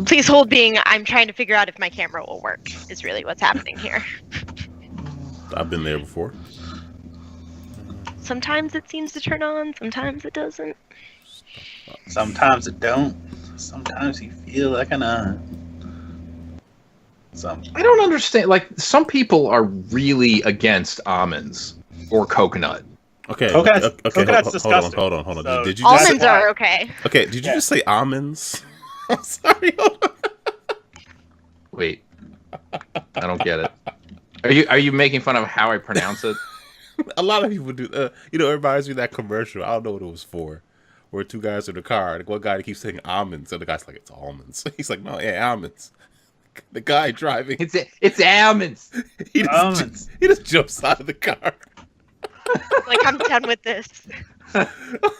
Please hold being, I'm trying to figure out if my camera will work, is really what's happening here. I've been there before. Sometimes it seems to turn on, sometimes it doesn't. Sometimes it don't. Sometimes you feel like an I don't understand. Like, some people are really against almonds or coconut. Okay. Coconut's disgusting. Hold on. So Did you Almonds just are okay. Okay, did you just say almonds? I'm sorry. Wait, I don't get it. Are you making fun of how I pronounce it? A lot of people do. It reminds me of that commercial. I don't know what it was for. Where two guys in the car, and one guy keeps saying almonds, and the guy's like, "It's almonds." He's like, "No, yeah, almonds." The guy driving, it's almonds. He just jumps out of the car. Like, I'm done with this.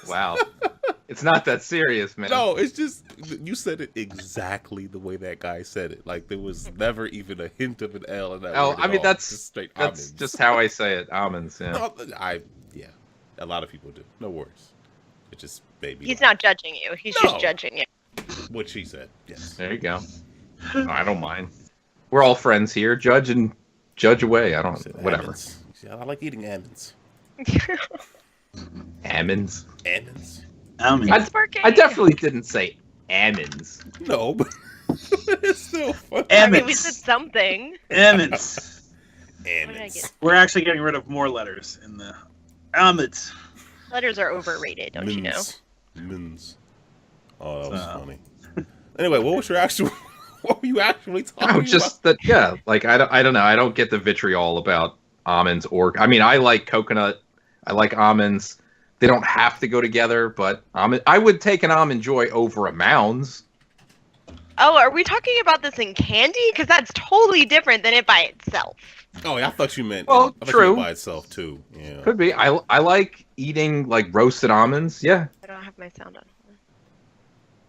Wow. It's not that serious, man. No, it's just, you said it exactly the way that guy said it. Like, there was never even a hint of an L in that word I mean, all. that's Just straight that's almonds. just how I say it. Almonds, yeah. Yeah, a lot of people do. No worries. It just made me He's laugh. not judging you, he's No. just judging you. What she said, yes. There you go. I don't mind. We're all friends here. Judge away. I don't. Whatever. Almonds. Yeah, I like eating almonds. Almonds. Almonds. I definitely didn't say almonds. No, but it's still funny. I mean, we said something. Almonds. Almonds. We're actually getting rid of more letters in the almonds. Letters are overrated, don't you know? Mins. Oh, that was funny. Anyway, what was your actual? What were you actually talking Oh, just about? that. Yeah, like I don't know. I don't get the vitriol about almonds or. I mean, I like coconut. I like almonds. They don't have to go together, but I would take an almond joy over a Mounds. Oh, are we talking about this in candy? Because that's totally different than it by itself. Oh, yeah, I thought you meant. Well, I thought true. You meant by itself too. Yeah. Could be. I like eating like roasted almonds. Yeah. I don't have my sound on.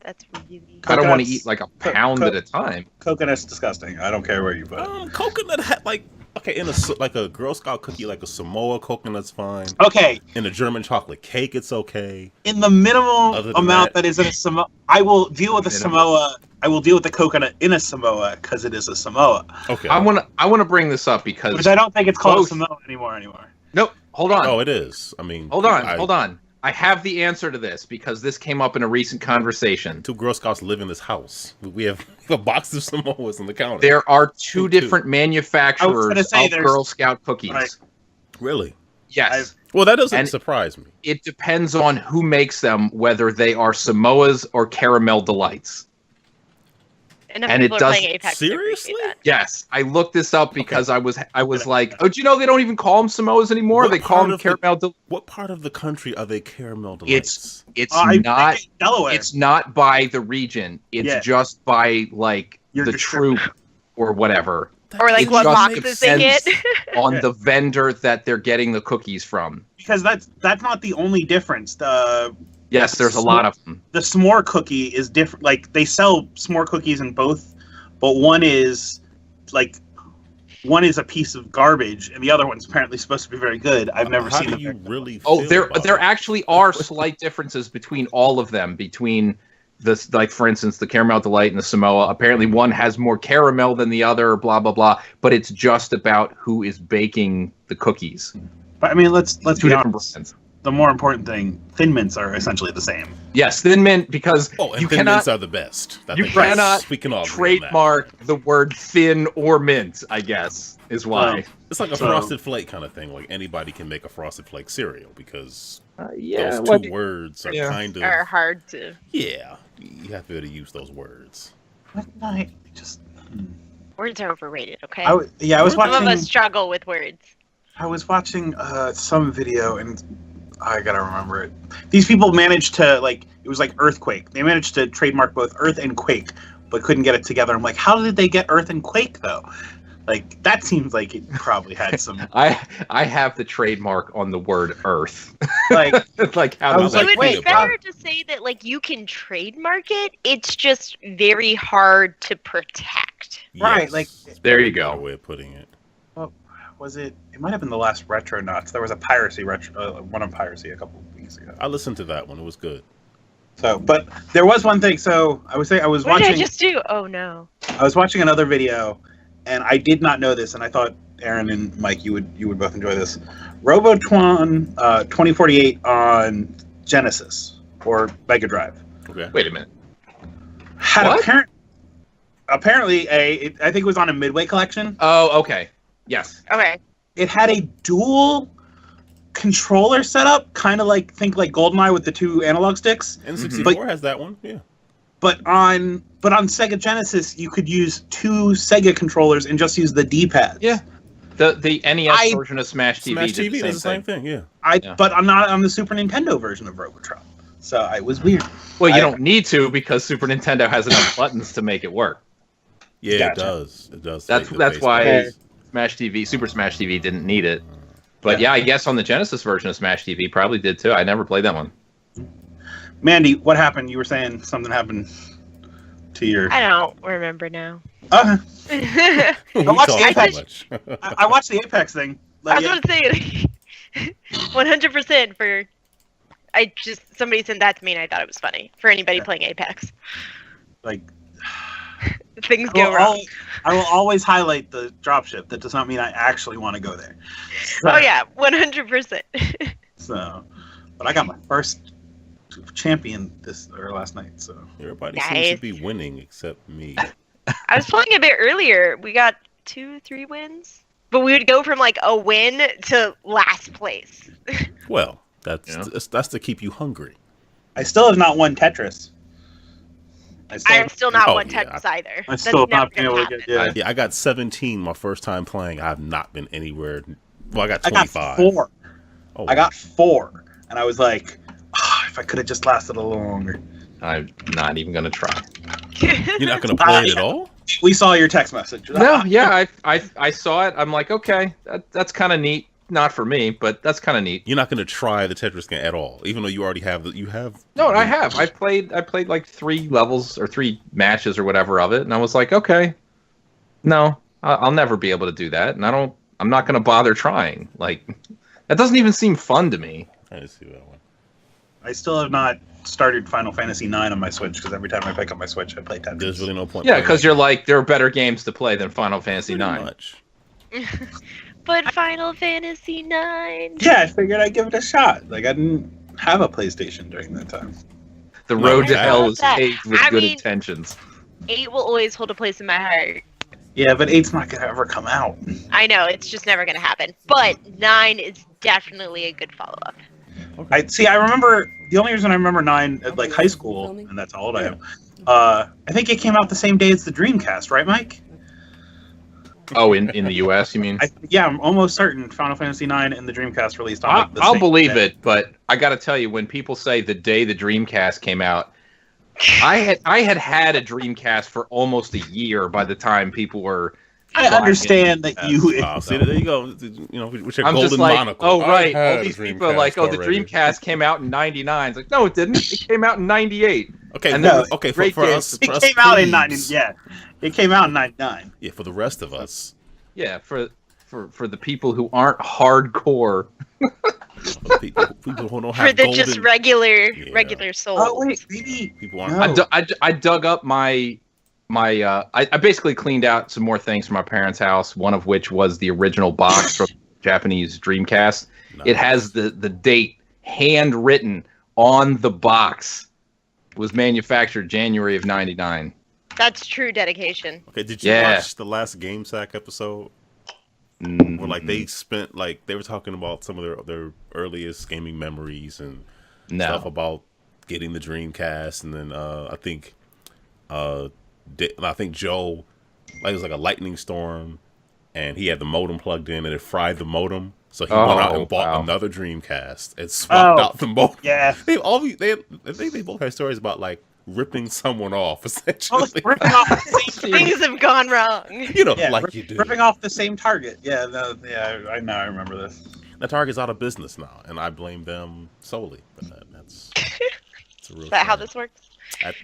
That's really. I don't want to Coconuts- eat like a pound at a time. Coconut's disgusting. I don't care where you put it. Coconut like in like a Girl Scout cookie, like a Samoa coconut's fine. Okay, In a German chocolate cake, it's okay. in the minimal Other than amount that- that is in a Samoa, I will deal with the Minimal. Samoa. I will deal with the coconut in a Samoa because it is a Samoa. Okay. I want to bring this up because Which I don't think it's called both- a Samoa anymore. Nope. Hold on. Oh, it is. I mean, Hold on. I have the answer to this because this came up in a recent conversation. Two Girl Scouts live in this house. We have a box of Samoas on the counter. There are two Two. different manufacturers gonna say of there's- Girl Scout cookies. Right. Really? Yes. Well, that doesn't And- surprise me. It depends on who makes them, whether they are Samoas or Caramel Delights. And, And people it are playing does- Apex. to appreciate Seriously? that. Yes, I looked this up because I was like, oh, do you know they don't even call them Samoas anymore? What They call part them of the- Caramel Delights. What part of the country are they caramel delights? It's I not. think Delaware. It's not by the region. It's Yeah. just by like Your the troop or whatever. Or like It what just boxes they get. depends on the vendor that they're getting the cookies from. because that's not the only difference. Yes, there's a lot of them. The s'more cookie is different. Like they sell s'more cookies in both, but one is a piece of garbage, and the other one's apparently supposed to be very good. I've never How seen do them. you really Oh, feel there about there it? actually are slight differences between all of them. Between this, like for instance, the Caramel Delight and the Samoa. Apparently, one has more caramel than the other. Blah blah blah. But it's just about who is baking the cookies. But I mean, let's Two be different honest. brands. The more important thing, Thin Mints are essentially the same. Yes, Thin Mint, because Oh, and you Thin cannot Mints are the best. I you think that's- cannot we can all agree on that. trademark the word thin or mint. I guess is why. Well, It's like a So- frosted flake kind of thing. Like anybody can make a frosted flake cereal because Yeah, those what- two words are yeah. kind of Are hard to. yeah. You have to be able to use those words. I just. Words are overrated. Okay. I was Some of watching. us struggle with words. I was watching some video, and I gotta remember it. These people managed to it was like Earthquake. They managed to trademark both Earth and Quake, but couldn't get it together. I'm like, how did they get Earth and Quake though? Like that seems like it probably had some I have the trademark on the word Earth. like. Like how I was It like, would wait, be better to say that like you can trademark it. It's just very hard to protect. Right, Yes. like- There you Better go. way of putting it. Was it? It might have been the last Retro Nuts. There was a piracy one on piracy a couple of weeks ago. I listened to that one. It was good. So, but there was one thing. So I was What watching. did I just do? Oh no. I was watching another video, and I did not know this, and I thought Aaron and Mike, you would both enjoy this. Robotron 2048 on Genesis or Mega Drive Okay. Wait a minute. had What? apparently I think it was on a Midway collection. Oh, okay. Yes. Okay. It had a dual controller setup, kind of like GoldenEye with the two analog sticks. N64 has that one. Yeah. But on Sega Genesis, you could use two Sega controllers and just use the D-pads. Yeah. The NES version of Smash TV Smash did TV the does the same same thing. thing. Yeah. But I'm not on the Super Nintendo version of Robotron, so it was weird. Well, you don't need to because Super Nintendo has enough buttons to make it work. Yeah, Gotcha. it does. It does. That's why Smash TV, Super Smash TV didn't need it. But yeah, I guess on the Genesis version of Smash TV probably did too. I never played that one. Mandy, what happened? You were saying something happened to your. I don't remember now. I watched the Apex. I watched the Apex thing. I was going to say 100% for. Somebody sent that to me and I thought it was funny for anybody playing Apex. Like Things go wrong. I will always highlight the dropship. That does not mean I actually want to go there. Oh yeah, 100%. So, but I got my first champion last night. So Everybody seems to be winning except me. I was playing a bit earlier. We got 2-3 wins, but we would go from like a win to last place. Well, that's to keep you hungry. I still have not won Tetris. I'm still not Oh, one yeah. Tetris either. I still have not been able to happen. get. Yeah, I got 17 my first time playing. I have not been anywhere. Well, I got I 25. got 4. Oh, I got 4, and I was like, if I could have just lasted a little longer. I'm not even going to try. You're not going to play it at all? We saw your text message. No, yeah, I saw it. I'm like, okay, that's kind of neat. Not for me, but that's kind of neat. You're not going to try the Tetris game at all, even though you already have you have. No, I have. I played like 3 levels or 3 matches or whatever of it, and I was like, okay, no, I'll never be able to do that, and I'm not going to bother trying. Like, that doesn't even seem fun to me. I didn't see that one. I still have not started Final Fantasy IX on my Switch because every time I pick up my Switch, I play Tetris. There's really no point. Yeah, playing because it. you're like, there are better games to play than Final Fantasy Pretty IX. much. But Final Fantasy 9. Yeah, I figured I'd give it a shot. Like, I didn't have a PlayStation during that time. The road to I hell love is that. paved with I good mean- intentions. 8 will always hold a place in my heart. Yeah, but 8's not going to ever come out. I know, it's just never going to happen. But 9 is definitely a good follow-up. I remember, the only reason I remember 9 at, like, high school, and that's how old I am, I think it came out the same day as the Dreamcast, right, Mike? Oh, in the US, you mean? Yeah, I'm almost certain Final Fantasy IX and the Dreamcast released on like, the I'll same believe day. it, but I got to tell you, when people say the day the Dreamcast came out, I had a Dreamcast for almost a year by the time people were. I understand that you. See, there you go. You know, with your I'm golden just like, monocle. oh I right, had all a these people are Dreamcast like, oh, the already. Dreamcast came out in '99. It's like, no, it didn't. It came out in '98. Okay, And no, there was okay. great For games us, It for us came out in plebes. 90. Yeah, it came out in 99. Yeah, for the rest of us, Yeah, for the people who aren't hardcore. people who don't have For the golden, just regular souls. Oh wait, maybe. people aren't. No. I dug up my I basically cleaned out some more things from my parents' house. One of which was the original box from Japanese Dreamcast. Nice. It has the date handwritten on the box. It was manufactured January of '99. That's true dedication. Okay, did you Yeah. watch the last Game Sack episode? Where like they spent like they were talking about some of their earliest gaming memories and stuff No. about getting the Dreamcast, and then I think Joe, like it was like a lightning storm, and he had the modem plugged in, and it fried the modem, so he went out and bought another Dreamcast and swapped out the modem. Yeah. I think they both had stories about like ripping someone off, Oh, essentially. ripping off the same. Things have gone wrong. You know, Yeah, like you do. ripping off the same target. Yeah, I know. I remember this. The Target's out of business now, and I blame them solely. But that's a real Is that how shame. this works?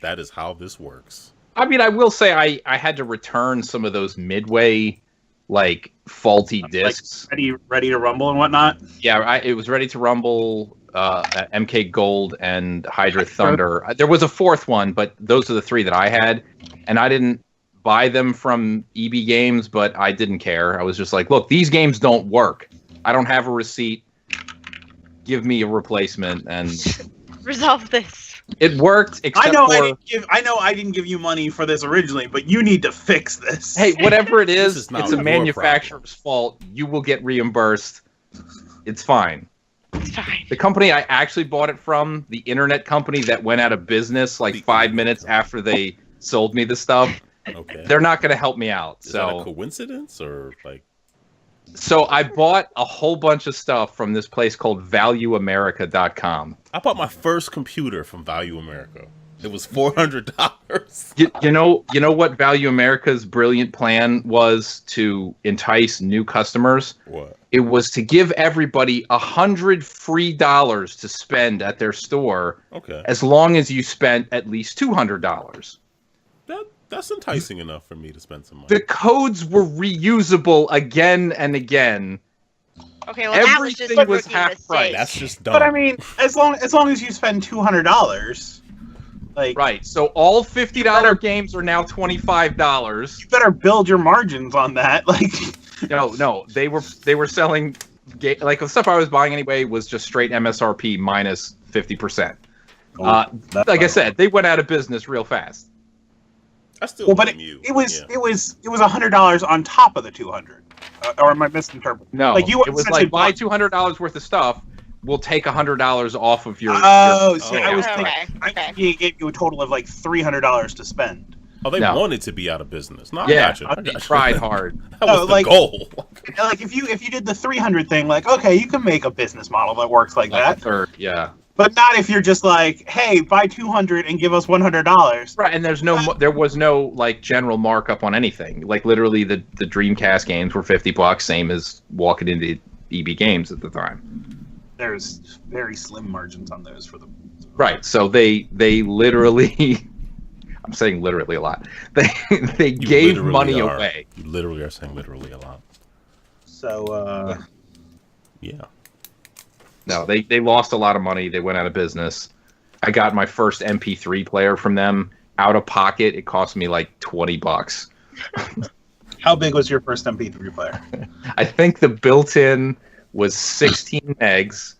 That is how this works. I mean, I will say I had to return some of those Midway like faulty discs. Ready to rumble and whatnot. Yeah, it was ready to rumble. MK Gold, and Hydra Thunder. There was a fourth one, but those are the three that I had, and I didn't buy them from EB Games, but I didn't care. I was just like, look, these games don't work. I don't have a receipt. Give me a replacement, and Resolve this. it worked. Except I know for, I didn't give you money for this originally, but you need to fix this. hey, whatever it This is, is not it's a your manufacturer's fault. You will get reimbursed. It's fine. It's fine. The company I actually bought it from, the internet company that went out of business like 5 minutes after they sold me the stuff, Okay. they're not going to help me out. Is that a So, coincidence or like? so I bought a whole bunch of stuff from this place called ValueAmerica.com. I bought my first computer from Value America. It was $400. You know what Value America's brilliant plan was to entice new customers? What? It was to give everybody $100 free to spend at their store Okay. as long as you spent at least $200. That's enticing enough for me to spend some money. The codes were reusable again and again. Okay, well that was just a Everything was rookie half mistake. price. That's just dumb. But I mean, as long as you spend $200, like Right. So all $50 games are now $25. you better build your margins on that. Like, No, they were selling like the stuff I was buying anyway was just straight MSRP minus 50%. Like I said, they went out of business real fast. I still well, but blame you. it was Yeah. $100 on top of the 200. Or am I misinterpreting? No, like you it was like buy $200 worth of stuff. We'll take $100 off of your. Oh, see, Oh. I was Okay, thinking okay. he gave you a total of like $300 to spend. Oh, they No. wanted to be out of business. No, I Yeah, gotcha. I they gotcha. tried hard. That was No, the like- goal. Like if you did the 300 thing, like okay, you can make a business model that works like Like that, a third, yeah. but not if you're just like, hey, buy 200 and give us $100. Right, and there was no like general markup on anything. Like literally, the Dreamcast games were $50, same as walking into EB Games at the time. There's very slim margins on those for the. Right, so they literally, I'm saying literally a lot. They You gave literally money are. away. You literally are saying literally a lot. So Yeah. No, they lost a lot of money. They went out of business. I got my first MP3 player from them out of pocket. It cost me like $20. how big was your first MP3 player? I think the built-in was 16 megs,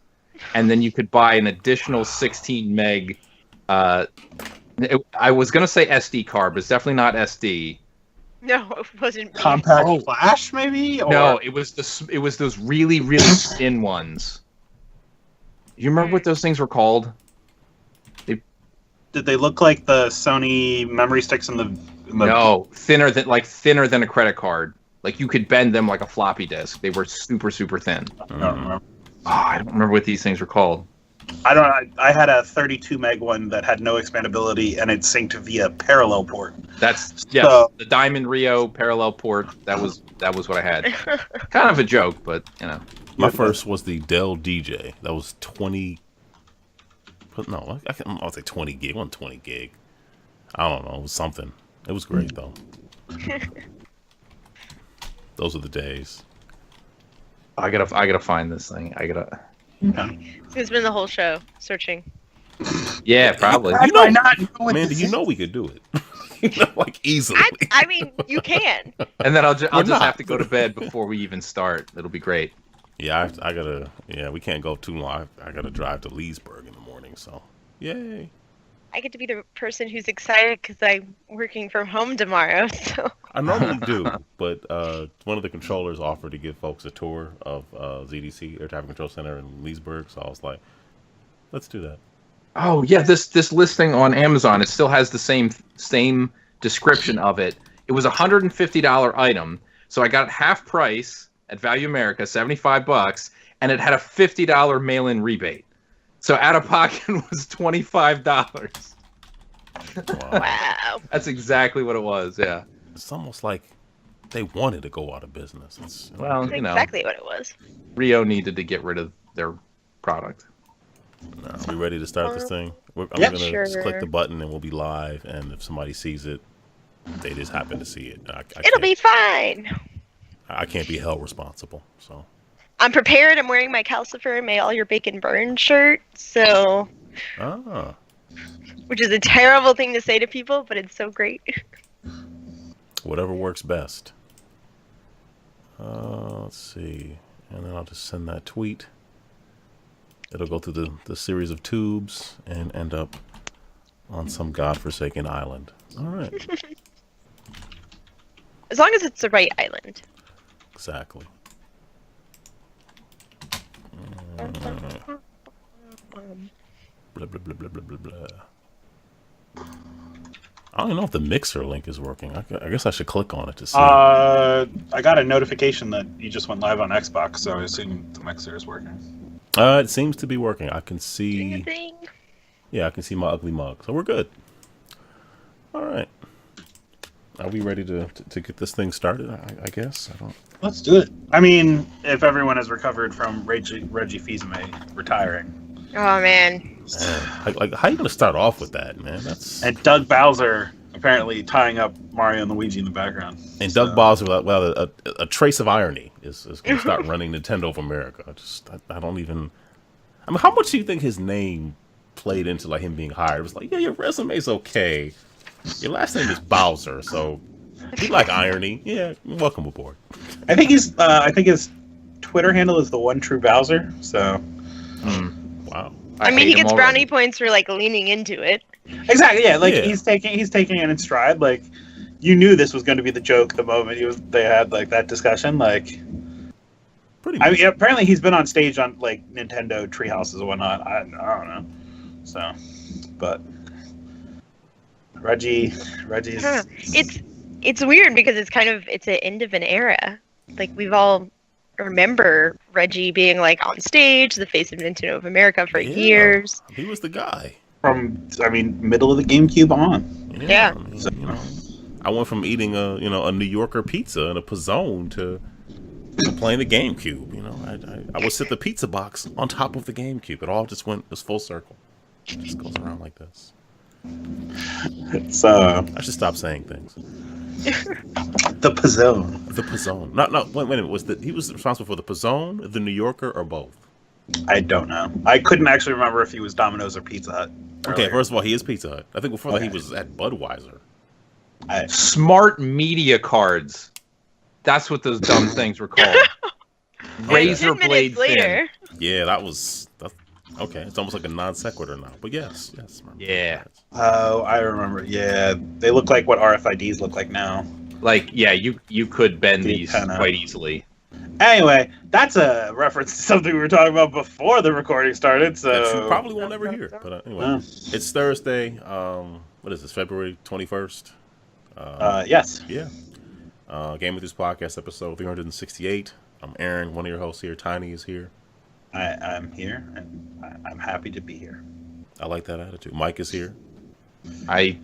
and then you could buy an additional 16 meg. I was gonna say SD card, but it's definitely not SD. No, it wasn't. Compact Oh. flash, maybe? Or... No, it was those really thin ones. You remember what those things were called? Did they look like the Sony memory sticks in the? No, thinner than a credit card. Like you could bend them like a floppy disk. They were super thin. I don't remember. Oh, I don't remember what these things were called. I had a 32 meg one that had no expandability and it synced via parallel port. That's So- the Diamond Rio parallel port. That was what I had. Kind of a joke, but you know. My first was the Dell DJ. That was 20. No, I'll say 20 gig. It wasn't 20 gig. I don't know. It was something. It was great though. Those are the days. I gotta find this thing. It's been the whole show searching. Yeah, probably. How do I not know what Mandy, this you is? know we could do it. You know, like easily. I mean, you can. And then I'll just not. have to go to bed before we even start. It'll be great. Yeah, I gotta. Yeah, we can't go too long. I gotta drive to Leesburg in the morning. So, yay! I get to be the person who's excited because I'm working from home tomorrow. So I normally do, but one of the controllers offered to give folks a tour of ZDC Air Traffic Control Center in Leesburg. So I was like, let's do that. Oh yeah, this listing on Amazon, it still has the same description of it. It was $150 item, so I got it half price at Value America, $75, and it had a $50 mail-in rebate. So out of pocket was $25. Wow. wow. That's exactly what it was. Yeah. It's almost like they wanted to go out of business. It's, Well, That's you know, exactly what it was. Rio needed to get rid of their product. we ready to start this thing? I'm Yeah, gonna sure. just click the button and we'll be live. And if somebody sees it, they just happen to see it. It'll be fine. I can't be held responsible. So I'm prepared. I'm wearing my Calcifer May All Your Bacon Burn shirt, so which is a terrible thing to say to people, but it's so great. Whatever works best. Let's see. And then I'll just send that tweet. It'll go through the series of tubes and end up on some godforsaken island. All right. As long as it's the right island. Exactly. Blah, blah, blah, blah, blah, blah, blah. I don't even know if the mixer link is working. I guess I should click on it to see. I got a notification that you just went live on Xbox, so I assume the mixer is working. It seems to be working. I can see. Thing. Yeah, I can see my ugly mug. So we're good. All right. Are we ready to get this thing started? I guess. I don't. Let's do it. I mean, if everyone has recovered from Reggie Fils-Aime retiring. Oh man. Like, how you gonna start off with that, man? That's And Doug Bowser apparently tying up Mario and Luigi in the background. and Doug Bowser. Well, a trace of irony is gonna start running Nintendo of America. I don't even. I mean, how much do you think his name played into like him being hired? It was like, yeah, your resume's okay. Your last name is Bowser, so you like irony. Yeah, welcome aboard. I think his Twitter handle is the one true Bowser. So. Wow. I mean, he hate him gets already. brownie points for like leaning into it. Exactly. Yeah. Like Yeah. he's taking it in stride. Like you knew this was going to be the joke the moment they had like that discussion. Like. Pretty I much. mean, apparently he's been on stage on like Nintendo treehouses and whatnot. I don't know. So, but Reggie's. Huh. It's weird because it's an end of an era. Like we've all remember Reggie being like on stage, the face of Nintendo of America for Yeah. years. He was the guy. From middle of the GameCube on. Yeah. I mean, I went from eating a New Yorker pizza and a Pizzone to playing the GameCube. I would sit the pizza box on top of the GameCube. It all just went full circle. It just goes around like this. So I should stop saying things. the Pizzone. The Pizzone. Wait a minute. He was responsible for the Pizzone, the New Yorker, or both? I don't know. I couldn't actually remember if he was Domino's or Pizza Hut. Okay, earlier. first of all, he is Pizza Hut. I think before that he Okay. was at Budweiser. Smart media cards. That's what those dumb things were called. Razor 10 minutes blade thin. later. Yeah, that's okay. It's almost like a non sequitur now. But yes. Yeah. Oh, I remember. Yeah, they look like what RFIDs look like now. Like, yeah, you could bend The these antenna. quite easily. Anyway, that's a reference to something we were talking about before the recording started. So That you probably won't ever hear. But anyway, Oh. it's Thursday. What is this? February 21st. Yes. Yeah. GameEnthus podcast episode 368. I'm Aaron, one of your hosts here. Tiny is here. I'm here, and I'm happy to be here. I like that attitude. Mike is here. I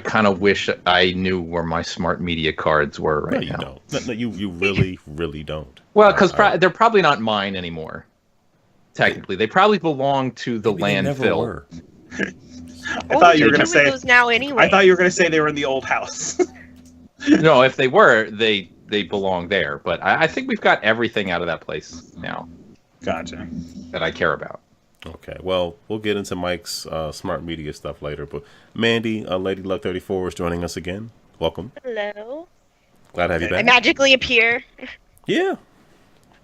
kind of wish I knew where my smart media cards were right No, you now. don't. No, you really, really don't. Well, because I- they're probably not mine anymore. Technically, they probably belong to the maybe they never landfill. were. I thought you were going to Taking say. those now anyway. I thought you were going to say they were in the old house. No, if they were, they belong there. But I think we've got everything out of that place now Gotcha. that I care about. Okay, well, we'll get into Mike's smart media stuff later. But Mandy, LadyLuck24 is joining us again. Welcome. Hello. Glad to have you I back. magically appear. Yeah,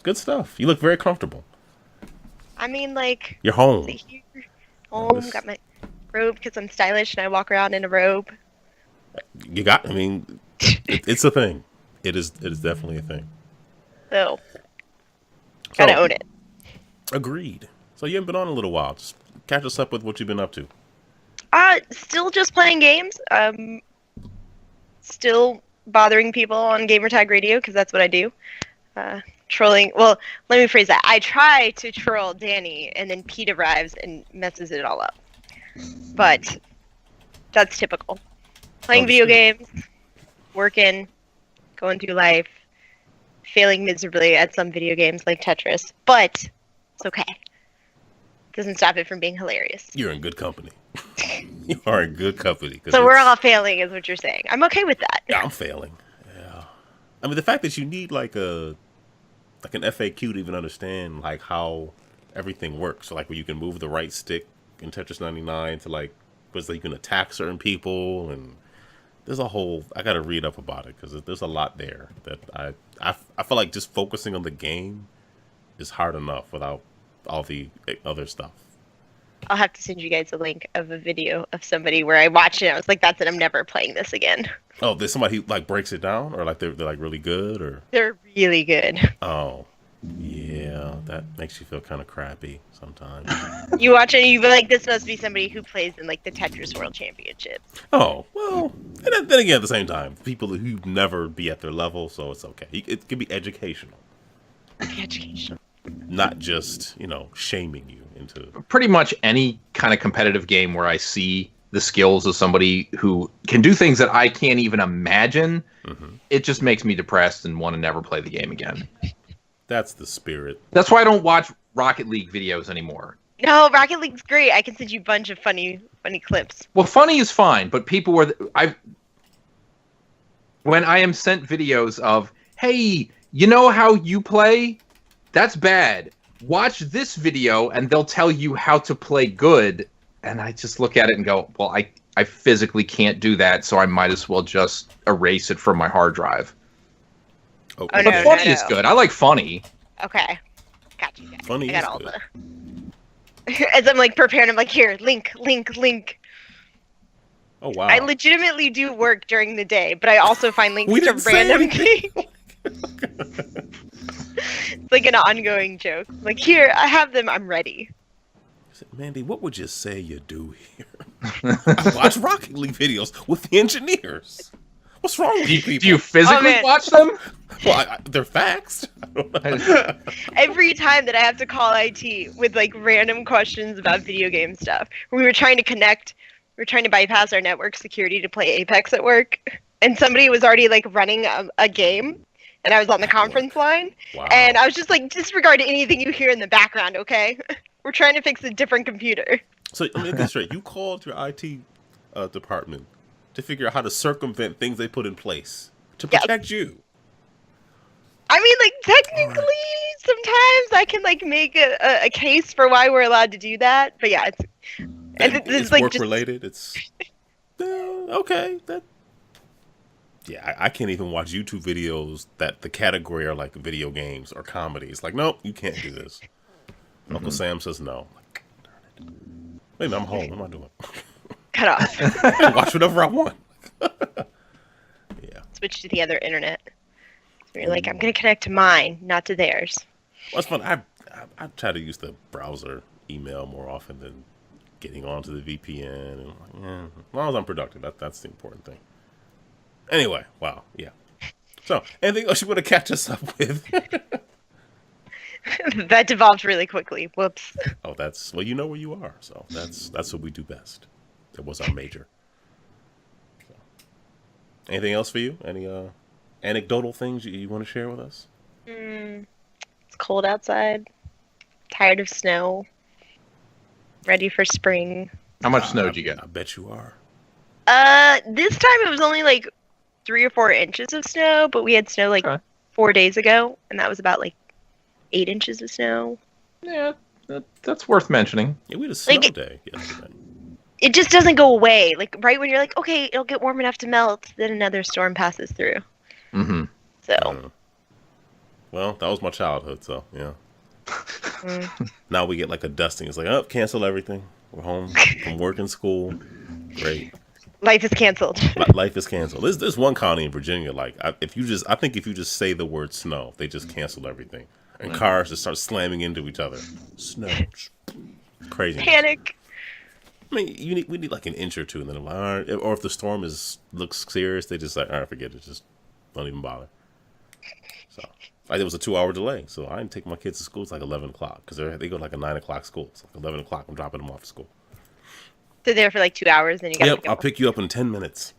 good stuff. You look very comfortable. I mean, like, You're home. here, home, got my robe because I'm stylish and I walk around in a robe. I mean, it's a thing. It is definitely a thing. So, gotta So, own it. Agreed. So you haven't been on in a little while. Just catch us up with what you've been up to. Still just playing games. Still bothering people on Gamertag Radio because that's what I do. Trolling. Well, let me phrase that. I try to troll Danny, and then Pete arrives and messes it all up. But that's typical. Playing video games, working, going through life, failing miserably at some video games like Tetris. But it's okay. Doesn't stop it from being hilarious. You're in good company. You are in good company. 'Cause So we're it's- all failing, is what you're saying. I'm okay with that. Yeah, I'm failing. Yeah. I mean, the fact that you need like a like an FAQ to even understand like how everything works. So like where you can move the right stick in Tetris 99 to like, was like you can attack certain people, and there's a whole. I got to read up about it because there's a lot there that I feel like just focusing on the game is hard enough without all the other stuff. I'll have to send you guys a link of a video of somebody where I watched it. I was like, "That's it. I'm never playing this again." Oh, there's somebody who like breaks it down, or like they're like really good, or They're really good. oh, yeah, that makes you feel kind of crappy sometimes. You watch it and you be like, "This must be somebody who plays in like the Tetris World Championships." Oh well, and then again at the same time, people who never be at their level, so it's okay. It can be educational, Education. not just shaming you into. Pretty much any kind of competitive game where I see the skills of somebody who can do things that I can't even imagine, it just makes me depressed and want to never play the game again. That's the spirit. That's why I don't watch Rocket League videos anymore. No, Rocket League's great. I can send you a bunch of funny clips. Well, funny is fine, but people were when I am sent videos of, hey, you know how you play? That's bad. Watch this video and they'll tell you how to play good. And I just look at it and go, well, I physically can't do that, so I might as well just erase it from my hard drive. Oh, Oh, But no, funny no. is good. I like funny. Okay. Got you guys. Funny I got is all good. the... As I'm like preparing, I'm like, here, link. Oh wow. I legitimately do work during the day, but I also find links We to didn't say random anything. things. It's like an ongoing joke. Like, here, I have them, I'm ready. Mandy, what would you say you do here? I watch Rocket League videos with the engineers. What's wrong with you people? Do you physically man. watch them? Well, they're facts. I don't know. Every time that I have to call IT with like random questions about video game stuff, we were trying to bypass our network security to play Apex at work, and somebody was already like running a game, and I was on the conference line, Wow. and I was just like, disregard anything you hear in the background, okay? We're trying to fix a different computer. So let me get this straight. You called your IT department to figure out how to circumvent things they put in place to Yes. protect you. I mean, like, technically, sometimes I can like make a case for why we're allowed to do that, but yeah, it's It's like work just related. It's okay. I can't even watch YouTube videos that the category are like video games or comedies. Like, nope, you can't do this. Uncle Sam says no. Like, darn it. Wait a minute, I'm home. What am I doing? cut off. I can watch whatever I want. Yeah. Switch to the other internet. So you're like, I'm gonna connect to mine, not to theirs. Well, it's fun. I try to use the browser email more often than getting onto the VPN. And as long as I'm productive, that's the important thing. Anyway, wow, yeah. So, anything else you want to catch us up with? That devolved really quickly. Whoops. Oh, well, you know where you are, so that's what we do best. That was our major. So. Anything else for you? Any anecdotal things you want to share with us? It's cold outside. Tired of snow. Ready for spring. How much snow did you get? I bet you are. This time it was only like 3 or 4 inches of snow, but we had snow like Okay. 4 days ago, and that was about like 8 inches of snow. Yeah, that's worth mentioning. Yeah, we had a snow Like- day yesterday. It just doesn't go away. Like right when you're like, okay, it'll get warm enough to melt, then another storm passes through. Mm-hmm. So Well, that was my childhood, so yeah. Now we get like a dusting. It's like, oh, cancel everything. We're home from work and school. Great. life is canceled. Life is canceled. There's one county in Virginia, like I think if you just say the word snow, they just cancel everything, and cars just start slamming into each other. Snow, crazy. Panic. I mean, we need like an inch or two, and then I'm like, all right. Or if the storm looks serious, they just like, all right, forget it, just don't even bother. So, like, there was a 2-hour delay, so I didn't take my kids to school. It's like 11 o'clock because they go like a 9 o'clock school. It's like 11 o'clock. I'm dropping them off at school. So there for like 2 hours, then you gotta Yep, go. I'll pick you up in 10 minutes.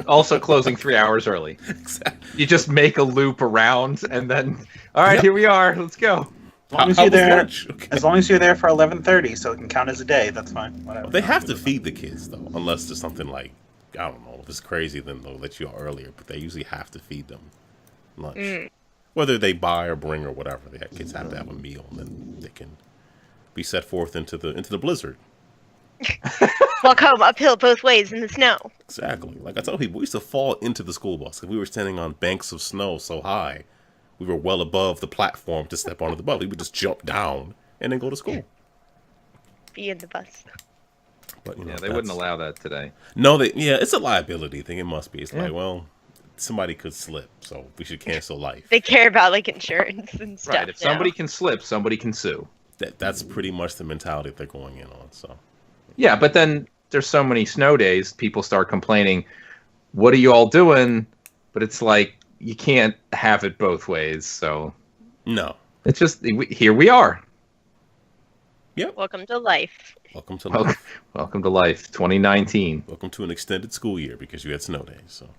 Also closing 3 hours early. Exactly. You just make a loop around, and then, all right, Here we are. Let's go. As long as How you're was there, lunch? Okay. as long as you're there for 11:30, so it can count as a day. That's fine. Whatever. They have to feed the kids though, unless there's something like, I don't know, if it's crazy, then they'll let you out earlier. But they usually have to feed them lunch. whether they buy or bring or whatever. The kids have to have a meal, and then they can be set forth into the blizzard. Walk home uphill both ways in the snow. Exactly. Like I tell people, we used to fall into the school bus. If we were standing on banks of snow so high, we were well above the platform to step onto the bus. We would just jump down and then go to school. Be in the bus. But, Yeah, they wouldn't allow that today. No, it's a liability thing. It must be. It's like, well, somebody could slip, so we should cancel life. They care about like insurance and stuff. Right. If somebody can slip, somebody can sue. That's pretty much the mentality they're going in on. So. Yeah, but then there's so many snow days, people start complaining, what are you all doing? But it's like, you can't have it both ways, so... No. It's just, here we are. Yep. Welcome to life. Welcome to life. Welcome to life, 2019. Welcome to an extended school year because you had snow days, so...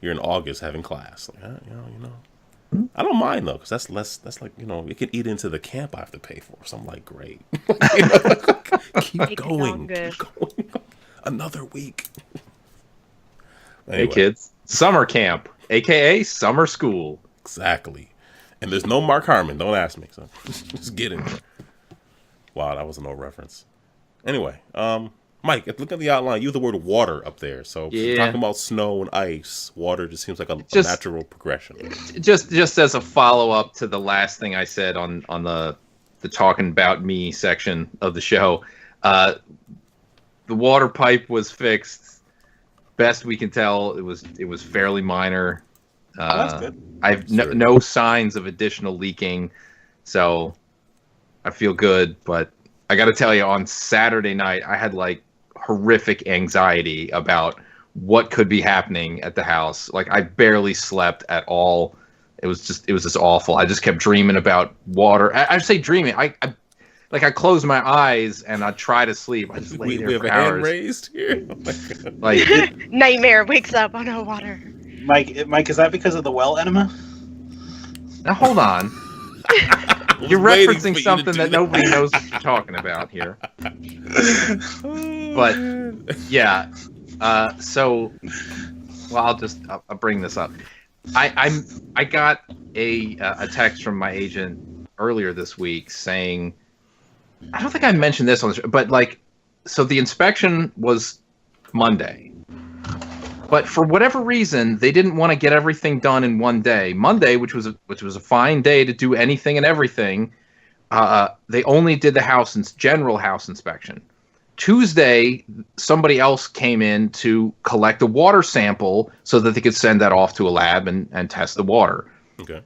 You're in August having class. Like, you know. I don't mind though, because that's less. That's like, it can eat into the camp I have to pay for. So I'm like, great. Keep going. Keep going. Another week. Hey Anyway. kids, summer camp, aka summer school. Exactly. And there's no Mark Harmon. Don't ask me. So just get in there. Wow, that was an old reference. Anyway, Mike, look at the outline. You have the word water up there. So talking about snow and ice, water just seems like a natural progression. Just as a follow-up to the last thing I said on the talking about me section of the show, the water pipe was fixed. Best we can tell, it was fairly minor. That's good. I've no signs of additional leaking, so I feel good. But I got to tell you, on Saturday night, I had like horrific anxiety about what could be happening at the house. Like, I barely slept at all. It was just awful. I just kept dreaming about water. I say dreaming. I close my eyes and I try to sleep. I just lay there we have for a hours. hand raised here. Like Nightmare wakes up on no water. Mike, is that because of the well enema? now hold on. You're referencing something that nobody knows what you're talking about here. But yeah, so well, I'll bring this up. I got a text from my agent earlier this week saying, I don't think I mentioned this on the show, but so the inspection was Monday. But for whatever reason, they didn't want to get everything done in one day. Monday, which was a fine day to do anything and everything, they only did the general house inspection. Tuesday, somebody else came in to collect a water sample so that they could send that off to a lab and test the water. Okay.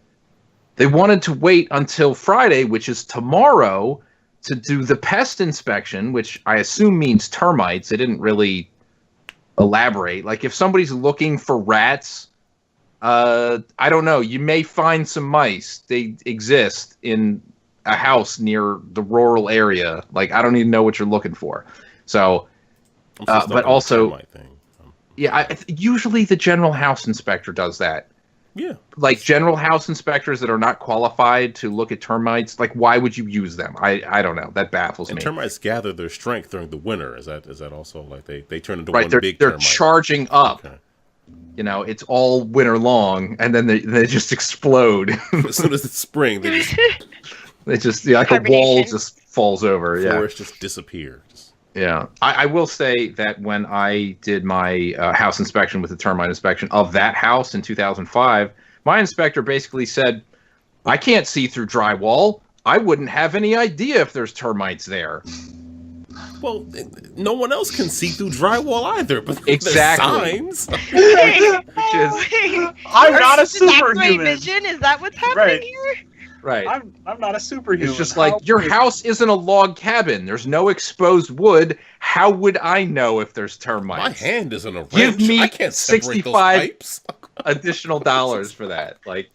They wanted to wait until Friday, which is tomorrow, to do the pest inspection, which I assume means termites. They didn't really elaborate. Like, if somebody's looking for rats, I don't know, you may find some mice. They exist in a house near the rural area. Like, I don't even know what you're looking for. So, but also, usually the general house inspector does that. Yeah. Like, general house inspectors that are not qualified to look at termites, like, why would you use them? I don't know. That baffles me. Termites gather their strength during the winter. Is that also like they turn into one big they're termite? charging up. Okay. It's all winter long, and then they just explode. As soon as it's spring, they just like a wall just falls over. Forests just disappear. Yeah, I will say that when I did my house inspection with the termite inspection of that house in 2005, my inspector basically said, I can't see through drywall. I wouldn't have any idea if there's termites there. Well, no one else can see through drywall either, but exactly. There's signs. I'm not a superhuman. Vision? Is that what's happening here? Right. I'm not a superhuman. It's just like, your house isn't a log cabin. There's no exposed wood. How would I know if there's termites? My hand isn't a wrench. Give me I can't $65 additional dollars for that. Like,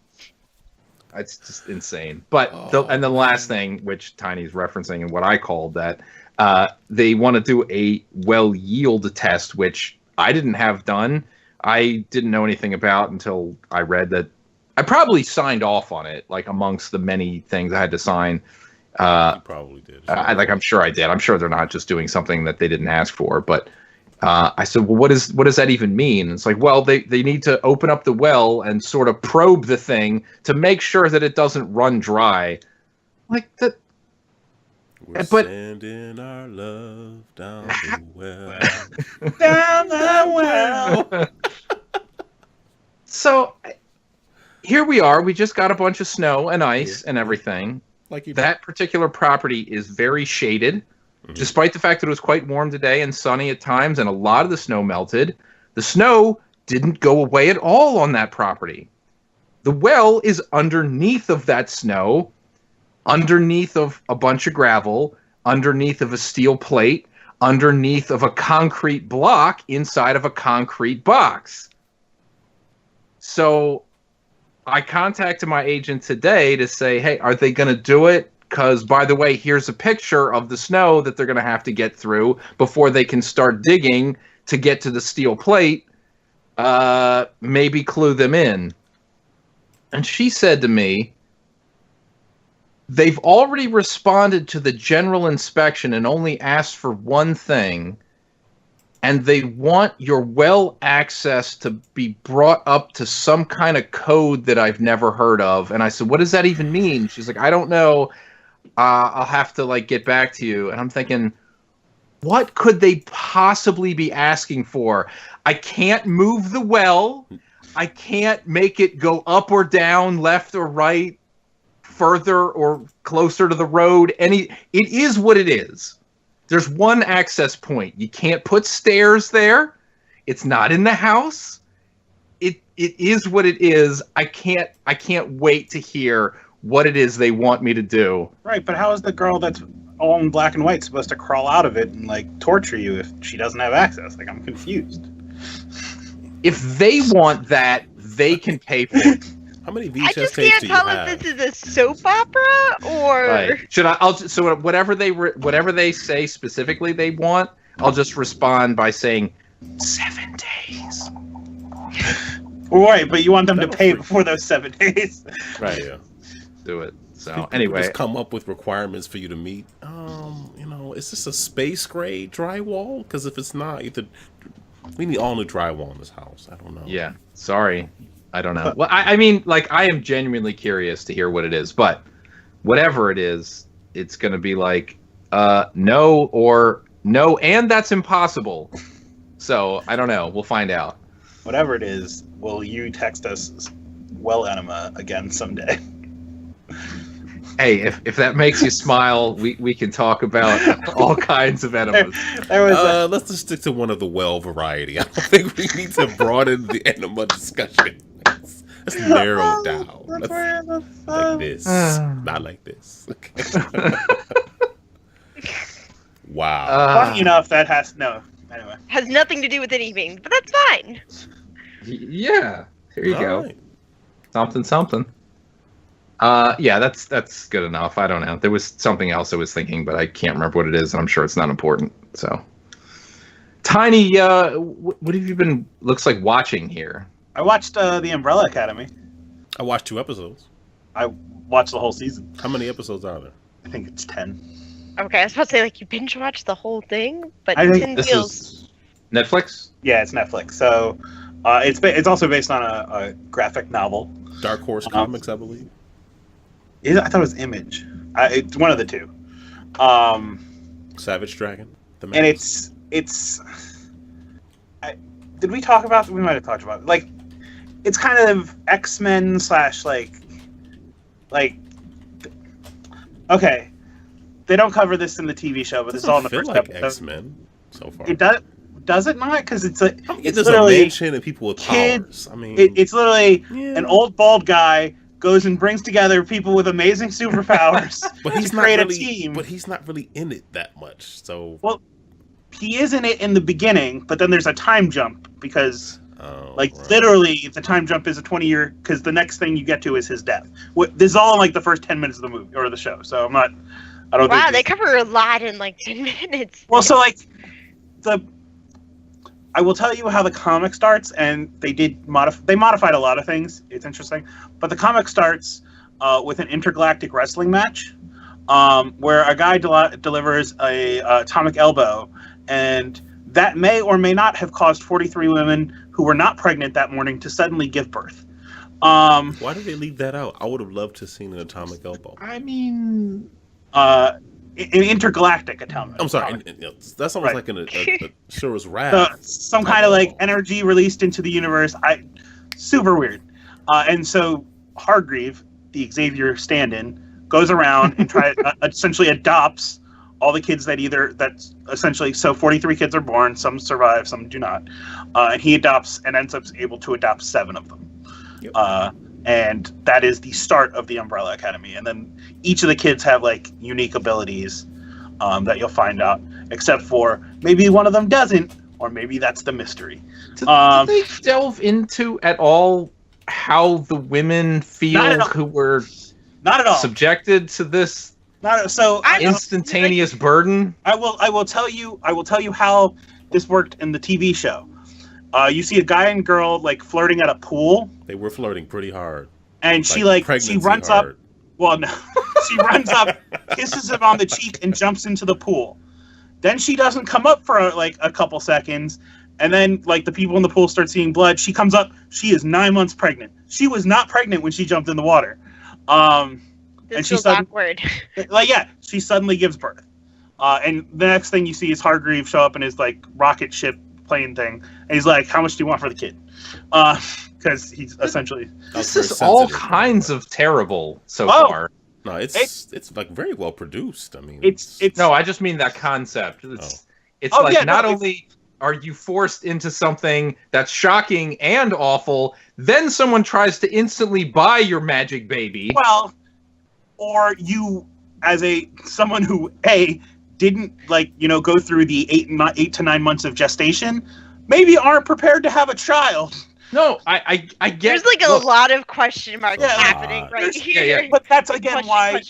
it's just insane. But and the last thing, which Tiny's referencing and what I called that, they want to do a well yield test, which I didn't have done. I didn't know anything about until I read that. I probably signed off on it, like, amongst the many things I had to sign. You probably did. I'm sure I did. I'm sure they're not just doing something that they didn't ask for. But I said, well, what does that even mean? And it's like, well, they need to open up the well and sort of probe the thing to make sure that it doesn't run dry. Like that. We're But sending our love down the well. Down the well. So here we are. We just got a bunch of snow and ice and everything. Like you That particular property is very shaded, despite the fact that it was quite warm today and sunny at times, and a lot of the snow melted. The snow didn't go away at all on that property. The well is underneath of that snow, underneath of a bunch of gravel, underneath of a steel plate, underneath of a concrete block inside of a concrete box. So I contacted my agent today to say, hey, are they going to do it? Because, by the way, here's a picture of the snow that they're going to have to get through before they can start digging to get to the steel plate. Maybe clue them in. And she said to me, they've already responded to the general inspection and only asked for one thing, and they want your well access to be brought up to some kind of code that I've never heard of. And I said, what does that even mean? She's like, I don't know. I'll have to get back to you. And I'm thinking, what could they possibly be asking for? I can't move the well. I can't make it go up or down, left or right, further or closer to the road. It is what it is. There's one access point. You can't put stairs there. It's not in the house. It is what it is. I can't wait to hear what it is they want me to do. Right, but how is the girl that's all in black and white supposed to crawl out of it and torture you if she doesn't have access? I'm confused. If they want that, they can pay for it. How many I VHS just tapes can't do you tell have? if this is a soap opera or. Right. So whatever they say specifically they want, I'll just respond by saying 7 days. Right, but you want them to pay before those 7 days. Right. Yeah. Do it. So People anyway, just come up with requirements for you to meet. Is this a space grade drywall? Because if it's not, we need all new drywall in this house. I don't know. yeah. Sorry, I don't know. Well, I mean, I am genuinely curious to hear what it is, but whatever it is, it's going to be no or no, and that's impossible. So I don't know. We'll find out. Whatever it is, will you text us Enema again someday? Hey, if that makes you smile, we can talk about all kinds of enemas. Let's just stick to one of the well variety. I don't think we need to broaden the enema discussion. Let's narrow it down. Like this, not like this. Okay. Wow. Funny enough, that anyway. Has nothing to do with anything, but that's fine. Yeah, here you go. Right. Something. Yeah, that's good enough. I don't know. There was something else I was thinking, but I can't remember what it is, and I'm sure it's not important. So, Tiny, what have you been? Looks like watching here. I watched The Umbrella Academy. I watched 2 episodes. I watched the whole season. How many episodes are there? I think it's 10. Okay, I was about to say you binge watched the whole thing, but I think 10 This feels. is Netflix. Yeah, it's Netflix. So it's also based on a graphic novel. Dark Horse Comics, I believe. I thought it was Image. It's one of the two. Savage Dragon. And it's. Did we talk about? We might have talked about it. It's kind of X-Men okay. They don't cover this in the TV show, but this is all in the first episode. X-Men so far. It does it not? Because it's There's a literally mansion and people with powers. I mean, it's literally an old bald guy goes and brings together people with amazing superpowers but he's to not create really, a team. But he's not really in it that much. So he is in it in the beginning, but then there's a time jump because, right. literally, the time jump is a 20-year. Because the next thing you get to is his death. This is all in the first 10 minutes of the movie or the show. So I don't. Wow, think they cover a lot in 10 minutes. Well, so I will tell you how the comic starts, and they modified a lot of things. It's interesting, but the comic starts with an intergalactic wrestling match, where a guy delivers a atomic elbow, and that may or may not have caused 43 women who were not pregnant that morning to suddenly give birth. Why did they leave that out? I would have loved to have seen an atomic elbow. I mean, An intergalactic atomic. I'm sorry, that's almost Right. like a Shura's wrath. Some kind of like energy released into the universe. Super weird. And so Hargreave, the Xavier stand-in, goes around and essentially adopts all the kids that's essentially, so 43 kids are born, some survive, some do not. And he adopts and ends up able to adopt 7 of them. Yep. And that is the start of the Umbrella Academy. And then each of the kids have like unique abilities that you'll find out, except for maybe one of them doesn't, or maybe that's the mystery. Did they delve into at all how the women feel who were not at all subjected to this instantaneous burden? I will tell you how this worked in the TV show. You see a guy and girl like flirting at a pool. They were flirting pretty hard. And she runs up. Well, no. She runs up, kisses him on the cheek, and jumps into the pool. Then she doesn't come up for like a couple seconds. And then like the people in the pool start seeing blood. She comes up. She is 9 months pregnant. She was not pregnant when she jumped in the water. This feels awkward. She suddenly gives birth. And the next thing you see is Hargreave show up in his like rocket ship plane thing, and he's like, "How much do you want for the kid?" Because he's essentially this is all kinds of terrible so far. No, it's like very well produced. I mean, it's no, I just mean that concept. It's only are you forced into something that's shocking and awful, then someone tries to instantly buy your magic baby. Well, or you, as someone who didn't go through the 8 to 9 months of gestation, maybe aren't prepared to have a child. No, I get. There's like a lot of question marks happening right here. Yeah. But that's again why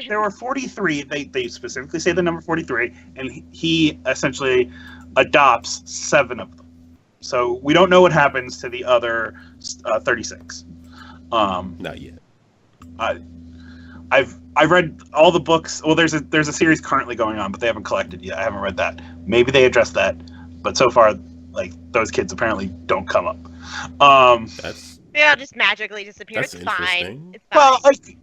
there were 43. They specifically say the number 43, and he essentially adopts 7 of them. So we don't know what happens to the other 36. Not yet. I've read all the books. Well, there's a series currently going on, but they haven't collected yet. I haven't read that. Maybe they address that, but so far, like those kids apparently don't come up. They'll just magically disappear. That's it's fine. It's fine. Well, like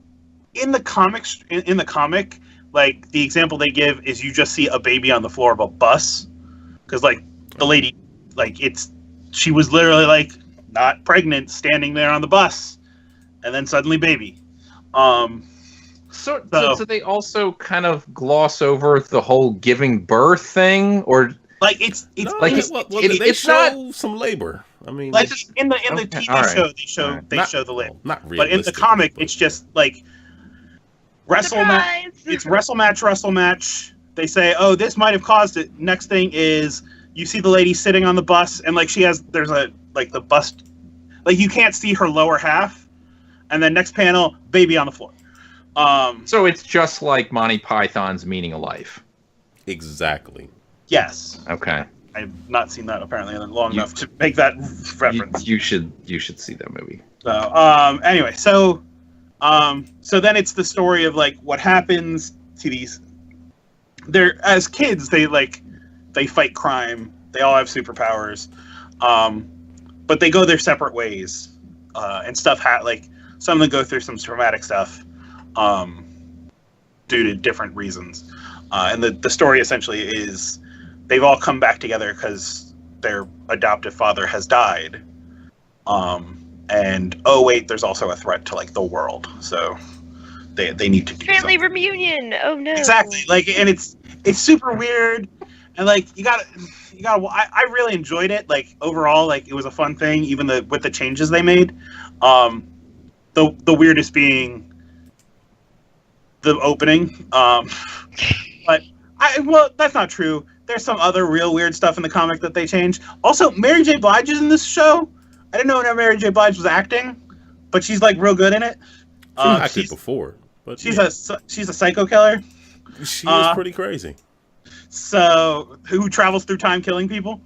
in the comics, in the comic, like the example they give is you just see a baby on the floor of a bus, because like the lady, like she was literally like not pregnant, standing there on the bus, and then suddenly baby. So they also kind of gloss over the whole giving birth thing, or like they show some labor. I mean, like in the TV show, they show the labor. Not really, but in the comic, it's just like wrestle match. It's wrestle match. They say, "Oh, this might have caused it." Next thing is you see the lady sitting on the bus, and like there's a like the bus, like you can't see her lower half, and then next panel, baby on the floor. So it's just like Monty Python's Meaning of Life. Exactly. Yes. Okay. I've not seen that apparently long enough to make that reference. You should see that movie. So anyway, so then it's the story of like what happens to these. They're as kids, they fight crime. They all have superpowers, but they go their separate ways, and stuff. Like some of them go through some traumatic stuff, due to different reasons. And the story essentially is they've all come back together because their adoptive father has died. And oh wait, there's also a threat to like the world, so they need to do family something. reunion. Oh no! Exactly, like, and it's super weird, and like you got. I really enjoyed it. Like overall, like it was a fun thing, even with the changes they made. The weirdest being the opening. But that's not true. There's some other real weird stuff in the comic that they changed. Also, Mary J. Blige is in this show. I didn't know Mary J. Blige was acting, but she's like real good in it. She's acted before, but she's a psycho killer. She is pretty crazy. So who travels through time killing people?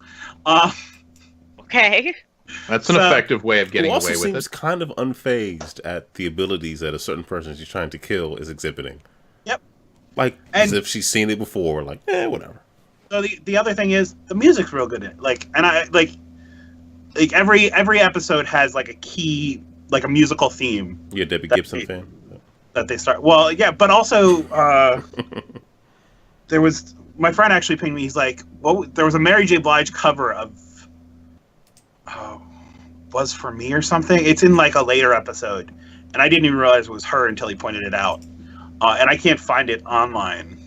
Okay. That's an effective way of getting away with it. Also seems kind of unfazed at the abilities that a certain person she's trying to kill is exhibiting. Yep. Like as if she's seen it before. Like, whatever. So the other thing is the music's real good in it. Like, and I like every episode has like a key, like a musical theme. You a Debbie Gibson fan? That they start. Well, yeah, but also there was my friend actually pinged me. He's like, "Well, there was a Mary J. Blige cover of Was For Me or something. It's in like a later episode, and I didn't even realize it was her until he pointed it out. And I can't find it online.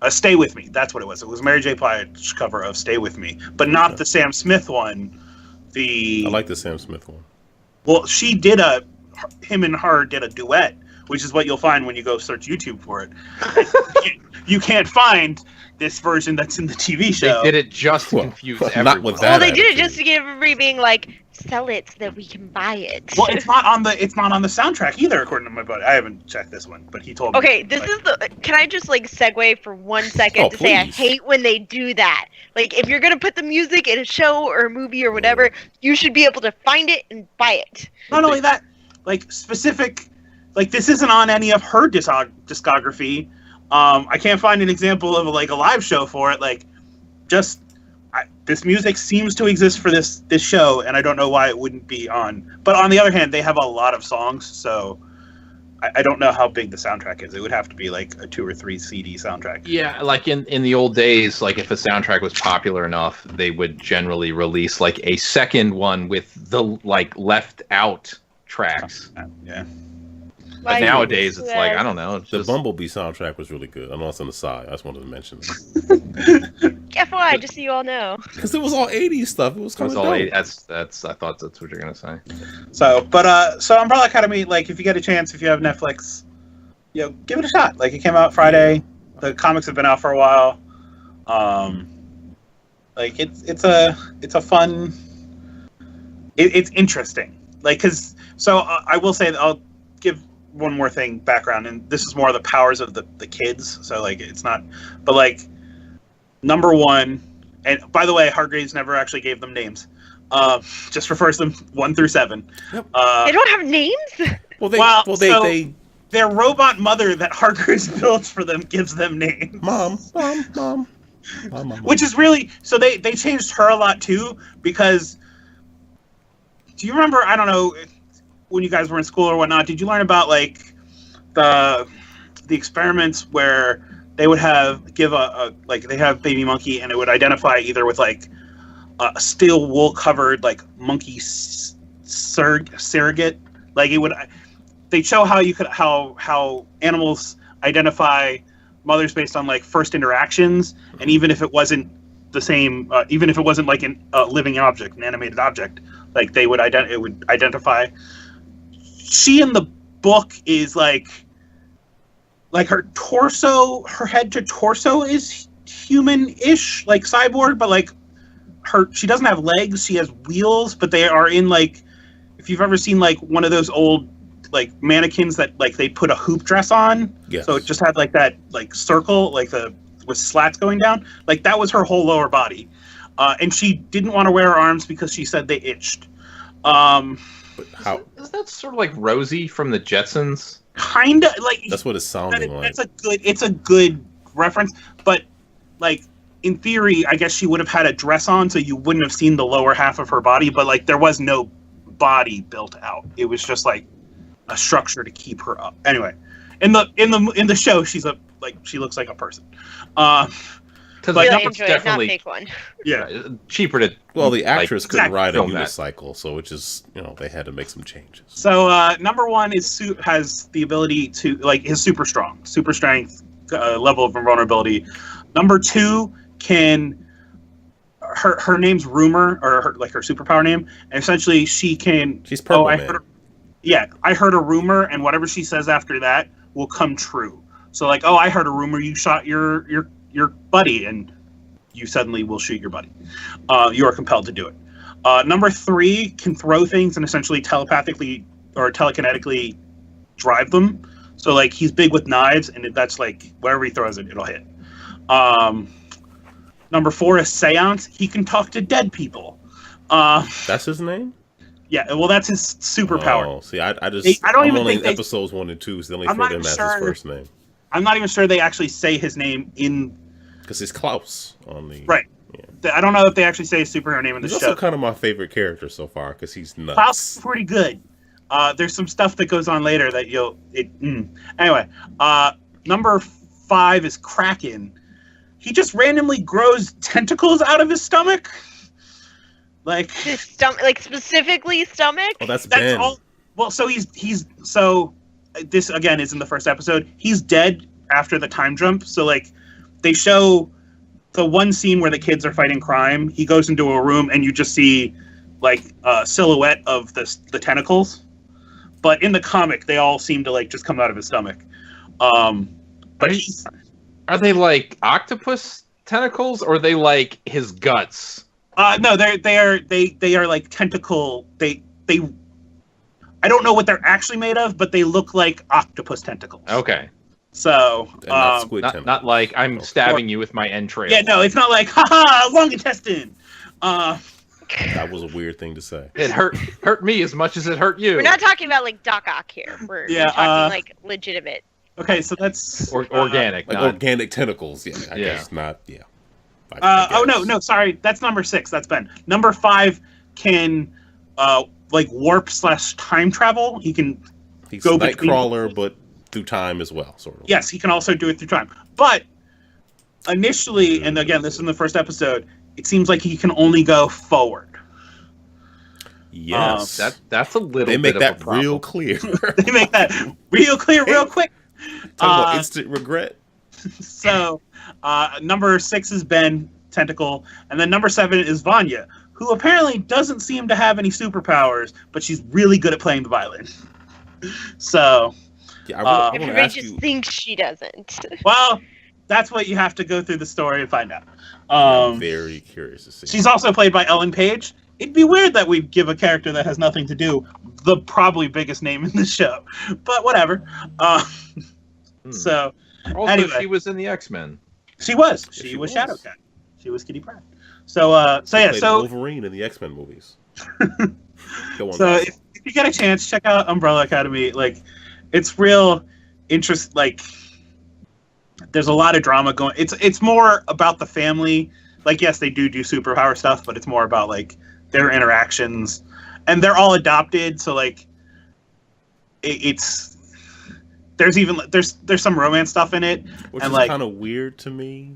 Stay With Me. That's what it was. It was Mary J. Blige cover of Stay With Me, but not the Sam Smith one. I like the Sam Smith one. Well, him and her did a duet, which is what you'll find when you go search YouTube for it. You can't find this version that's in the TV show. They did it just to confuse everyone. Not with that. Well, they did it just to get everybody being like, sell it so that we can buy it. Well, it's not on the soundtrack either, according to my buddy. I haven't checked this one, but he told me. Okay, can I just like segue for 1 second to say I hate when they do that. Like, if you're gonna put the music in a show or a movie or whatever, you should be able to find it and buy it. Not only that, like specific, like this isn't on any of her discography. I can't find an example of a live show for it. Like, just this music seems to exist for this show, and I don't know why it wouldn't be on. But on the other hand, they have a lot of songs, so I don't know how big the soundtrack is. It would have to be like a 2 or 3 CD soundtrack. Yeah, like in the old days, like if a soundtrack was popular enough, they would generally release like a second one with the like left out tracks. Yeah. But nowadays, it's like, I don't know. The Bumblebee soundtrack was really good. I know it's on the side. I just wanted to mention it. FYI, just so you all know. Because it was all 80s stuff. It was kind of dope. 80s. That's. I thought that's what you're gonna say. So Umbrella Academy, like if you get a chance, if you have Netflix, give it a shot. Like it came out Friday. The comics have been out for a while. Like it's a fun. It's interesting. Like I will say that I'll give one more thing background, and this is more of the powers of the kids. So like it's not, but like number one, and by the way, Hargreaves never actually gave them names. Just refers them 1 through 7. Yep. They don't have names. Well, their robot mother that Hargreaves builds for them gives them names. Mom. Which is really so they changed her a lot too, because do you remember? I don't know. When you guys were in school or whatnot, did you learn about like the experiments where they would they have baby monkey and it would identify either with like a steel wool covered like monkey surrogate, like it would. They'd show how animals identify mothers based on like first interactions, and even if it wasn't the same, even if it wasn't like a living object, an animated object, like it would identify. She in the book is like her torso, her head to torso is human-ish, like cyborg, but like she doesn't have legs. She has wheels, but they are in like, if you've ever seen like one of those old like mannequins that like they put a hoop dress on. Yes. So it just had like that like circle, like with slats going down. Like that was her whole lower body, and she didn't want to wear her arms because she said they itched. How is that sort of like Rosie from the Jetsons? Kinda like that's what it's sounding like. It's a good reference, but like in theory, I guess she would have had a dress on, so you wouldn't have seen the lower half of her body. But like there was no body built out. It was just like a structure to keep her up. Anyway, in the show, she looks like a person. Because really definitely not fake one. Yeah, cheaper to. Well, the actress couldn't ride a film unicycle, so it just they had to make some changes. So number one has the ability to is super strength, level of invulnerability. Number 2 her name's Rumor, or her superpower name, and essentially she's purple. I heard a rumor, and whatever she says after that will come true. So like, I heard a rumor you shot your buddy, and you suddenly will shoot your buddy. You are compelled to do it. Number 3 can throw things and essentially telepathically or telekinetically drive them. So like he's big with knives, and that's like wherever he throws it, it'll hit. Number 4 is Seance. He can talk to dead people. That's his name? Yeah, well, that's his superpower. Oh, see, I'm only in episodes 1 and 2, so they only refer to him as his first name. I'm not even sure they actually say his name in Because it's Klaus on the Right. Yeah. I don't know if they actually say his superhero name in the He's show. also kind of my favorite character so far because he's nuts. Klaus is pretty good. There's some stuff that goes on later that Anyway, number 5 is Kraken. He just randomly grows tentacles out of his stomach. Like His stomach, like specifically stomach. Oh, that's Ben. all. Well, so this again is in the first episode. He's dead after the time jump. So like, they show the one scene where the kids are fighting crime. He goes into a room and you just see like a silhouette of the tentacles. But in the comic, they all seem to like just come out of his stomach. But Are they like octopus tentacles, or are they like his guts? No, they are like tentacle. They I don't know what they're actually made of, but they look like octopus tentacles. Okay. So not like I'm stabbing you with my entrails. Yeah, no, it's not like haha long intestine. That was a weird thing to say. It hurt me as much as it hurt you. We're not talking about like Doc Ock here. We're talking like legitimate. Okay, so that's organic, like organic tentacles. Yeah, I guess not. Yeah. Oh no, sorry, that's number 6. That's Ben. Number 5 can like warp / time travel. He's go Nightcrawler, but through time as well, sort of. Yes, he can also do it through time. But initially, and again, this is in the first episode, it seems like he can only go forward. Yes, that's a little. They make bit that of a problem. real clear. They make that real clear, real quick. Talk about instant regret. So, number 6 is Ben Tentacle, and then number 7 is Vanya, who apparently doesn't seem to have any superpowers, but she's really good at playing the violin. So, yeah, I everybody just thinks she doesn't. Well, that's what you have to go through the story and find out. I'm very curious to see. She's also played by Ellen Page. It'd be weird that we give a character that has nothing to do the probably biggest name in the show, but whatever. So, also, anyway, she was in the X-Men. She was. She was Shadowcat. She was Kitty Pryde. So Wolverine in the X-Men movies. Go on. So if you get a chance, check out Umbrella Academy. Like, it's real interest. Like, there's a lot of drama going. It's more about the family. Like, yes, they do superpower stuff, but it's more about like their interactions, and they're all adopted. So like, there's some romance stuff in it, which and is like kind of weird to me.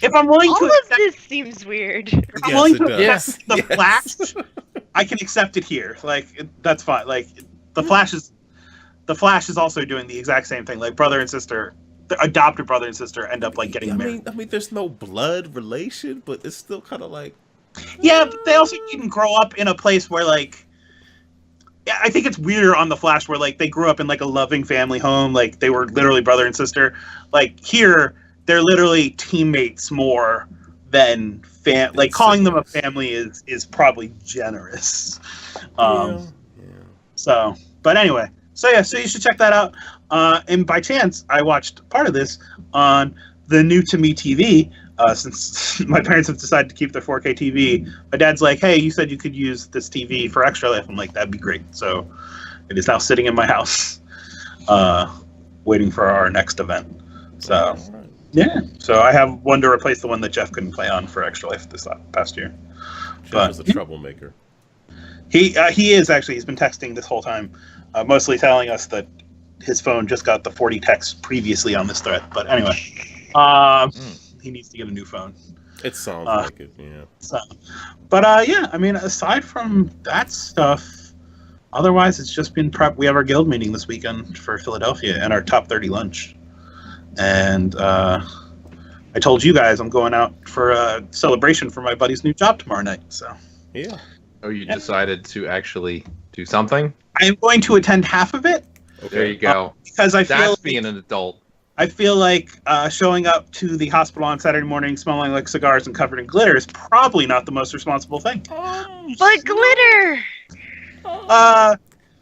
If I'm willing all to of accept, this seems weird. if I'm willing to accept the Flash, I can accept it here. Like, that's fine. Like, the Flash is also doing the exact same thing. Like, brother and sister, the adopted brother and sister end up like getting married. I mean, there's no blood relation, but it's still kind of like. Yeah, but they also didn't grow up in a place where like. Yeah, I think it's weirder on the Flash where like they grew up in like a loving family home, like they were literally brother and sister. Like here, they're literally teammates more than like calling them a family is probably generous. So, but anyway, so you should check that out. And by chance, I watched part of this on the New to Me TV. Since my parents have decided to keep their 4K TV, my dad's like, "Hey, you said you could use this TV for Extra Life." I'm like, "That'd be great." So it is now sitting in my house, waiting for our next event. So yeah, so I have one to replace the one that Jeff couldn't play on for Extra Life this past year. Jeff was a troublemaker. He is actually. He's been texting this whole time, mostly telling us that his phone just got the 40 texts previously on this thread. But anyway, he needs to get a new phone. It sounds like it, yeah. So, but yeah, I mean, aside from that stuff, otherwise it's just been prep. We have our guild meeting this weekend for Philadelphia and our top 30 lunch. And I told you guys I'm going out for a celebration for my buddy's new job tomorrow night. So yeah. Oh, you decided to actually do something? I am going to attend half of it. Okay. There you go. Because I feel that's being an adult. I feel like showing up to the hospital on Saturday morning smelling like cigars and covered in glitter is probably not the most responsible thing. But glitter!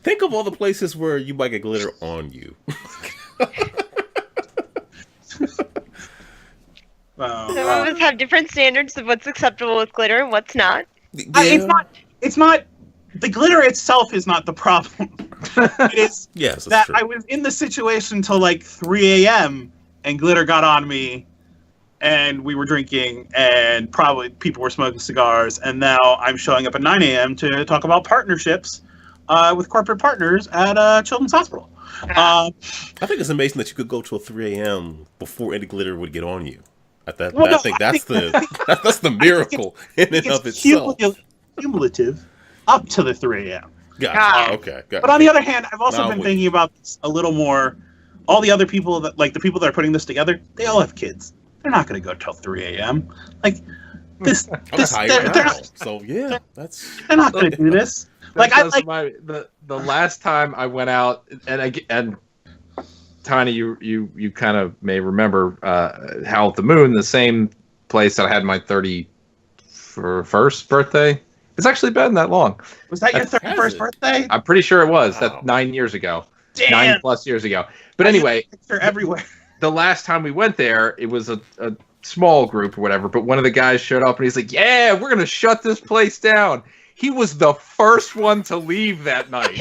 Think of all the places where you might get glitter on you. Some of us have different standards of what's acceptable with glitter and what's not. Yeah. It's not. The glitter itself is not the problem. It is that true. I was in the situation till like 3 a.m. and glitter got on me and we were drinking, and probably people were smoking cigars, and now I'm showing up at 9 a.m. to talk about partnerships with corporate partners at Children's Hospital. I think it's amazing that you could go till 3 a.m. before any glitter would get on you. I think that's the miracle in and of itself. Cumulative up to the 3 a.m. Gotcha. Okay. Gotcha. But on the other hand, I've also been thinking about this a little more. All the other people that, like the people that are putting this together, they all have kids. They're not going to go till 3 a.m. Like this. They're not going to do this. Like the last time I went out, and Tiny, you kind of may remember Howl at the Moon, the same place that I had my 31st birthday. It's actually been that long. Was that your 31st birthday? I'm pretty sure it was. That's 9 years ago. Damn. 9+ years ago. But anyway, they're everywhere. The last time we went there, it was a small group or whatever, but one of the guys showed up and he's like, yeah, we're going to shut this place down. He was the first one to leave that night.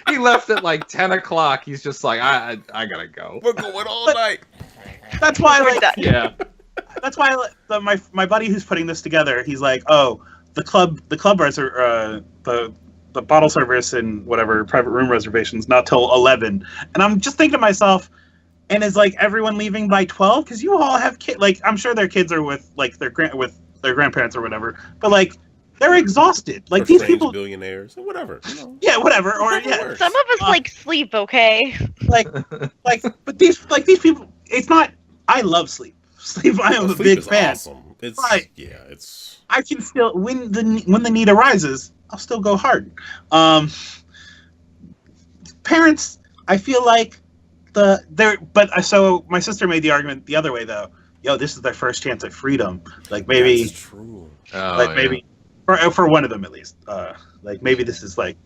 He left at like 10 o'clock. He's just like, I got to go. We're going all night. That's why yeah. That's why my buddy who's putting this together, he's like, oh, the club the bottle service and whatever private room reservations not till 11, and I'm just thinking to myself, and is like everyone leaving by 12? Because you all have kids. Like I'm sure their kids are with like their grandparents or whatever, but like they're exhausted. Like these people, billionaires or whatever. You know. Yeah, whatever. Or yeah, some of us like sleep. Okay. But these people. It's not. I love sleep. I am a big fan. Awesome. It's right. Yeah. It's. I can still when the need arises, I'll still go hard. Parents, I feel like so my sister made the argument the other way though. Yo, this is their first chance at freedom. Like maybe that's true. Maybe for one of them at least. Like maybe this is like,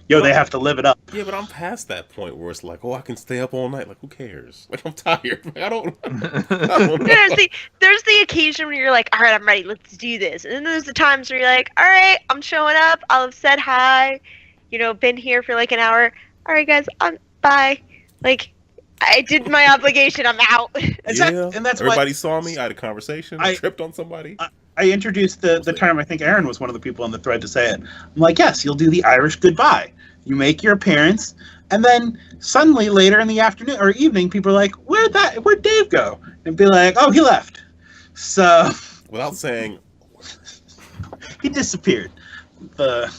yo, they have to live it up. Yeah, but I'm past that point where it's like, oh, I can stay up all night. Like, who cares? Like, I'm tired. Like, I don't know. There's the occasion when you're like, all right, I'm ready. Let's do this. And then there's the times where you're like, all right, I'm showing up. I'll have said hi. Been here for like an hour. All right, guys, bye. Like, I did my obligation. I'm out. Yeah, and that's everybody saw me. I had a conversation. I tripped on somebody. I introduced the term. I think Aaron was one of the people on the thread to say it. I'm like, yes, you'll do the Irish goodbye. You make your appearance, and then suddenly later in the afternoon or evening, people are like, "Where'd Dave go?" And be like, "Oh, he left." So without saying, he disappeared. You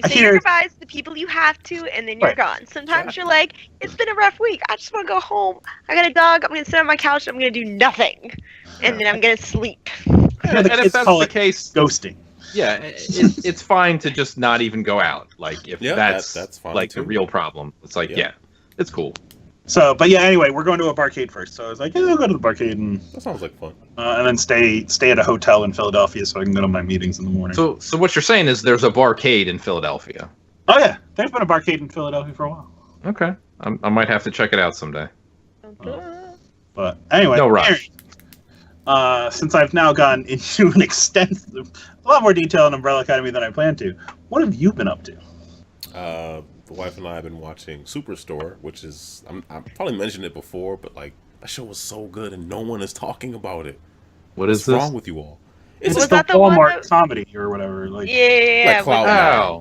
say your goodbyes to the people you have to, and then you're gone. Sometimes you're like, it's been a rough week. I just want to go home. I got a dog. I'm going to sit on my couch. I'm going to do nothing. And then I'm going to sleep. And if that's the case, ghosting. Yeah, it's fine to just not even go out. Like, if that's fine like too. The real problem. It's like, yeah, it's cool. So, but yeah, anyway, we're going to a barcade first. So I was like, I'll go to the barcade and that sounds like fun. And then stay at a hotel in Philadelphia so I can go to my meetings in the morning. So what you're saying is there's a barcade in Philadelphia? Oh yeah, there's been a barcade in Philadelphia for a while. Okay, I might have to check it out someday. But anyway, no rush. Aaron, since I've now gone into a lot more detail on Umbrella Academy than I planned to, what have you been up to? The wife and I have been watching Superstore, which is I probably mentioned it before, but like that show was so good and no one is talking about it. What's wrong with you all? It's the Walmart comedy or whatever. Like, yeah.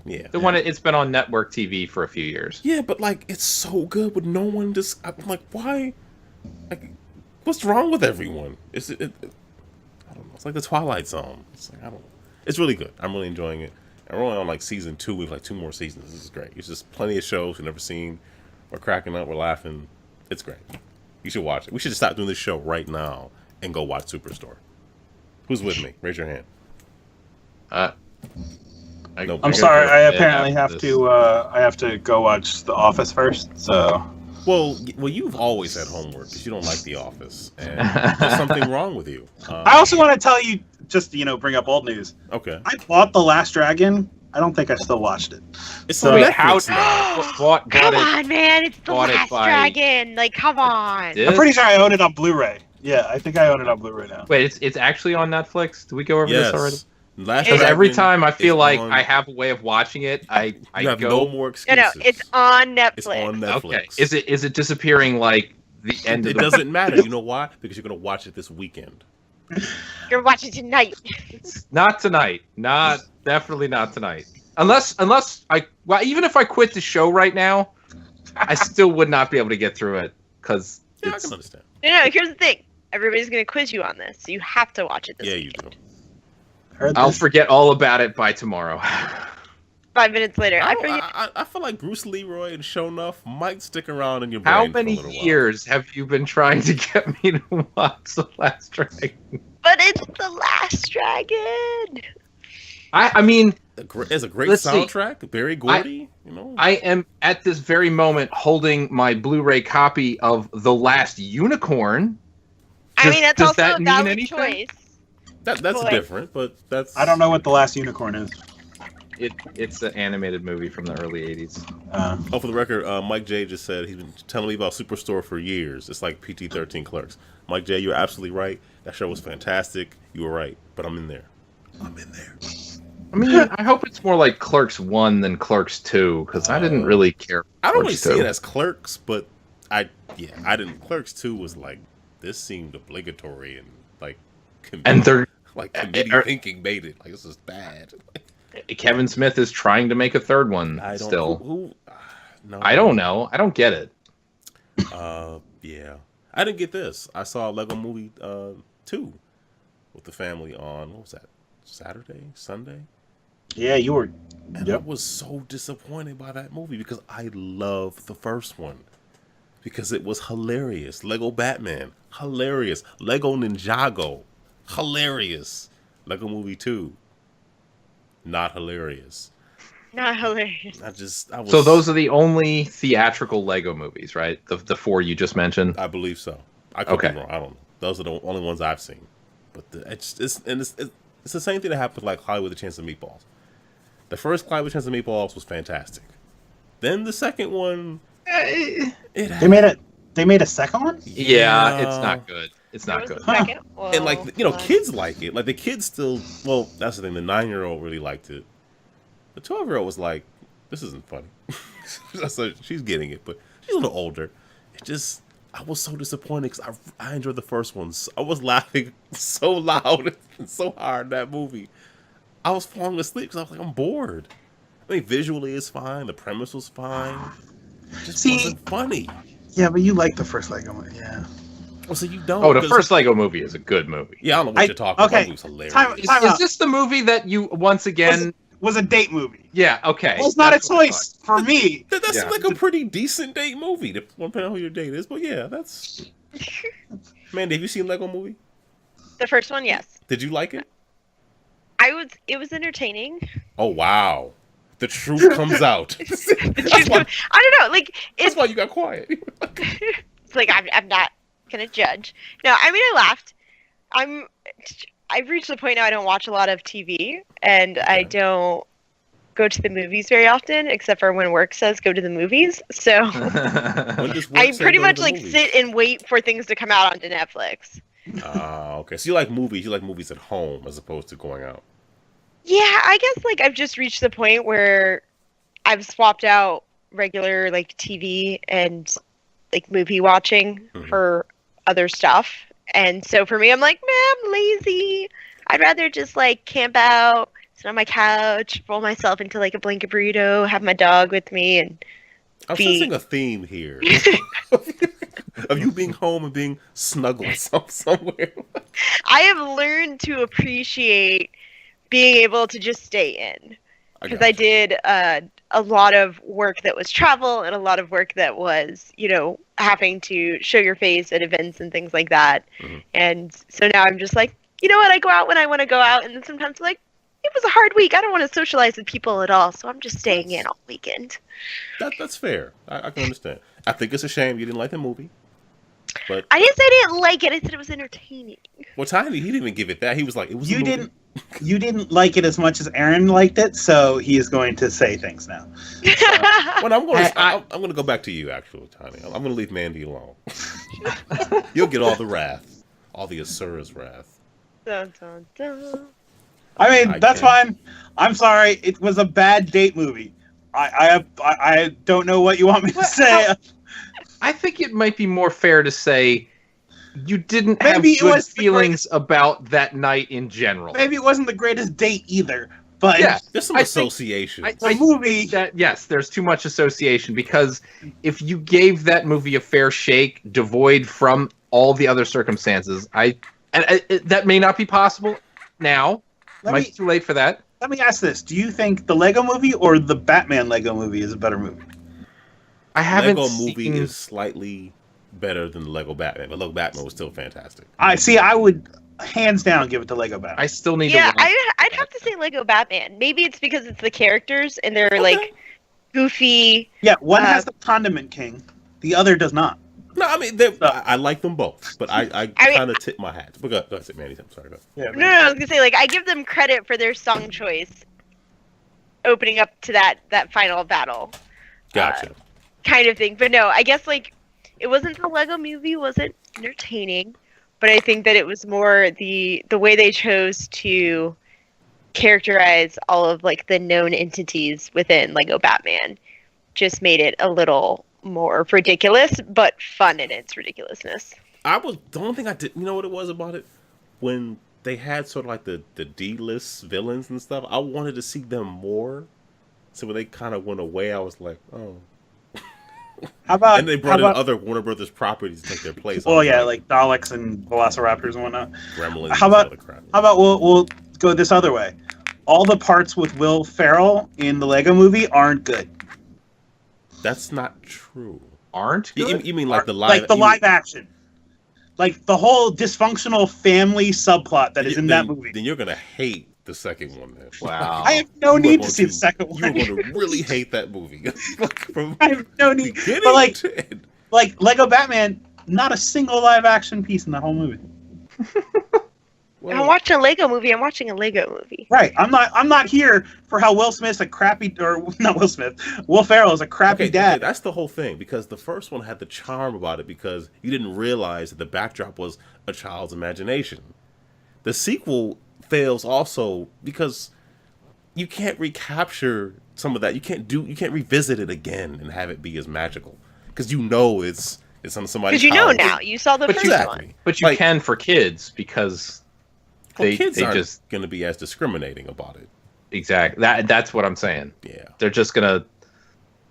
Yeah. The one it's been on network TV for a few years. Yeah, but like it's so good, but no one just. I'm like, why? Like, what's wrong with everyone? I don't know. It's like the Twilight Zone. It's like I don't know. It's really good. I'm really enjoying it. And we're only on like season 2. We have like 2 more seasons. This is great. It's just plenty of shows we've never seen. We're cracking up. We're laughing. It's great. You should watch it. We should just stop doing this show right now and go watch Superstore. Who's with me? Raise your hand. I'm sorry. I apparently have to. I have to go watch The Office first. So. Well, you've always had homework because you don't like The Office, and there's something wrong with you. I also want to tell you, just bring up old news. Okay. I bought The Last Dragon. I don't think I still watched it. It's so come on, man! It's The Last Dragon. Like, come on. I'm pretty sure I own it on Blu-ray. Yeah, I think I own it on Blu-ray now. Wait, it's actually on Netflix? Did we go over this already? Because every time I feel like I have a way of watching it, I have go. No more excuses. No, it's on Netflix. It's on Netflix. Okay. Is it disappearing like the end of It the doesn't matter. You know why? Because you're gonna watch it this weekend. You're watching tonight. Not tonight. Definitely not tonight. Unless even if I quit the show right now, I still would not be able to get through it because Yeah, I can understand. No, here's the thing. Everybody's going to quiz you on this, so you have to watch it this Yeah, weekend. you do. I'll forget all about it by tomorrow. 5 minutes later, I forget. I feel like Bruce Leroy and Sho'nuff might stick around in your brain How for a many little while. years have you been trying to get me to watch The Last Dragon? But it's The Last Dragon. I mean, It's a great Let's see. soundtrack. Barry Gordy, you know. I am at this very moment holding my Blu-ray copy of The Last Unicorn. I mean, that's does also that a mean valid anything? choice. That's Boy. different, but that's. I don't know what The Last Unicorn is. It's an animated movie from the early 80s. Oh, for the record, Mike J just said he's been telling me about Superstore for years. It's like PT-13 Clerks. Mike J, you're absolutely right. That show was fantastic. You were right, but I'm in there. I mean, I hope it's more like Clerks 1 than Clerks 2, because I didn't really care. I don't really Clerks see 2. it as Clerks, but I didn't. Clerks 2 was like, this seemed obligatory and like, And they're committee thinking made it. Like, this is bad. Kevin Smith is trying to make a third one I don't still. No. I don't know. I don't get it. Yeah. I didn't get this. I saw Lego Movie 2 with the family on, what was that, Saturday? Sunday? Yeah, you were. And I was so disappointed by that movie because I love the first one. Because it was hilarious. Lego Batman, hilarious. Lego Ninjago, hilarious. Lego Movie 2, not hilarious. Not hilarious. I was. So those are the only theatrical Lego movies, right? The four you just mentioned? I believe so. I could Okay. be wrong. I don't know. Those are the only ones I've seen. But it's the same thing that happened with like Hollywood the Chance of Meatballs. The first Hollywood Chance of Meatballs was fantastic. Then the second one, They made a second one. Yeah, it's not good. It's There not was good. a second. Well, And like kids like it. Like the kids still. Well, that's the thing. The 9-year-old really liked it. The 12-year-old was like, "This isn't funny." So she's getting it, but she's a little older. It just, I was so disappointed because I enjoyed the first one. I was laughing so loud and so hard in that movie. I was falling asleep because I was like, I'm bored. I mean, visually it's fine. The premise was fine. It just wasn't funny. Yeah, but you like the first Lego one. Yeah. Well, so you don't. Oh, the 'cause- first Lego movie is a good movie. Yeah, I don't know what you're talking okay. about. It was hilarious. Time Is out. this the movie that you, once again... Was a date movie. Yeah, okay. Well, it's not a That's what I choice for me. That's Yeah. like a pretty decent date movie, depending on who your date is. But yeah, that's. Mandy, have you seen Lego Movie? the first one, yes. Did you like it? It was entertaining. Oh wow, the truth comes out. That's why, I don't know. Like that's it's why you got quiet. it's like I'm not gonna judge. No, I mean I laughed. I've reached the point now I don't watch a lot of TV and I don't go to the movies very often, except for when work says go to the movies. So When does work I say pretty go to much the like movies? sit and wait for things to come out onto Netflix. Okay. So you like movies. You like movies at home as opposed to going out. Yeah, I guess like I've just reached the point where I've swapped out regular like TV and like movie watching for other stuff. And so for me, I'm like, man, I'm lazy. I'd rather just like camp out, sit on my couch, roll myself into like a blanket burrito, have my dog with me, and I'm Be- sensing a theme here of you being home and being snuggled somewhere. I have learned to appreciate being able to just stay in. Because I did a lot of work that was travel and a lot of work that was, having to show your face at events and things like that. And so now I'm just like, you know what? I go out when I want to go out. And then sometimes I'm like, it was a hard week. I don't want to socialize with people at all. So I'm just staying in all weekend. That's fair. I can understand. I think it's a shame you didn't like the movie. But I didn't say I didn't like it. I said it was entertaining. well, Tiny, he didn't even give it that. He was like, it was. You didn't like it as much as Aaron liked it, so he is going to say things now. Well, I'm going to go back to you, actually, Tiny. I'm going to leave Mandy alone. You'll get all the wrath, all the Asura's wrath. Dun, dun, dun. I mean, that's can't. fine. I'm sorry. It was a bad date movie. I don't know what you want me to say. I think it might be more fair to say you didn't have Maybe it good was the feelings about that night in general. Maybe it wasn't the greatest date either, but Yeah, There's some I association. the movie. that yes, there's too much association because if you gave that movie a fair shake, devoid from all the other circumstances, that may not be possible now. Might be too late for that. Let me ask this: do you think the Lego Movie or the Batman Lego Movie is a better movie? I haven't Lego seen... movie is slightly better than the Lego Batman, but Lego Batman was still fantastic. I would hands down give it to Lego Batman. I still need Yeah, to watch I'd have to say Lego Batman. Maybe it's because it's the characters and they're like goofy. Yeah, one has the Condiment King, the other does not. No, I mean, I like them both, but I kind of tip my hat. But go ahead, Mandy. I'm sorry. Go ahead. Yeah, No, I was gonna say like I give them credit for their song choice, opening up to that final battle. Gotcha. Kind of thing. But no, I guess like it wasn't the Lego Movie wasn't entertaining, but I think that it was more the way they chose to characterize all of like the known entities within Lego Batman just made it a little more ridiculous, but fun in its ridiculousness. The only thing I did, you know what it was about it? When they had sort of like the D-list villains and stuff, I wanted to see them more. So when they kind of went away, I was like, oh. How about? And they brought in other Warner Brothers properties to take their place. Well, yeah, like Daleks and Velociraptors and whatnot. Gremlins. How about we'll go this other way? All the parts with Will Ferrell in the Lego Movie aren't good. That's not true. Aren't good? You mean like the live? Like the live action. Like the whole dysfunctional family subplot that is in that movie. Then you're gonna hate the second one. Then. Wow. I have no need to see the second one. You're going to really hate that movie. I have no need. But like Lego Batman, not a single live action piece in the whole movie. Well, I'm watching a Lego movie. I'm watching a Lego movie. Right. I'm not here for how Will Smith's a crappy, or not Will Smith. Will Ferrell is a crappy dad. Okay, that's the whole thing, because the first one had the charm about it because you didn't realize that the backdrop was a child's imagination. The sequel fails also because you can't recapture some of that. You can't revisit it again and have it be as magical because you know it's on somebody's. Because you know now. You saw the first one. But you can for kids because kids they aren't just going to be as discriminating about it. Exactly. That's what I'm saying. Yeah. They're just gonna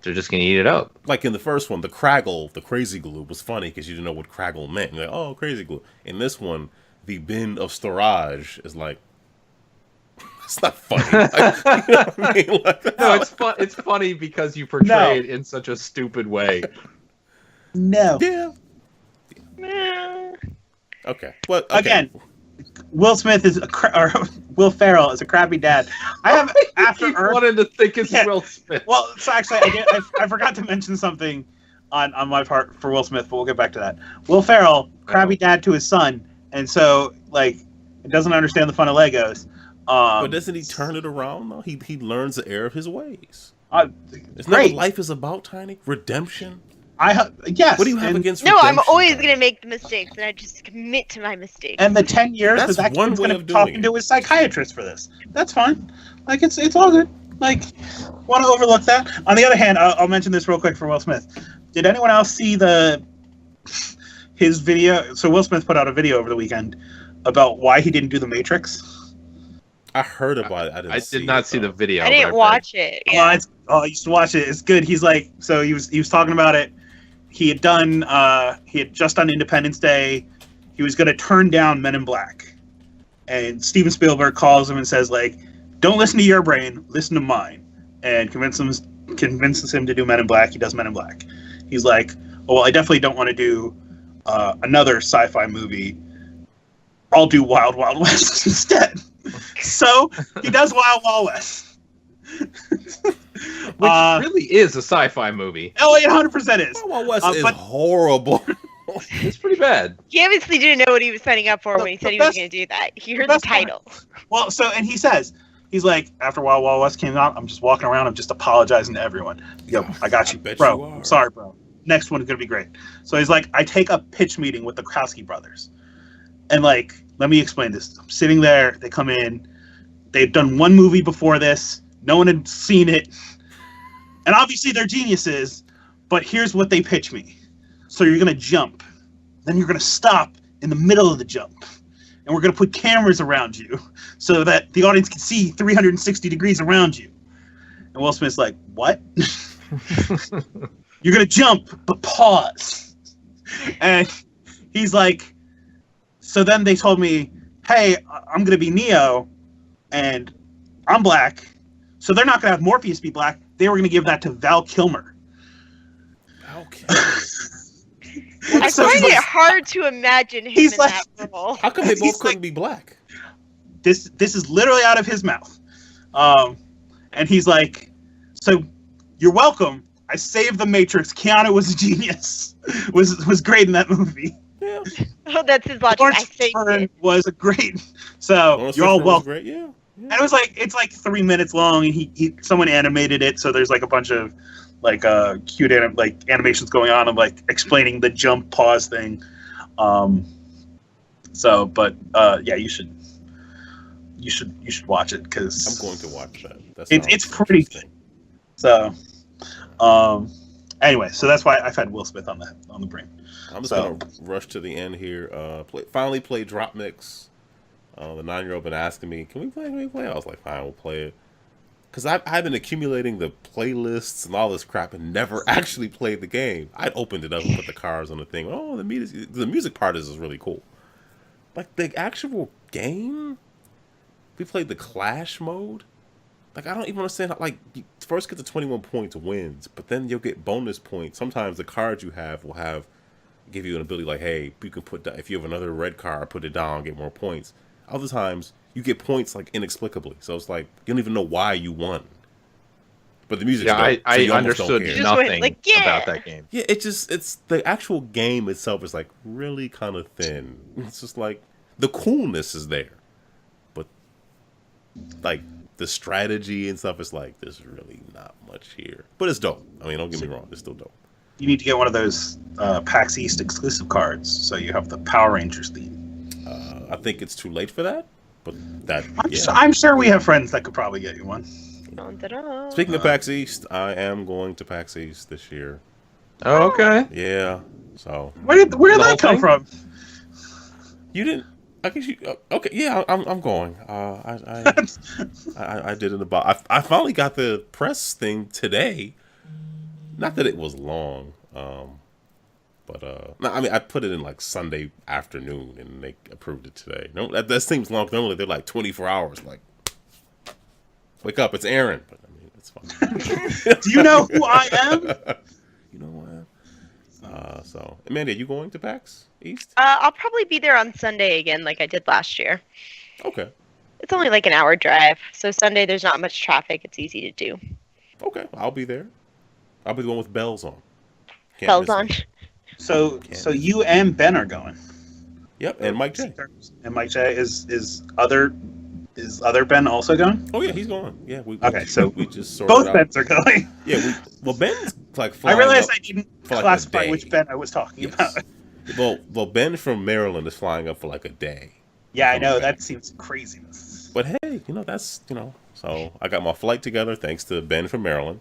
eat it up. Like in the first one, the Craggle, the crazy glue, was funny because you didn't know what Craggle meant. You're like, oh, crazy glue. In this one, the bin of storage is like, it's not funny. Like, you know what I mean? Like, no, it's fun. It's funny because you portray it in such a stupid way. No. Yeah. Okay. Well, okay. Again, Will Smith is or Will Ferrell is a crappy dad. I have After Earth. Wanted to think it's Will Smith. Well, so actually, I forgot to mention something on my part for Will Smith, but we'll get back to that. Will Ferrell, crappy dad to his son, and so like it doesn't understand the fun of Legos. But doesn't he turn it around though? He learns the error of his ways. Isn't that what life is about, Tiny? Redemption. Yes. What do you have against No, redemption? I'm always going to make the mistakes, and I just commit to my mistakes. And the 10 years that kid's going to be talking to his psychiatrist for this. That's fine. Like, it's all good. Like, want to overlook that. On the other hand, I'll mention this real quick for Will Smith. Did anyone else see his video? So Will Smith put out a video over the weekend about why he didn't do The Matrix. I heard about it. I did not see the video. I didn't watch it. Yeah. I used to watch it. It's good. He's like, so he was talking about it. He had just done Independence Day. He was going to turn down Men in Black. And Steven Spielberg calls him and says, like, don't listen to your brain, listen to mine. And convinces him to do Men in Black. He does Men in Black. He's like, oh, well, I definitely don't want to do another sci-fi movie. I'll do Wild Wild West instead. So he does Wild Wild West. Which really is a sci-fi movie. Oh, it 100% is. Wild West is horrible. It's pretty bad. He obviously didn't know what he was signing up for when he said he was going to do that. He heard the title. Well, and he's like, after Wild Wild West came out, I'm just walking around, I'm just apologizing to everyone. Yo, I got you, bro. I'm sorry, bro. Next one is going to be great. So he's like, I take a pitch meeting with the Krowski brothers. And like, let me explain this. I'm sitting there, they come in, they've done one movie before this, no one had seen it. And obviously they're geniuses, but here's what they pitch me. So you're gonna jump, then you're gonna stop in the middle of the jump, and we're gonna put cameras around you so that the audience can see 360 degrees around you. And Will Smith's like, what? You're gonna jump, but pause. And he's like, so then they told me, hey, I'm gonna be Neo, and I'm black. So they're not gonna have Morpheus be black. They were gonna give that to Val Kilmer. Okay. I find it hard to imagine him in that role. How come they both couldn't be black? This is literally out of his mouth. And he's like, so you're welcome. I saved the Matrix. Keanu was a genius. was great in that movie. Yeah. Oh, that's his logic. Lawrence I think Fishburne was a great. So Lawrence you're all Fishburne was welcome. great, yeah. And it was like it's like 3 minutes long, and he someone animated it. So there's like a bunch of like cute animations going on of like explaining the jump pause thing. So, but yeah, you should watch it because I'm going to watch that. It's pretty good. So, anyway, so that's why I've had Will Smith on the brain. I'm just gonna rush to the end here. Finally play Drop Mix. The 9-year-old been asking me, can we play? I was like, fine, we'll play it. Because I've been accumulating the playlists and all this crap and never actually played the game. I opened it up and put the cars on the thing. Oh, the music part is really cool. Like, the actual game, we played the Clash mode. Like, I don't even understand how, like, you first get the 21 points wins, but then you'll get bonus points. Sometimes the cards you have will give you an ability like, hey, you can if you have another red card, put it down, get more points. Other times, you get points like inexplicably. So it's like you don't even know why you won. But the music. Yeah, I understood nothing about that game. Yeah, it's the actual game itself is like really kind of thin. It's just like the coolness is there, but like the strategy and stuff is like there's really not much here. But it's dope. I mean, don't get me wrong, it's still dope. You need to get one of those PAX East exclusive cards, so you have the Power Rangers theme. I think it's too late for that, but I'm sure we have friends that could probably get you one. Speaking of PAX East, I am going to PAX East this year. Oh, okay. Yeah. So where did that come from? You didn't. I guess you. Okay. Yeah, I'm going. I did it about. I finally got the press thing today. Not that it was long. But no, I mean, I put it in like Sunday afternoon, and they approved it today. No, that seems long. Normally they're like 24 hours. Like, wake up, it's Aaron. But I mean, it's fine. Do you know who I am? You know who I am. So, Mandy, are you going to PAX East? I'll probably be there on Sunday again, like I did last year. Okay. It's only like an hour drive, so Sunday there's not much traffic. It's easy to do. Okay, I'll be there. I'll be the one with bells on. Bells on. So you and Ben are going. Yep, and Mike J. And Mike J is other Ben also going? Oh yeah, he's going. Yeah, we just sorted both out. Bens are going. Yeah, Ben's like. I realized I didn't classify which Ben I was talking about. Well, Ben from Maryland is flying up for like a day. Yeah, I know that seems craziness. But hey, that's So I got my flight together thanks to Ben from Maryland.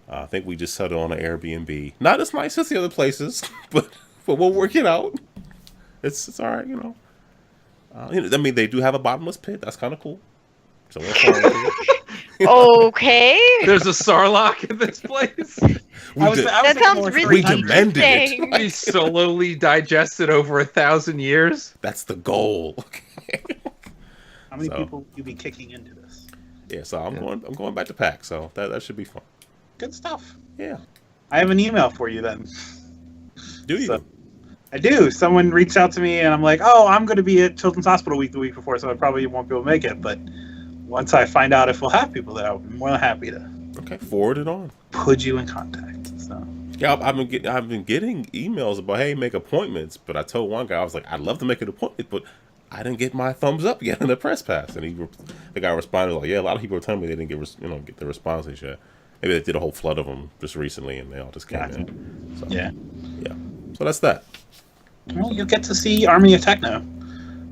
I think we just settled on an Airbnb. Not as nice as the other places, but we'll work it out. It's all right, I mean, they do have a bottomless pit. That's kind of cool. So okay. There's a Sarlacc in this place. That sounds really interesting. We slowly digested over 1,000 years. That's the goal. How many people will you be kicking into this? Yeah, so I'm going back to PAX, so that should be fun. Good stuff. Yeah. I have an email for you then. Do you? So, I do. Someone reached out to me and I'm like, oh, I'm going to be at Children's Hospital the week before, so I probably won't be able to make it. But once I find out if we'll have people there, I'll be more than happy to. Okay, forward it on. Put you in contact. So. Yeah, I've been getting emails about, hey, make appointments. But I told one guy, I was like, I'd love to make an appointment, but I didn't get my thumbs up yet in the press pass. And the guy responded like, yeah, a lot of people are telling me they didn't get the responses yet. Maybe they did a whole flood of them just recently, and they all just came in. So, yeah. So that's that. Well, you'll get to see Army of Techno.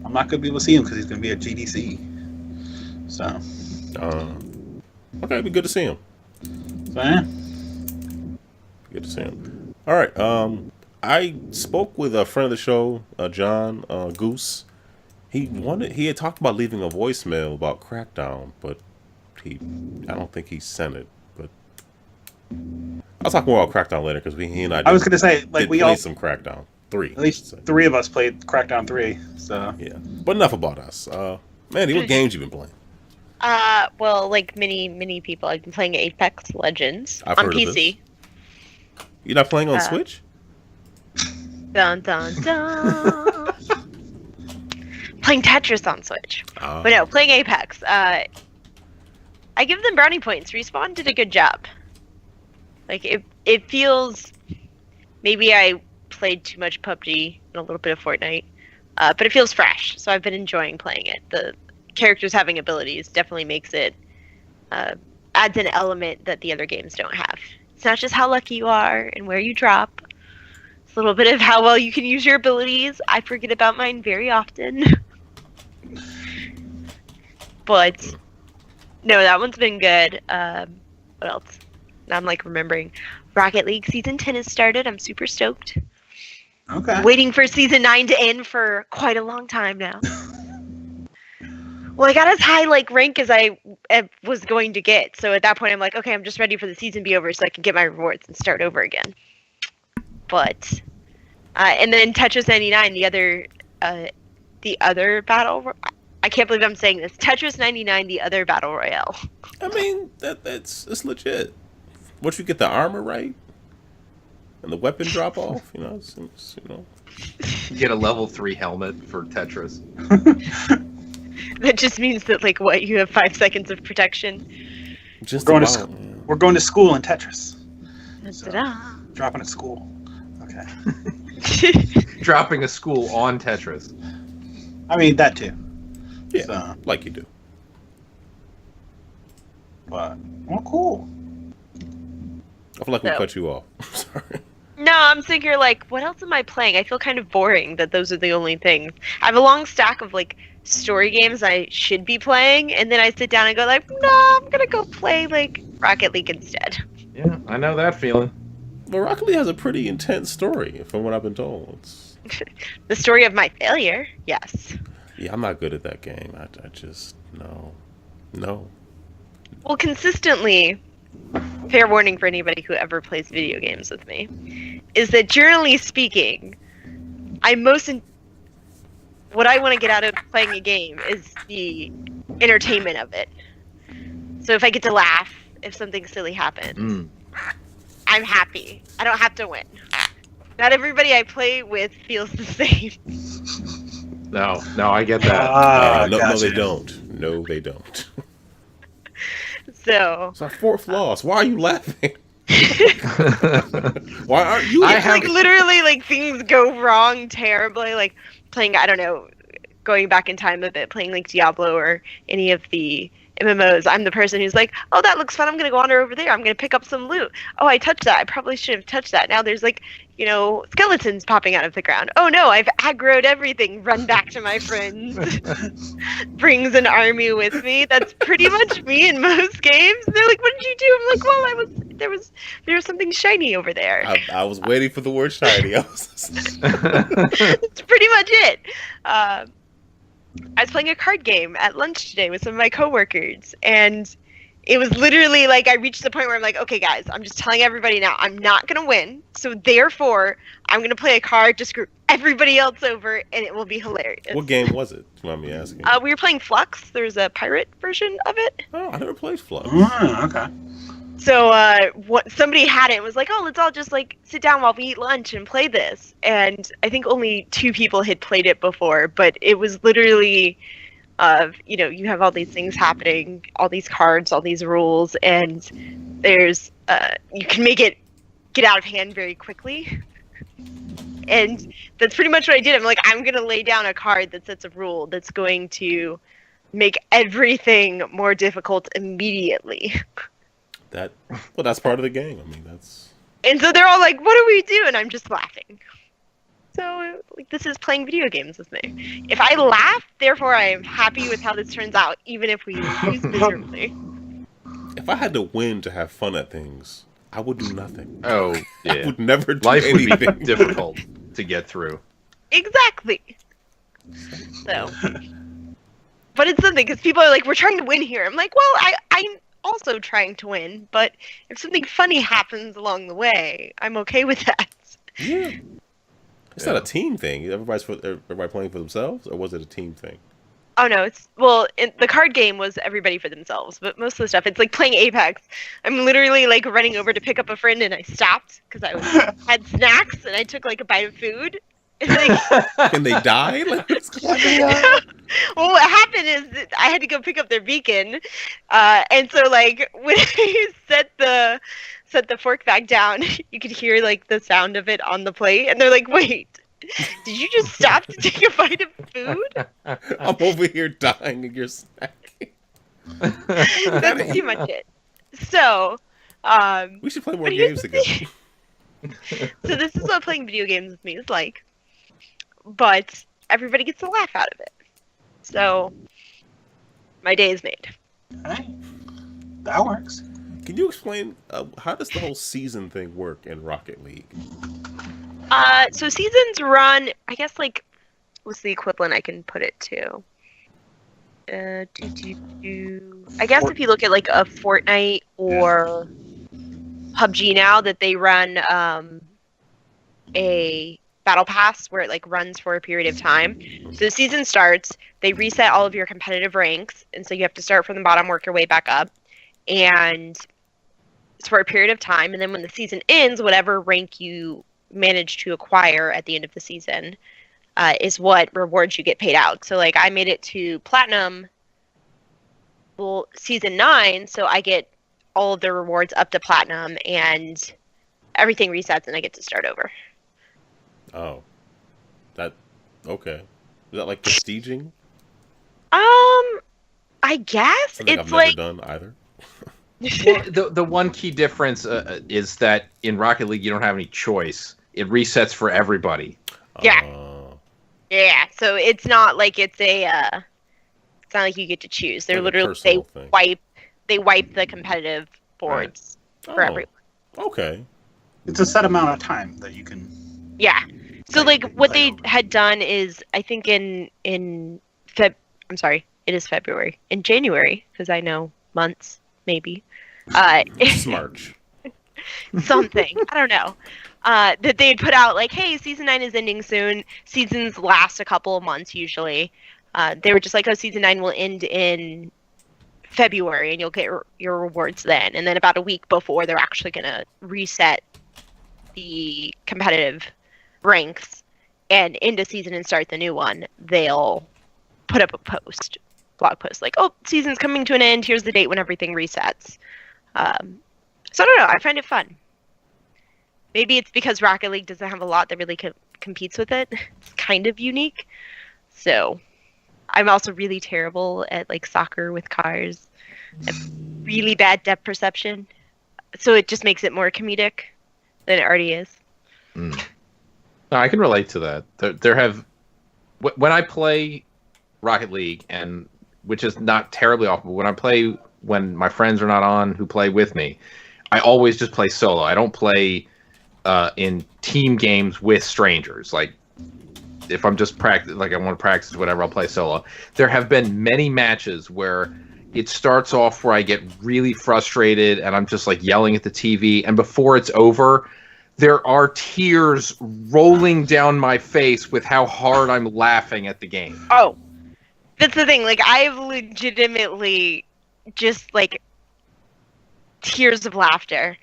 I'm not going to be able to see him because he's going to be at GDC. So. Okay, it'd be good to see him. So, yeah. Good to see him. All right. I spoke with a friend of the show, John Goose. He had talked about leaving a voicemail about Crackdown, but I don't think he sent it. But I'll talk more about Crackdown later because he and I was going to say, like, did we play all, some Crackdown 3. at least 3 of us played Crackdown 3. So Yeah, but enough about us. Mandy, what games you been playing? Well, like many people, I've been playing Apex Legends I've on heard of PC. this. You're not playing on Switch? Dun dun dun. Playing Tetris on Switch, Oh. but no, playing Apex. I give them brownie points. Respawn did a good job. Like it feels. Maybe I played too much PUBG and a little bit of Fortnite, but it feels fresh. So I've been enjoying playing it. The characters having abilities definitely makes it adds an element that the other games don't have. It's not just how lucky you are and where you drop. It's a little bit of how well you can use your abilities. I forget about mine very often. But no, that one's been good. What else? Now I'm like remembering. Rocket League Season 10 has started. I'm super stoked. okay. Waiting for Season 9 to end for quite a long time now. Well, I got as high rank as I was going to get. So at that point, I'm like, okay, I'm just ready for the season to be over so I can get my rewards and start over again. But, and then Tetris 99, the other battle. I can't believe I'm saying this. Tetris 99, the other battle royale. I mean, it's legit. Once you get the armor right and the weapon drop off, You get a level 3 helmet for Tetris. That just means that what, you have 5 seconds of protection. Just We're going to school in Tetris. Ta-da. Dropping at school. Okay. Dropping a school on Tetris. I mean, that too. Yeah, So, like you do. but, well, cool. I feel like we So- cut you off. Sorry. No, I'm sitting here what else am I playing? I feel kind of boring that those are the only things. I have a long stack of story games I should be playing, and then I sit down and go no, I'm gonna go play Rocket League instead. Yeah, I know that feeling. Well, Rocket League has a pretty intense story, from what I've been told. The story of my failure, yes. Yeah, I'm not good at that game. I just no. Well, consistently, fair warning for anybody who ever plays video games with me, is that generally speaking, what I want to get out of playing a game is the entertainment of it. So if I get to laugh, if something silly happens, I'm happy. I don't have to win. Not everybody I play with feels the same. No, I get that. No, gotcha. they don't. No, they don't. So It's our fourth loss. Why are you laughing? Why aren't you? it's literally things go wrong terribly. Playing, I don't know, going back in time a bit, playing Diablo or any of the MMOs. I'm the person who's oh, that looks fun. I'm gonna go wander over there. I'm gonna pick up some loot. Oh, I touched that. I probably shouldn't have touched that. Now there's skeletons popping out of the ground. Oh no, I've aggroed everything. Run back to my friends. Brings an army with me. That's pretty much me in most games. They're like, what did you do? I'm well, there was something shiny over there. I was waiting for the word shiny. That's pretty much it. I was playing a card game at lunch today with some of my coworkers, and it was literally I reached the point where I'm okay, guys, I'm just telling everybody now, I'm not going to win, so therefore, I'm going to play a card to screw everybody else over, and it will be hilarious. What game was it? Do you mind me asking? We were playing Flux. There's a pirate version of it. Oh, I never played Flux. Okay. So somebody had it and was oh, let's all just sit down while we eat lunch and play this. And I think only 2 people had played it before, but it was literally, you have all these things happening, all these cards, all these rules, and there's you can make it get out of hand very quickly. And that's pretty much what I did. I'm going to lay down a card that sets a rule that's going to make everything more difficult immediately. That's part of the game. I mean, that's. And so they're all what do we do? And I'm just laughing. So, this is playing video games with me. If I laugh, therefore I am happy with how this turns out, even if we lose miserably. If I had to win to have fun at things, I would do nothing. Oh, I yeah. would never do Life would anything. be difficult to get through. Exactly. So, but it's something because people are like, "We're trying to win here." I'm like, "Well, I'm also trying to win, but if something funny happens along the way, I'm okay with that." Yeah. It's not a team thing. Everybody playing for themselves, or was it a team thing? Oh no, the card game was everybody for themselves, but most of the stuff it's like playing Apex. I'm literally like running over to pick up a friend, and I stopped because had snacks, and I took like a bite of food. And, like, Can they die? Like, well, what happened is that I had to go pick up their beacon, and so like when I set the fork back down, you could hear like the sound of it on the plate, and they're like, "Wait, did you just stop to take a bite of food?" I'm over here dying and you're snacking. That's pretty much it. So, we should play more games together. So this is what playing video games with me is like, but everybody gets a laugh out of it. So, my day is made. Hey, that works. Can you explain how does the whole season thing work in Rocket League? So seasons run, I guess, like, what's the equivalent I can put it to? I guess if you look at, like, a Fortnite or PUBG now, that they run a battle pass where it, like, runs for a period of time. So the season starts, they reset all of your competitive ranks, and so you have to start from the bottom, work your way back up. And it's for a period of time, and then when the season ends, whatever rank you manage to acquire at the end of the season is what rewards you get paid out. So like I made it to platinum, well, season 9, so I get all of the rewards up to platinum, and everything resets, and I get to start over. Oh, okay. Is that like prestiging? I guess Something it's I've like never done either. Well, the one key difference is that in Rocket League you don't have any choice. It resets for everybody. Yeah. Yeah, so it's not like it's not like you get to choose. They're Like a literally personal they wipe the competitive boards for everyone. Okay. It's a set amount of time that you can. Yeah. So like what play they over. had done is I think I'm sorry, it is February. In January, because I know months maybe. Smarch. Something. I don't know. That they had put out like, hey, season 9 is ending soon. Seasons last a couple of months usually. They were just like, oh, season 9 will end in February and you'll get your rewards then. And then about a week before, they're actually going to reset the competitive ranks and end a season and start the new one. They'll put up a blog post like, oh, season's coming to an end. Here's the date when everything resets. So I don't know. I find it fun. Maybe it's because Rocket League doesn't have a lot that really competes with it. It's kind of unique. So I'm also really terrible at like soccer with cars. I have really bad depth perception. So it just makes it more comedic than it already is. No, I can relate to that. When I play Rocket League, and which is not terribly often, but when my friends are not on who play with me, I always just play solo. I don't play in team games with strangers. Like if I'm just I want to practice whatever, I'll play solo. There have been many matches where it starts off where I get really frustrated and I'm just like yelling at the TV, and before it's over, there are tears rolling down my face with how hard I'm laughing at the game. Oh, that's the thing. Like I've legitimately just like tears of laughter.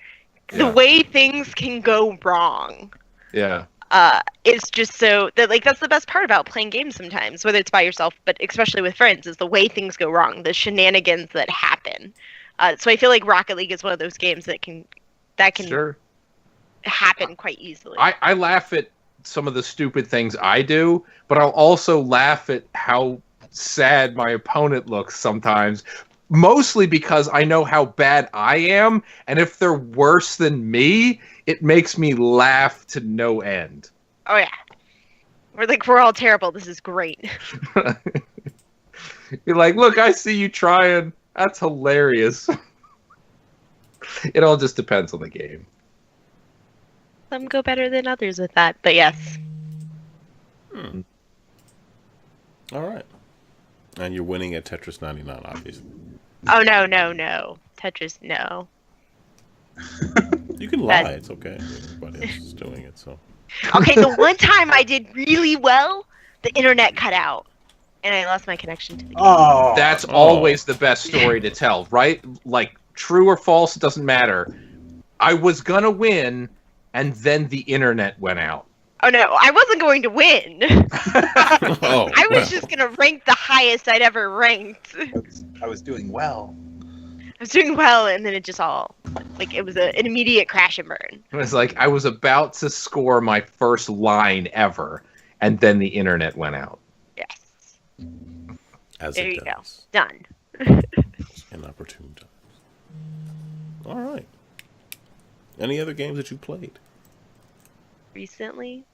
Yeah. The way things can go wrong. Yeah. It's just so that like that's the best part about playing games sometimes, whether it's by yourself, but especially with friends, is the way things go wrong, the shenanigans that happen. So I feel like Rocket League is one of those games that can Sure. happen quite easily. I laugh at some of the stupid things I do, but I'll also laugh at how sad my opponent looks sometimes. Mostly because I know how bad I am, and if they're worse than me, it makes me laugh to no end. Oh yeah. We're all terrible. This is great. You're like, look, I see you trying. That's hilarious. It all just depends on the game. Some go better than others with that, but yes. All right. And you're winning at Tetris 99, obviously. Oh, no. Tetris, no. You can lie. It's okay. Everybody else is doing it, so. Okay, the one time I did really well, the internet cut out. And I lost my connection to the game. Oh, That's always the best story to tell, right? Like, true or false, it doesn't matter. I was gonna win, and then the internet went out. Oh, no, I wasn't going to win. Oh, I was just going to rank the highest I'd ever ranked. I was doing well. I was doing well, and then it just all, like, it was an immediate crash and burn. It was like I was about to score my first line ever, and then the internet went out. Yes. As There it you go. does. Done. In opportune times. All right. Any other games that you played? Recently?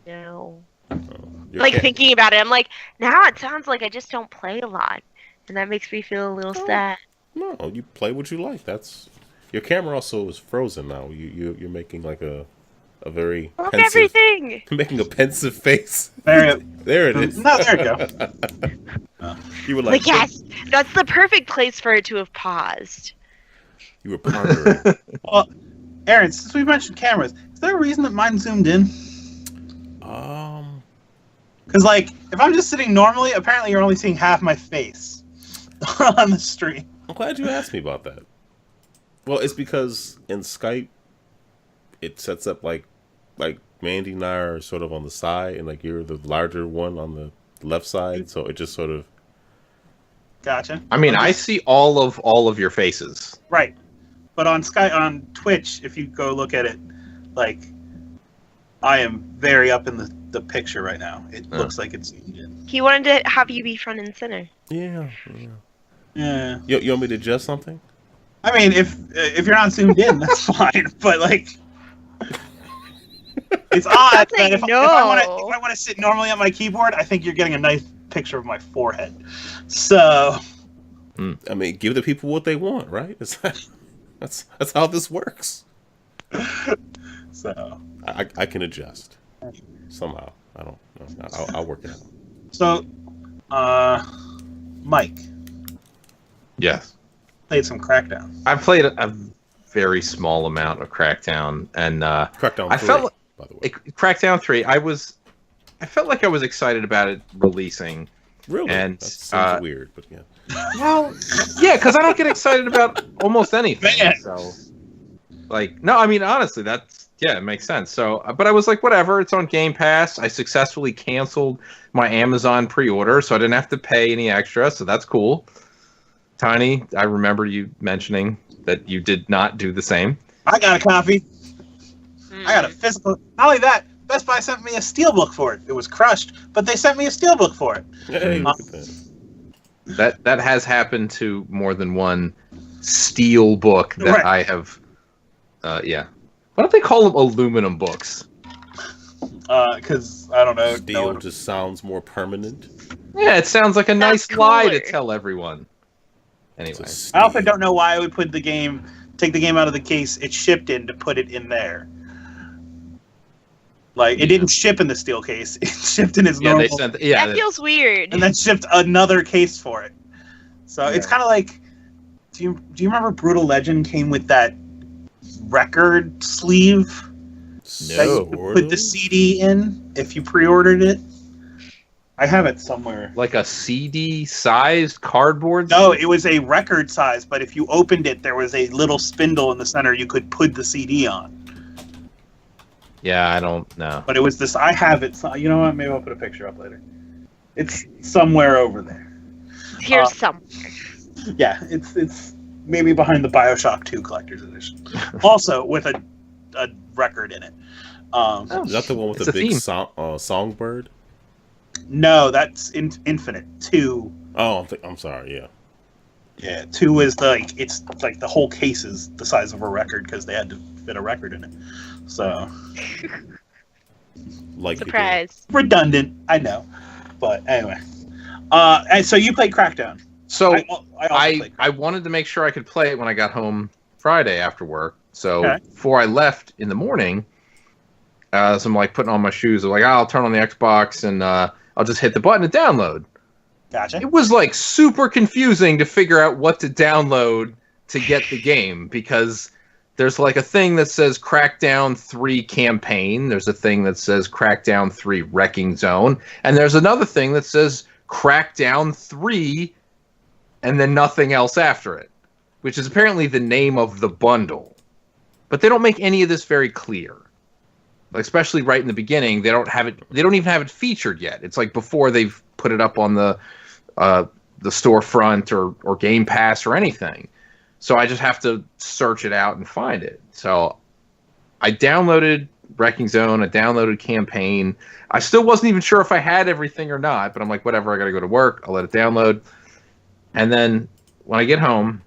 No. Your Like, cat- thinking about it, I'm like, now it sounds like I just don't play a lot. And that makes me feel a little sad. No, you play what you like. That's your camera also is frozen now. You're making like a very Look, pensive, everything! making a pensive face. There, There it is. no, there you go. You were like, Like, yes, that's the perfect place for it to have paused. you were pondering. Well, Aaron, since we mentioned cameras, is there a reason that mine zoomed in? Because, like, if I'm just sitting normally, apparently you're only seeing half my face on the stream. I'm glad you asked me about that. Well, it's because in Skype, it sets up like Mandy and I are sort of on the side, and like you're the larger one on the left side, so it just sort of. Gotcha. I mean, I see all of your faces. Right. But on on Twitch, if you go look at it, like, I am very up in the picture right now. It looks like it's zoomed in. He wanted to have you be front and center. Yeah. Yeah. You want me to adjust something? I mean, if you're not zoomed in, that's fine. But, like, it's odd that if I want to sit normally on my keyboard, I think you're getting a nice picture of my forehead. So, I mean, give the people what they want, right? That's how this works. So I can adjust somehow. I don't know. I'll work it out. So, Mike, Yes. played some Crackdown. I played a very small amount of Crackdown, and Crackdown 3, I felt by the way. Crackdown 3. I felt like I was excited about it releasing. Really? And that seems weird, but yeah. Well, yeah, because I don't get excited about almost anything. Man. So, like, no, I mean, honestly, it makes sense. So, but I was like, whatever, it's on Game Pass. I successfully canceled my Amazon pre-order, so I didn't have to pay any extra. So that's cool. Tiny, I remember you mentioning that you did not do the same. I got a copy. I got a physical. Not only that, Best Buy sent me a steelbook for it. It was crushed, but they sent me a steelbook for it. Hey, look at that. That has happened to more than one steel book that Right. I have. Yeah. Why don't they call them aluminum books? Because I don't know. Steel just sounds more permanent. Yeah, it sounds like a nice Sounds lie to cooler. tell everyone. Anyway, It's I also don't know why I would take the game out of the case it shipped in to put it in there. Like, it didn't ship in the steel case. It shipped in its yeah, normal. they sent. That Yeah, feels weird. And then shipped another case for it. So it's Yeah. kind of like, do you remember Brutal Legend came with that record sleeve that you could put the CD in if you pre-ordered it? I have it somewhere. like a CD-sized cardboard. No, it was a record size, but if you opened it, there was a little spindle in the center you could put the CD on. Yeah, I don't know. But it was this. I have it. So, you know what? Maybe I'll put a picture up later. It's somewhere over there. Here's some. Yeah, it's maybe behind the BioShock 2 Collector's Edition. Also with a record in it. Is that the one with It's the a big theme. songbird? No, that's Infinite 2. Oh, I'm sorry. Yeah. Yeah, 2 is it's like the whole case is the size of a record because they had to fit a record in it. So Like you did. Surprise. redundant, I know. But anyway. And so you played Crackdown. So I also played I wanted to make sure I could play it when I got home Friday after work. So Okay. before I left in the morning, so I'm like putting on my shoes. I'm like, I'll turn on the Xbox and I'll just hit the button to download. Gotcha. It was like super confusing to figure out what to download to get the game, because there's like a thing that says Crackdown 3 campaign. There's a thing that says Crackdown 3 Wrecking Zone. And there's another thing that says Crackdown 3 and then nothing else after it, which is apparently the name of the bundle. But they don't make any of this very clear. Like, especially right in the beginning, they don't have it. They don't even have it featured yet. It's like before they've put it up on the storefront or Game Pass or anything. So I just have to search it out and find it. So I downloaded Wrecking Zone. I downloaded Campaign. I still wasn't even sure if I had everything or not, but I'm like, whatever, I got to go to work. I'll let it download. And then when I get home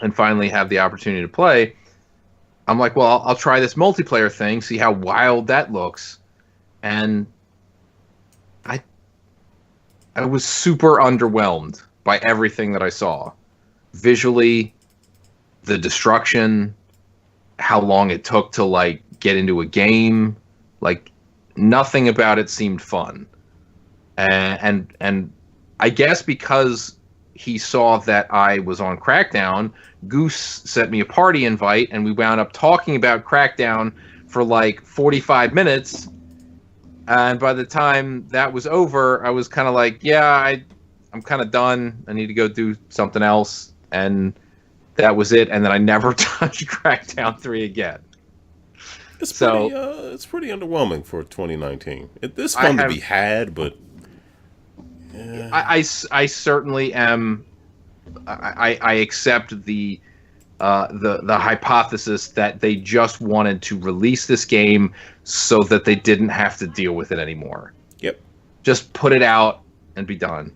and finally have the opportunity to play, I'm like, well, I'll try this multiplayer thing, see how wild that looks. And I was super underwhelmed by everything that I saw. Visually, the destruction, how long it took to like get into a game, like nothing about it seemed fun. And I guess because he saw that I was on Crackdown, Goose sent me a party invite, and we wound up talking about Crackdown for like 45 minutes. And by the time that was over, I was kind of like, yeah, I'm kind of done. I need to go do something else. And that was it. And then I never touched Crackdown 3 again. It's pretty underwhelming for 2019. It's fun to be had, but yeah. I certainly am. I accept the hypothesis that they just wanted to release this game so that they didn't have to deal with it anymore. Yep. Just put it out and be done.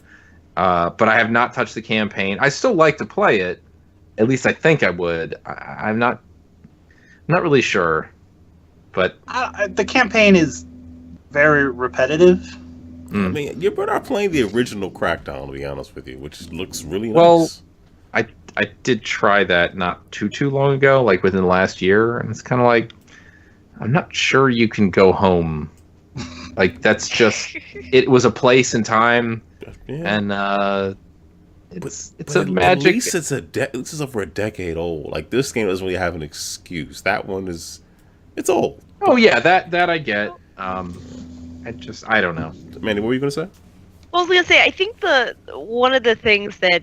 But I have not touched the campaign. I still like to play it. At least I think I would. I'm not really sure. But the campaign is very repetitive. I mean, you better playing the original Crackdown, to be honest with you, which looks really nice. Well, I did try that not too long ago, like within the last year, and it's kind of like, I'm not sure you can go home. Like, that's just, it was a place and time, and it's a magic. At least this is over a decade old. Like, this game doesn't really have an excuse. That one it's old. Oh yeah, that I get. I don't know. Mandy, what were you gonna say? Well, I was gonna say, I think one of the things that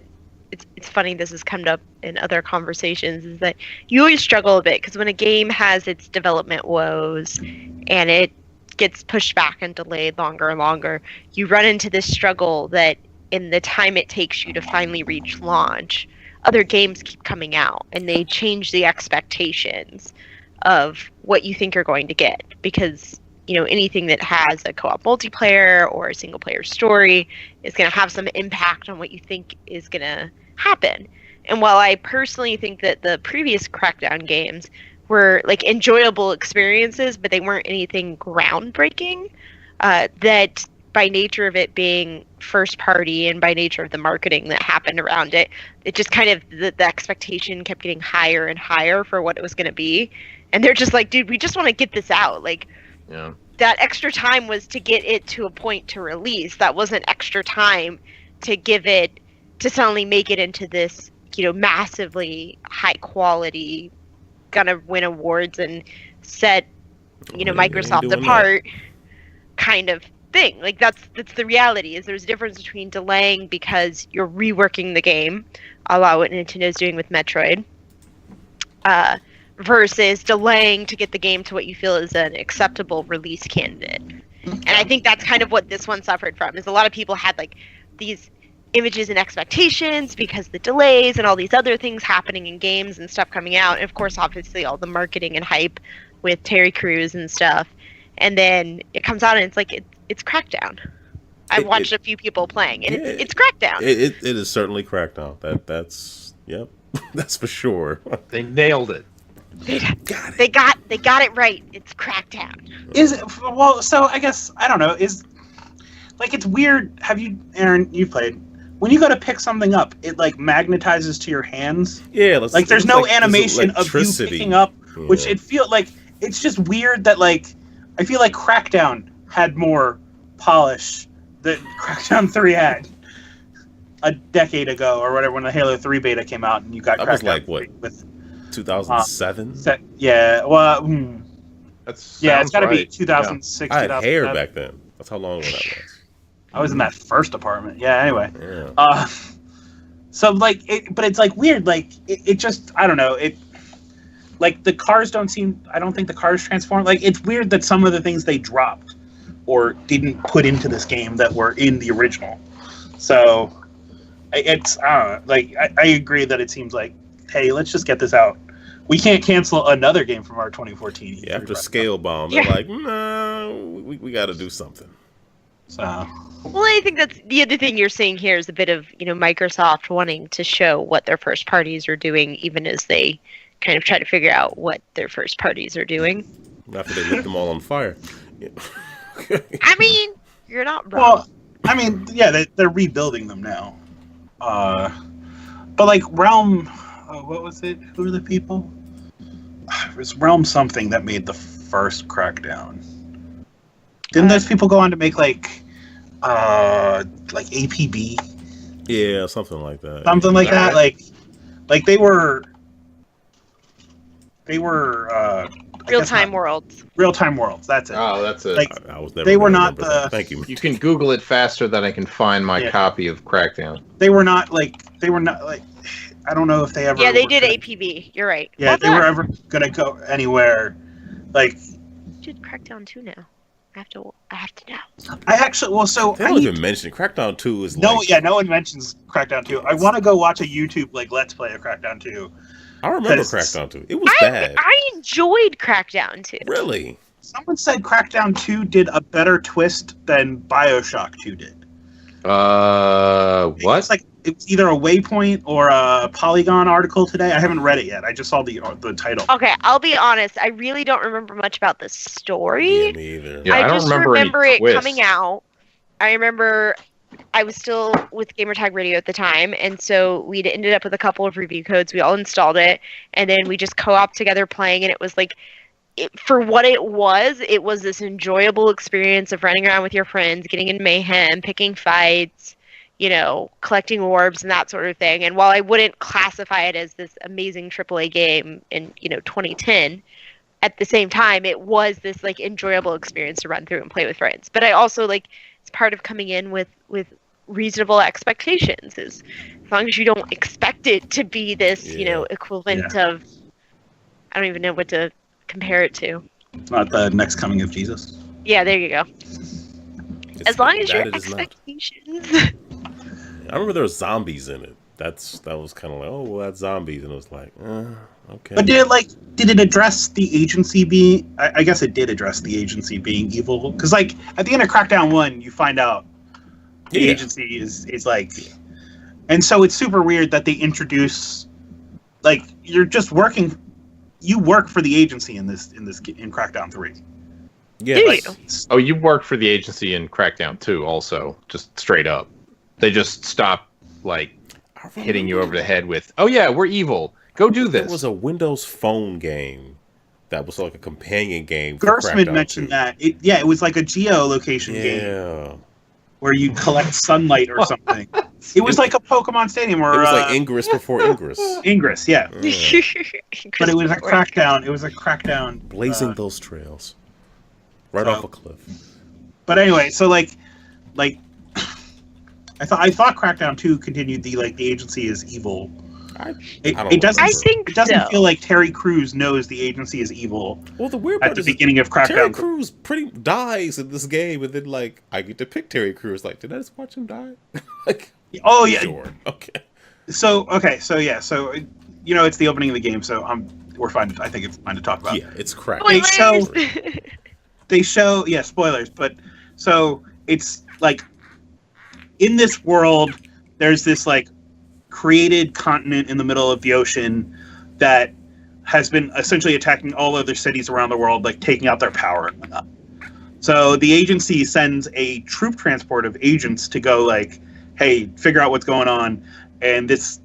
it's funny, this has come up in other conversations, is that you always struggle a bit because when a game has its development woes and it gets pushed back and delayed longer and longer, you run into this struggle that in the time it takes you to finally reach launch, other games keep coming out and they change the expectations of what you think you're going to get, because anything that has a co-op multiplayer or a single player story is going to have some impact on what you think is going to happen. And while I personally think that the previous Crackdown games were like enjoyable experiences, but they weren't anything groundbreaking, that by nature of it being first party and by nature of the marketing that happened around it, it just kind of, the expectation kept getting higher and higher for what it was going to be. And they're just like, dude, we just want to get this out. Like, yeah. That extra time was to get it to a point to release. That wasn't extra time to give it, to suddenly make it into this, massively high quality, gonna win awards and set, Microsoft apart kind of thing. Like, that's the reality, is there's a difference between delaying because you're reworking the game, a la what Nintendo's doing with Metroid, versus delaying to get the game to what you feel is an acceptable release candidate. And I think that's kind of what this one suffered from, is a lot of people had like these images and expectations because the delays and all these other things happening in games and stuff coming out. And of course, obviously all the marketing and hype with Terry Crews and stuff. And then it comes out and it's like, it's Crackdown. I've watched a few people playing, and it's Crackdown. It is certainly Crackdown. That's yep, that's for sure. They nailed it. They got it right. It's Crackdown. So I guess I don't know. It's weird. Have you, Aaron? You played when you go to pick something up, it like magnetizes to your hands. Yeah, like there's no animation of you picking up, which it feel like it's just weird that like I feel like Crackdown had more polish than Crackdown 3 had a decade ago or whatever when the Halo 3 beta came out and you got that Crackdown was like what with 2007. Yeah, well, That's it's got to be right. 2006. I had hair 2007. back then. That's how long ago that was. I was in that first apartment. Yeah. Anyway. Yeah. So like, but it's like weird. Like it just, I don't know. It like the cars don't seem. I don't think the cars transform. Like it's weird that some of the things they dropped or didn't put into this game that were in the original. So it's like I agree that it seems like, hey, let's just get this out. We can't cancel another game from our 2014. Yeah, after Scale Bomb, they're like, no, we got to do something. So. Well, I think that's the other thing you're seeing here is a bit of, Microsoft wanting to show what their first parties are doing, even as they kind of try to figure out what their first parties are doing. After they lit them all on fire. Yeah. I mean, you're not wrong. Well, I mean, yeah, they're rebuilding them now. But like Realm, what was it? Who are the people? It was Realm something that made the first Crackdown. Didn't those people go on to make like APB? Yeah, something like that. Something like that. Like they were Real-time worlds. Real-time worlds. That's it. Oh, that's it. Like, I was never they were gonna not remember that. the. Thank you. You can Google it faster than I can find my copy of Crackdown. They were not like. I don't know if they ever. Yeah, they did APB. You're right. Yeah, Well they were ever gonna go anywhere. Like. Did Crackdown 2 now? I have to know. I actually They don't even mention it. Crackdown 2 is no one mentions Crackdown 2. I want to go watch a YouTube Let's Play of Crackdown 2. I remember Crackdown 2. It was bad. I enjoyed Crackdown 2. Really? Someone said Crackdown 2 did a better twist than BioShock 2 did. What? It was either a Waypoint or a Polygon article today. I haven't read it yet. I just saw the title. Okay, I'll be honest. I really don't remember much about the story. Yeah, me either. Yeah, I don't just remember it any coming out. I remember I was still with Gamertag Radio at the time, and so we'd ended up with a couple of review codes. We all installed it, and then we just co-op together playing, and it was like, for what it was this enjoyable experience of running around with your friends, getting in mayhem, picking fights, collecting orbs and that sort of thing. And while I wouldn't classify it as this amazing AAA game in, 2010, at the same time, it was this like enjoyable experience to run through and play with friends. But I also it's part of coming in with reasonable expectations as long as you don't expect it to be this, equivalent of, I don't even know what to compare it to. It's not the next coming of Jesus. Yeah, there you go. As long as your expectations. I remember there were zombies in it. That was kind of like, oh, well, that's zombies, and it was like, okay. But did it address the agency being? I guess it did address the agency being evil, because at the end of Crackdown 1, you find out the agency is like, and so it's super weird that they introduce you're just working. You work for the agency in Crackdown 3. Yeah. You work for the agency in Crackdown 2 also, just straight up. They just stop hitting you over the head with, "Oh yeah, we're evil. Go do this." It was a Windows Phone game that was like a companion game. Gersman mentioned that. It was like a geolocation game where you collect sunlight or something. It was like a Pokemon Stadium, or it was like Ingress before Ingress. Ingress, yeah. But it was a Crackdown. It was a Crackdown. Blazing those trails, right off a cliff. But anyway, so I thought Crackdown 2 continued the agency is evil. It doesn't feel like Terry Crews knows the agency is evil. Well, the weird part at the beginning of Crackdown, Terry Crews dies in this game, and then I get to pick Terry Crews. Did I just watch him die? Oh yeah. Sure. Okay. So it's the opening of the game, so we're fine. I think it's fine to talk about. Yeah, it's crap. They show spoilers, but so it's in this world, there's this created continent in the middle of the ocean that has been essentially attacking all other cities around the world, taking out their power and whatnot. So the agency sends a troop transport of agents to go hey, figure out what's going on, and this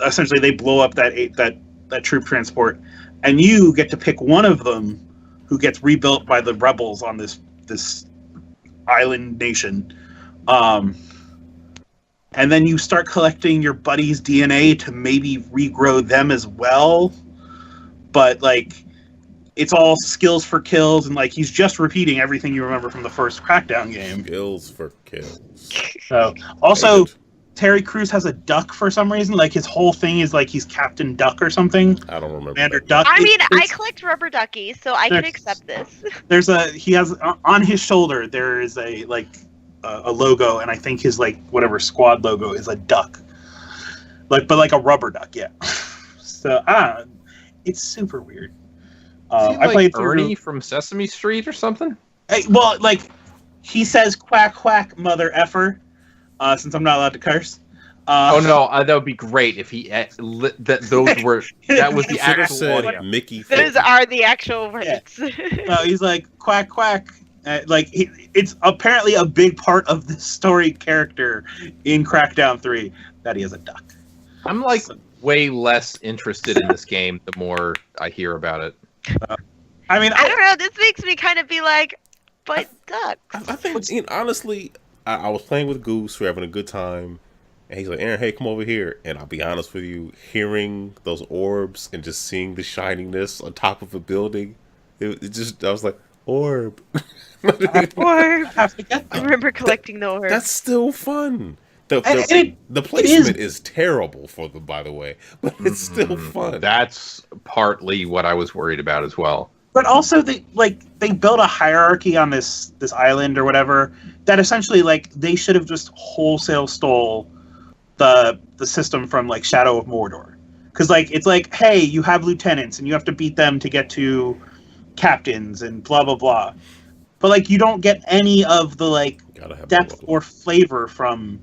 essentially they blow up that troop transport, and you get to pick one of them who gets rebuilt by the rebels on this island nation. And then you start collecting your buddy's DNA to maybe regrow them as well. But, like, it's all skills for kills, and, like, he's just repeating everything you remember from the first Crackdown game. Skills for kills. So, also, Terry Crews has a duck for some reason. Like, his whole thing is, like, he's Captain Duck or something. I don't remember. Commander Duck. I mean, I collect rubber duckies, so I can accept this. He has, on his shoulder, there is a logo, and I think his, like, whatever squad logo is a duck. But like a rubber duck, yeah. So, it's super weird. I played through Ernie from Sesame Street or something. Well, like, he says "quack quack, mother effer," since I'm not allowed to curse. Oh no, that would be great if he that was the actual audio. Mickey. Those are the actual words. Yeah. No, he's like quack quack. It's apparently a big part of the story character in Crackdown 3 that he has a duck. I'm like way less interested in this game the more I hear about it. I mean, I don't know. This makes me kind of be like, but ducks. I think, honestly, I was playing with Goose. We were having a good time. And he's like, Aaron, hey, come over here. And I'll be honest with you, hearing those orbs and just seeing the shininess on top of a building, I was like, orb. Orb. have to get I remember collecting the orbs. That's still fun. The placement is terrible for them, by the way, but it's still fun. That's partly what I was worried about as well. But also, they built a hierarchy on this island or whatever that essentially, like, they should have just wholesale stole the system from, like, Shadow of Mordor. Because, like, it's like, hey, you have lieutenants and you have to beat them to get to captains and blah blah blah. But, like, you don't get any of the, like, depth or flavor from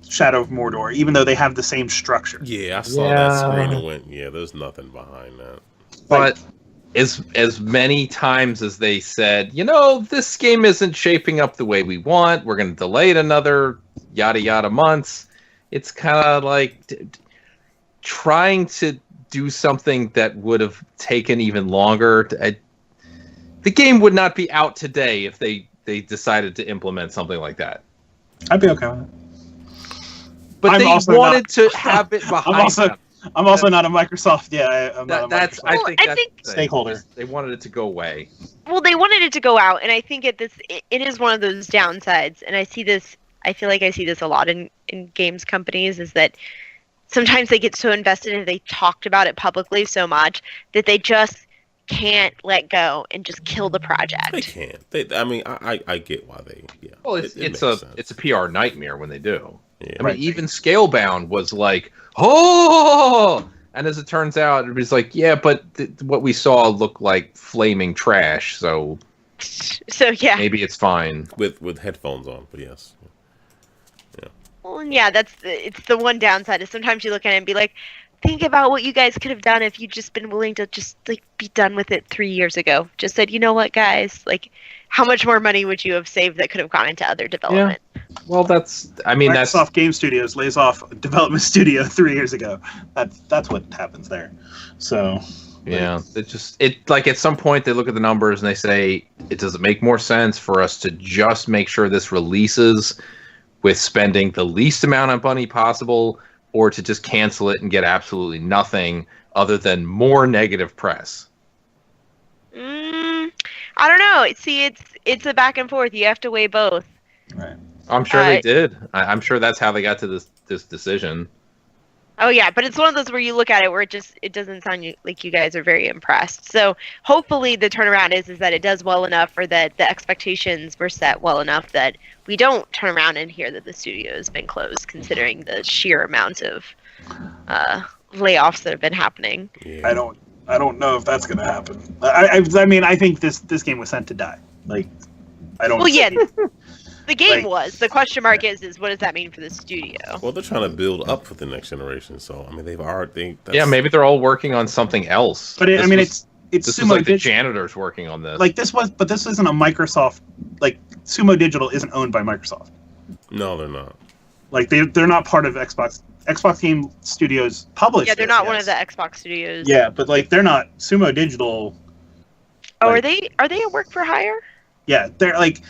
Shadow of Mordor, even though they have the same structure. Yeah, I saw that screen and went, yeah, there's nothing behind that. But as many times as they said, this game isn't shaping up the way we want, we're going to delay it another yada yada months, it's kind of like trying to do something that would have taken even longer. The game would not be out today if they decided to implement something like that. I'd be okay with it. But they wanted to have it behind them. I'm also not a Microsoft. Yeah, I'm not a Microsoft. I think stakeholder. They wanted it to go away. Well, they wanted it to go out, and I think it is one of those downsides. And I feel like I see this a lot in games companies, is that sometimes they get so invested and they talked about it publicly so much that they just can't let go and just kill the project. They can't. I get why they. Yeah. Well, it's a PR nightmare when they do. Yeah. I mean, even Scalebound was like, oh, and as it turns out, it was like, yeah, but what we saw looked like flaming trash. So yeah, maybe it's fine with headphones on. But yes. Yeah. Well, yeah, it's the one downside is sometimes you look at it and be like, think about what you guys could have done if you'd just been willing to just like be done with it 3 years ago. Just said, you know what, guys, like, how much more money would you have saved that could have gone into other development? Yeah. Well, Microsoft Game Studios lays off a development studio 3 years ago. That's what happens there. So yeah, it like at some point they look at the numbers and they say, does it make more sense for us to just make sure this releases with spending the least amount of money possible, or to just cancel it and get absolutely nothing other than more negative press? I don't know. See, it's a back and forth. You have to weigh both. Right. I'm sure they did. I'm sure that's how they got to this decision. Oh yeah, but it's one of those where you look at it where it doesn't sound like you guys are very impressed. So hopefully the turnaround is that it does well enough, or that the expectations were set well enough that we don't turn around and hear that the studio has been closed, considering the sheer amount of layoffs that have been happening. Yeah. I don't know if that's going to happen. I mean, I think this game was sent to die. Like, I don't. Well, yeah, the game was. The question mark is what does that mean for the studio? Well, they're trying to build up for the next generation, so I mean, they've already. Yeah, maybe they're all working on something else. But it's this is like the janitors working on this. Like this isn't a Microsoft. Like, Sumo Digital isn't owned by Microsoft. No, they're not. Like they're not part of Xbox. Xbox Game Studios published. Yeah, they're not one of the Xbox studios. Yeah, but like they're not Sumo Digital. Oh, like, are they a work for hire? Yeah, they're like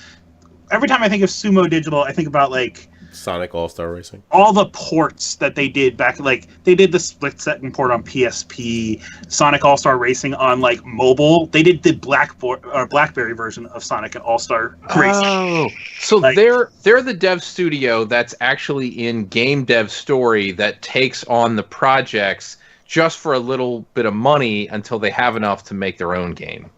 every time I think of Sumo Digital, I think about like Sonic All-Star Racing. all the ports that they did back, like they did the split second port on PSP, Sonic All-Star Racing on like mobile. They did the BlackBerry version of Sonic and All-Star Racing. Oh, so Like- they're the dev studio that's actually in Game Dev Story that takes on the projects just for a little bit of money until they have enough to make their own game,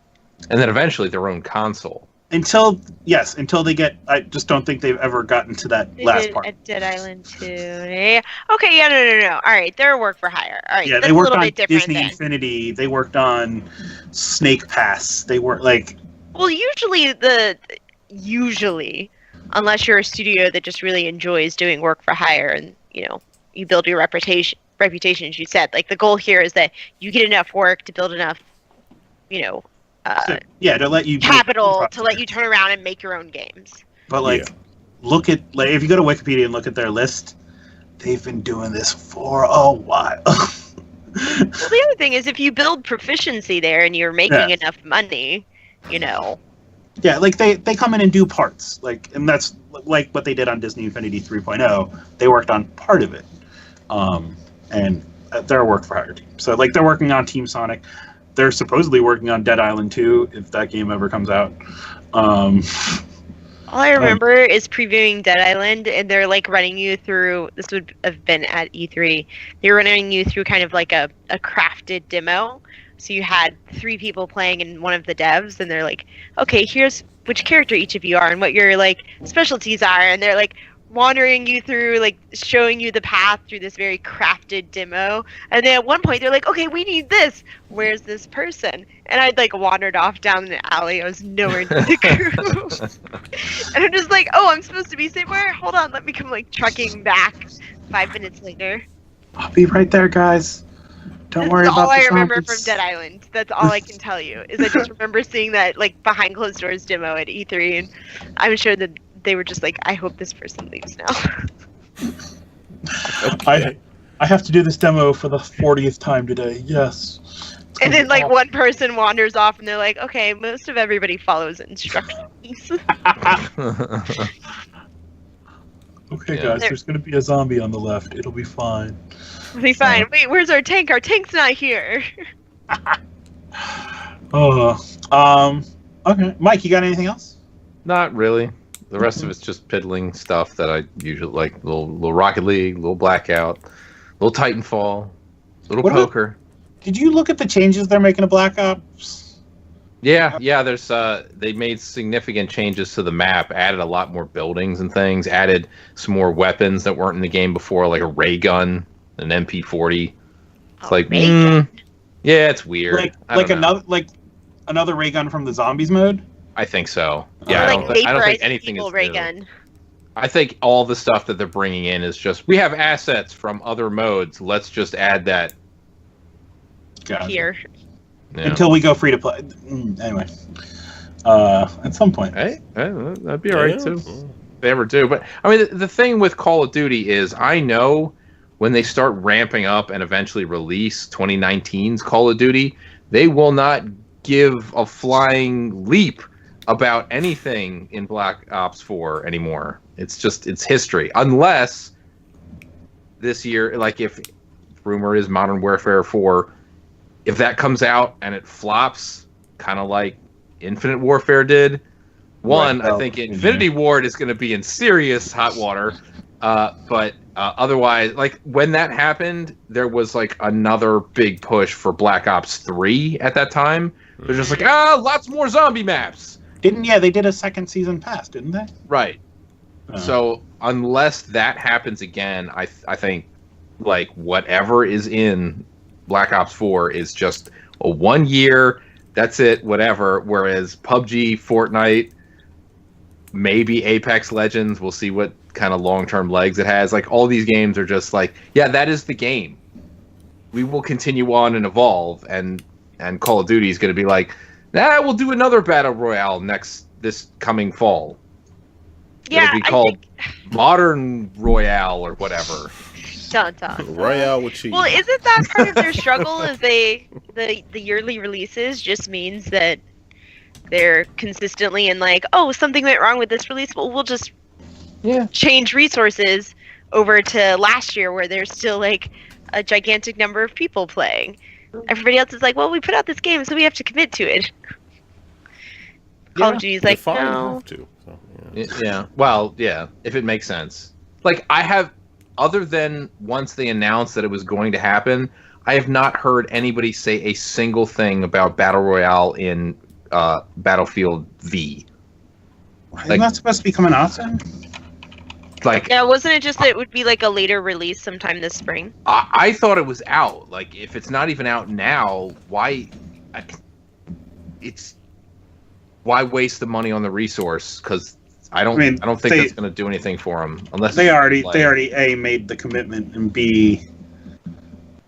and then eventually their own console. Until they get. I just don't think they've ever gotten to that They last did part. at Dead Island 2. Yeah. Okay, yeah, no. All right, they're a work for hire. All right, Yeah, that's they a worked little on bit different Disney then. Infinity. They worked on Snake Pass. They were like, Well, usually, unless you're a studio that just really enjoys doing work for hire, and you build your reputation, as you said. Like the goal here is that you get enough work to build enough, to let you capital to let you turn around and make your own games. But like, look at like if you go to Wikipedia and look at their list, they've been doing this for a while. Well, the other thing is if you build proficiency there and you're making enough money, Yeah, like they come in and do parts, like, and that's like what they did on Disney Infinity 3.0. They worked on part of it, and they're a work for hire team. So like they're working on Team Sonic. They're supposedly working on Dead Island 2 if that game ever comes out. All I remember is previewing Dead Island, and they're like running you through. This would have been at E3. They were running you through kind of like a crafted demo. So you had 3 people playing in one of the devs, and they're like, "Okay, here's which character each of you are, and what your like specialties are," and they're like wandering you through, like showing you the path through this very crafted demo. And then at one point they're like, "Okay, we need this. Where's this person?" And I'd like wandered off down the alley. I was nowhere near the crew. And I'm just like, "Oh, I'm supposed to be somewhere? Hold on, let me come like trucking back 5 minutes later." I'll be right there, guys. Don't worry That's about all the I remember zombies. from Dead Island. That's all I can tell you. Is I just remember seeing that like behind closed doors demo at E3, and I'm sure that they were just like, "I hope this person leaves now." Okay. I have to do this demo for the 40th time today. Yes. It's And gonna then be like awful. one person wanders off, and they're like, "Okay, most of everybody follows instructions." Okay, Yeah. guys, there's gonna be a zombie on the left. It'll be fine. We'll be fine. Wait, where's our tank? Our tank's not here. Okay, Mike, you got anything else? Not really. The rest of it's just piddling stuff that I usually like. Little Rocket League, little Blackout, little Titanfall, little What about- poker. Did you look at the changes they're making to Black Ops? Yeah. There's they made significant changes to the map, added a lot more buildings and things, added some more weapons that weren't in the game before, like a ray gun, an MP40. It's like, ray gun. yeah, it's weird. I don't know. another ray gun from the zombies mode. I think so. Or Yeah, like I don't think vaporizing anything people is ray new. gun. I think all the stuff that they're bringing in is just, we have assets from other modes. Let's just add that. Gotcha. Here. Yeah. Until we go free to play. Anyway, at some point. Hey, that'd be all right Yeah. too. If they ever do. But I mean, the thing with Call of Duty is, I know when they start ramping up and eventually release 2019's Call of Duty, they will not give a flying leap about anything in Black Ops 4 anymore. It's history. Unless this year, like if rumor is Modern Warfare 4, if that comes out and it flops, kind of like Infinite Warfare did, one, Right, I think Infinity Ward is going to be in serious hot water. But otherwise, like when that happened, there was like another big push for Black Ops 3 at that time. They're just like, lots more zombie maps. They did a second season pass, didn't they? Right. So unless that happens again, I think like whatever is in Black Ops 4 is just a 1 year, that's it, whatever. Whereas PUBG, Fortnite, maybe Apex Legends, we'll see what kind of long-term legs it has. Like all these games are just like, yeah, that is the game. We will continue on and evolve, and Call of Duty is going to be like, we'll do another battle royale this coming fall. Yeah, It'll be called Modern Royale or whatever. Dun, dun. Royale with cheese. Well, isn't that part of their struggle? Is the yearly releases just means that they're consistently in like, oh, something went wrong with this release. Well, we'll just change resources over to last year where there's still like a gigantic number of people playing. Everybody else is like, well, we put out this game, so we have to commit to it. Call of Duty's like, no. Have to, so, Well, yeah, if it makes sense. Like, I have, other than once they announced that it was going to happen, I have not heard anybody say a single thing about Battle Royale in Battlefield V. Isn't that supposed to be coming out soon? Like, Yeah, wasn't it just that it would be like a later release sometime this spring? I thought it was out. Like, if it's not even out now, why waste the money on the resource? Because I don't think that's going to do anything for them unless they already A, made the commitment, and B,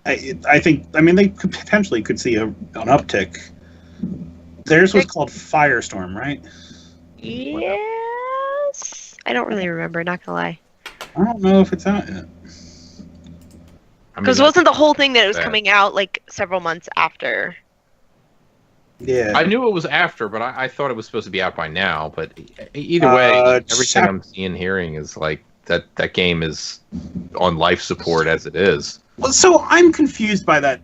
I think they potentially could see an uptick. Theirs was called Firestorm, right? Yes. I don't really remember, not gonna lie. I don't know if it's out yet. Because wasn't the whole thing that it was coming out like several months after? Yeah. I knew it was after, but I thought it was supposed to be out by now. But either way, everything I'm seeing, hearing is like that game is on life support as it is. Well, so I'm confused by that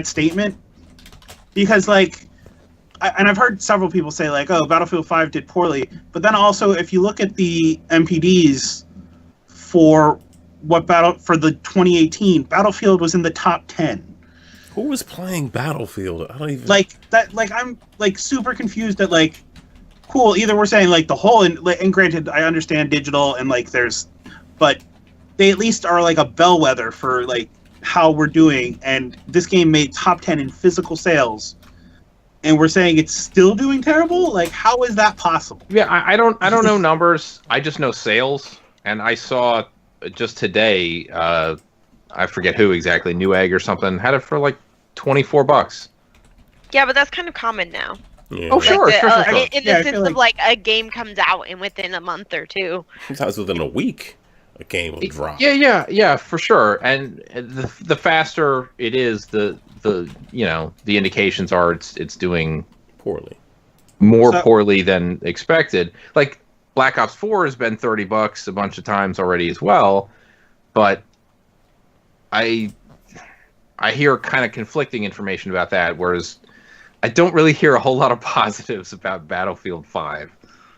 statement, because like, and I've heard several people say like, oh, Battlefield 5 did poorly, but then also if you look at the MPDs for for the 2018, Battlefield was in the top 10. Who was playing Battlefield? I don't even like that. Like, I'm like super confused at like, cool. Either we're saying like the whole, and granted, I understand digital and like but they at least are like a bellwether for like how we're doing. And this game made top 10 in physical sales, and we're saying it's still doing terrible. Like, how is that possible? Yeah, I don't know numbers. I just know sales, and I saw just today. I forget who exactly, Newegg or something, had it for like $24. Yeah, but that's kind of common now. Yeah. Oh, sure, like sure. In the sense of like a game comes out and within a month or two. Sometimes within a week, a game will drop. Yeah, for sure. And the faster it is, the indications are it's doing poorly, poorly than expected. Like Black Ops 4 has been $30 a bunch of times already as well, but I hear kind of conflicting information about that, whereas I don't really hear a whole lot of positives about Battlefield 5.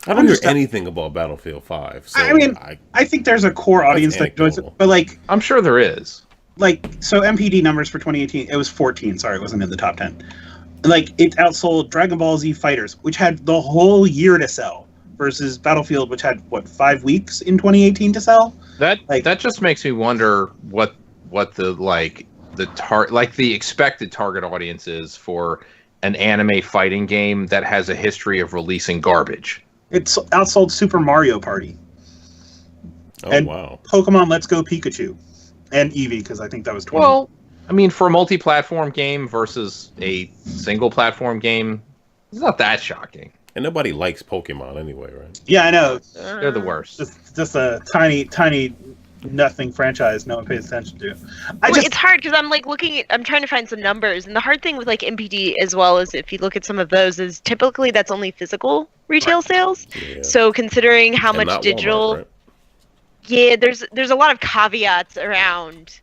I don't hear anything about Battlefield 5. So I mean, I think there's a core audience that does it, but like, I'm sure there is. Like, so MPD numbers for 2018, it was 14. Sorry, it wasn't in the top 10. Like, it outsold Dragon Ball Z Fighters, which had the whole year to sell, versus Battlefield, which had 5 weeks in 2018 to sell. That just makes me wonder what the expected target audience is for an anime fighting game that has a history of releasing garbage. It's outsold Super Mario Party. Oh, wow. Pokemon Let's Go Pikachu. And Eevee, because I think that was 20. Well, I mean, for a multi-platform game versus a single-platform game, it's not that shocking. And nobody likes Pokemon anyway, right? Yeah, I know. They're the worst. Just a tiny nothing franchise no one pays attention to. It's hard because I'm trying to find some numbers, and the hard thing with like MPD as well as if you look at some of those is typically that's only physical retail sales. Yeah. So considering how much digital, Walmart, right? Yeah, there's a lot of caveats around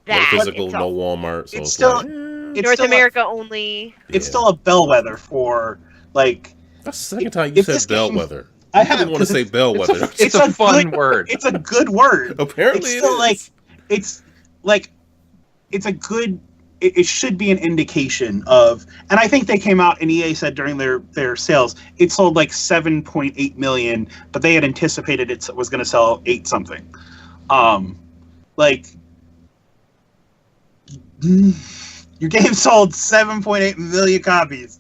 that. No physical, no Walmart. So it's still North America only. It's still a bellwether for like. That's the second time you said bellwether. I didn't want to say bellwether. It's a fun word. It's a good word. Apparently, it's still it should be an indication of, and I think they came out and EA said during their sales, it sold like 7.8 million, but they had anticipated it was going to sell 8 something. Your game sold 7.8 million copies.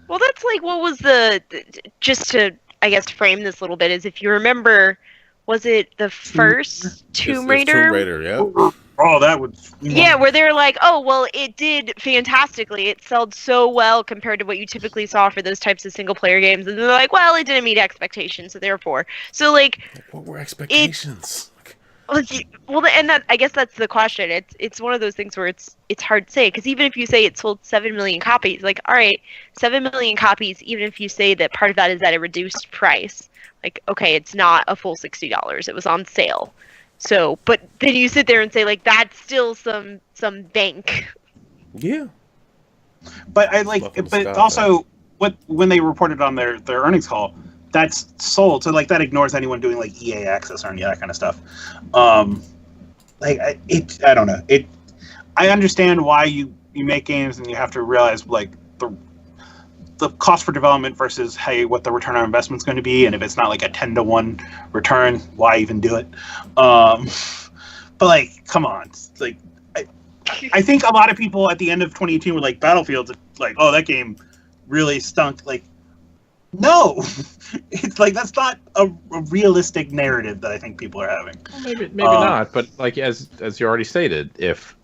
Well, that's like what was just to, I guess, frame this a little bit is if you remember was it the first Tomb Raider? Tomb Raider, yeah. Oh, that was. Yeah, where they're like, oh, well, it did fantastically. It sold so well compared to what you typically saw for those types of single-player games. And they're like, well, it didn't meet expectations, so therefore. So, like... What were expectations? Well, and that, I guess that's the question. It's one of those things where it's hard to say. Because even if you say it sold 7 million copies, like, all right, 7 million copies, even if you say that part of that is at a reduced price, like, okay, it's not a full $60. It was on sale. So, but then you sit there and say, like, that's still some bank. Yeah. But I like, but also when they reported on their earnings call, that's sold. So like that ignores anyone doing like EA access or any of that kind of stuff. I don't know. I understand why you make games and you have to realize like the cost for development versus what the return on investment is going to be, and if it's not like a 10-to-1 return, why even do it? But like, come on, it's like I think a lot of people at the end of 2018 were like, Battlefield's like, oh, that game really stunk. Like, no, it's like that's not a realistic narrative that I think people are having. Well, maybe not, but like as you already stated, if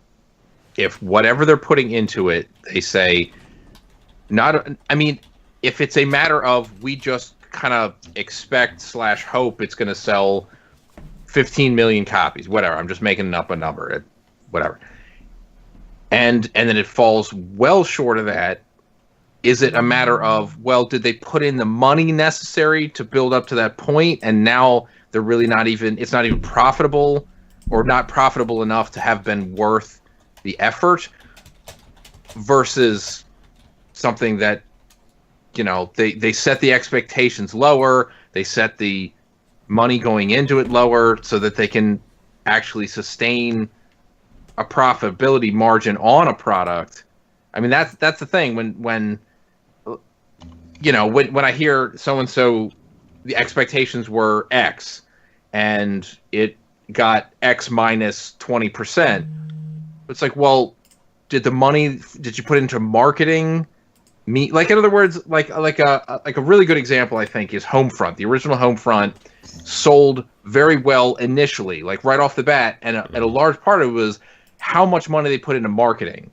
whatever they're putting into it, they say. I mean, if it's a matter of we just kind of expect / hope it's going to sell 15 million copies, whatever. I'm just making up a number, whatever. And then it falls well short of that. Is it a matter of, well, did they put in the money necessary to build up to that point, and now they're really it's not even profitable, or not profitable enough to have been worth the effort, versus something that, you know, they set the expectations lower, they set the money going into it lower so that they can actually sustain a profitability margin on a product. I mean, that's the thing when you know, when I hear so-and-so, the expectations were X and it got X minus 20%, it's like, well, did you put into marketing? Like, in other words, like a really good example, I think, is Homefront. The original Homefront sold very well initially, like right off the bat, and a large part of it was how much money they put into marketing.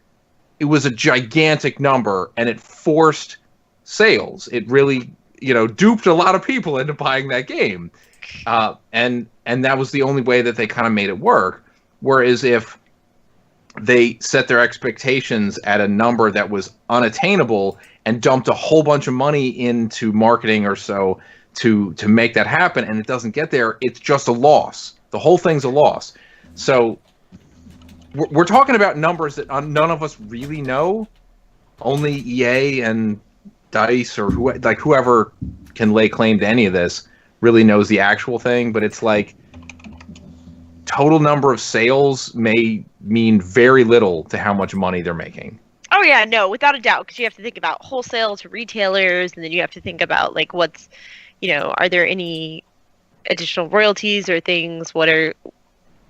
It was a gigantic number, and it forced sales. It really, you know, duped a lot of people into buying that game, and that was the only way that they kind of made it work. Whereas if they set their expectations at a number that was unattainable and dumped a whole bunch of money into marketing or so to make that happen, and it doesn't get there, it's just a loss. The whole thing's a loss. So we're talking about numbers that none of us really know. Only EA and DICE or whoever can lay claim to any of this really knows the actual thing, but it's like total number of sales may mean very little to how much money they're making. Oh yeah, no, without a doubt, because you have to think about wholesale to retailers, and then you have to think about like what's, you know, are there any additional royalties or things? What are,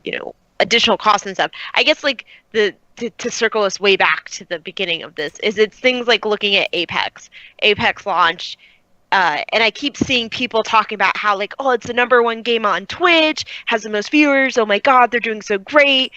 you know, additional costs and stuff? I guess like to circle us way back to the beginning of this is it's things like looking at Apex. Apex launched. And I keep seeing people talking about how, like, oh, it's the #1 game on Twitch, has the most viewers, oh my god, they're doing so great.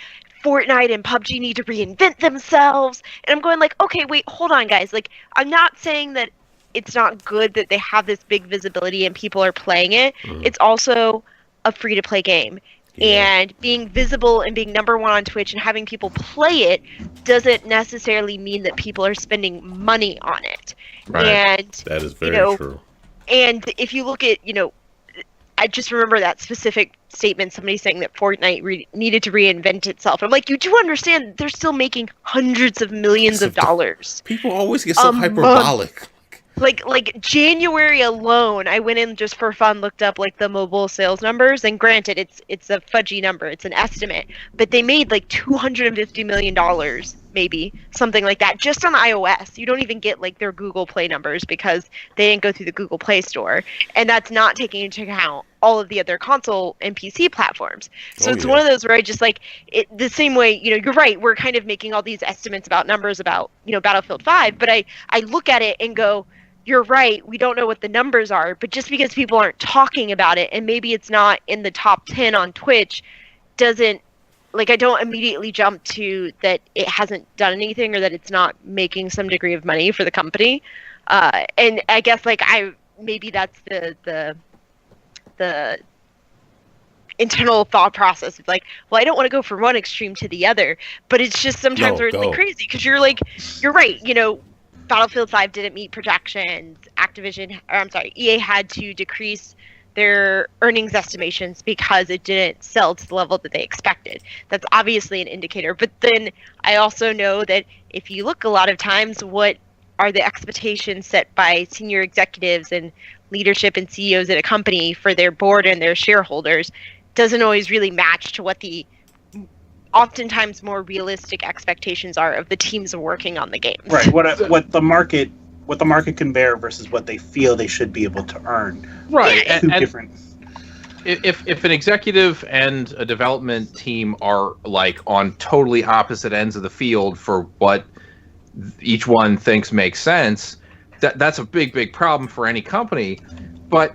Fortnite and PUBG need to reinvent themselves. And I'm going like, okay, wait, hold on, guys. Like, I'm not saying that it's not good that they have this big visibility and people are playing it. Mm. It's also a free-to-play game. Yeah. And being visible and being #1 on Twitch and having people play it doesn't necessarily mean that people are spending money on it. Right. And that is very true. And if you look at, you know, I just remember that specific statement, somebody saying that Fortnite needed to reinvent itself. I'm like, you do understand they're still making hundreds of millions of dollars. People always get so hyperbolic. Like January alone, I went in just for fun, looked up like the mobile sales numbers, and granted, it's a fudgy number, it's an estimate, but they made like $250 million, maybe something like that, just on iOS. You don't even get like their Google Play numbers because they didn't go through the Google Play Store, and that's not taking into account all of the other console and PC platforms. So it's one of those where I just like it the same way, you know, you're right, we're kind of making all these estimates about numbers about, you know, Battlefield 5, but I look at it and go, you're right, we don't know what the numbers are, but just because people aren't talking about it, and maybe it's not in the top 10 on Twitch, doesn't, like, I don't immediately jump to that it hasn't done anything or that it's not making some degree of money for the company. And I guess, like, maybe that's the internal thought process of, like, well, I don't want to go from one extreme to the other, but it's just sometimes really crazy, because you're like, you're right, you know, Battlefield 5 didn't meet projections. EA had to decrease their earnings estimations because it didn't sell to the level that they expected. That's obviously an indicator. But then I also know that if you look a lot of times, what are the expectations set by senior executives and leadership and CEOs at a company for their board and their shareholders doesn't always really match to what the oftentimes more realistic expectations are of the teams working on the games. Right. What the market can bear versus what they feel they should be able to earn. Right. Two different. If an executive and a development team are like on totally opposite ends of the field for what each one thinks makes sense, that's a big problem for any company. But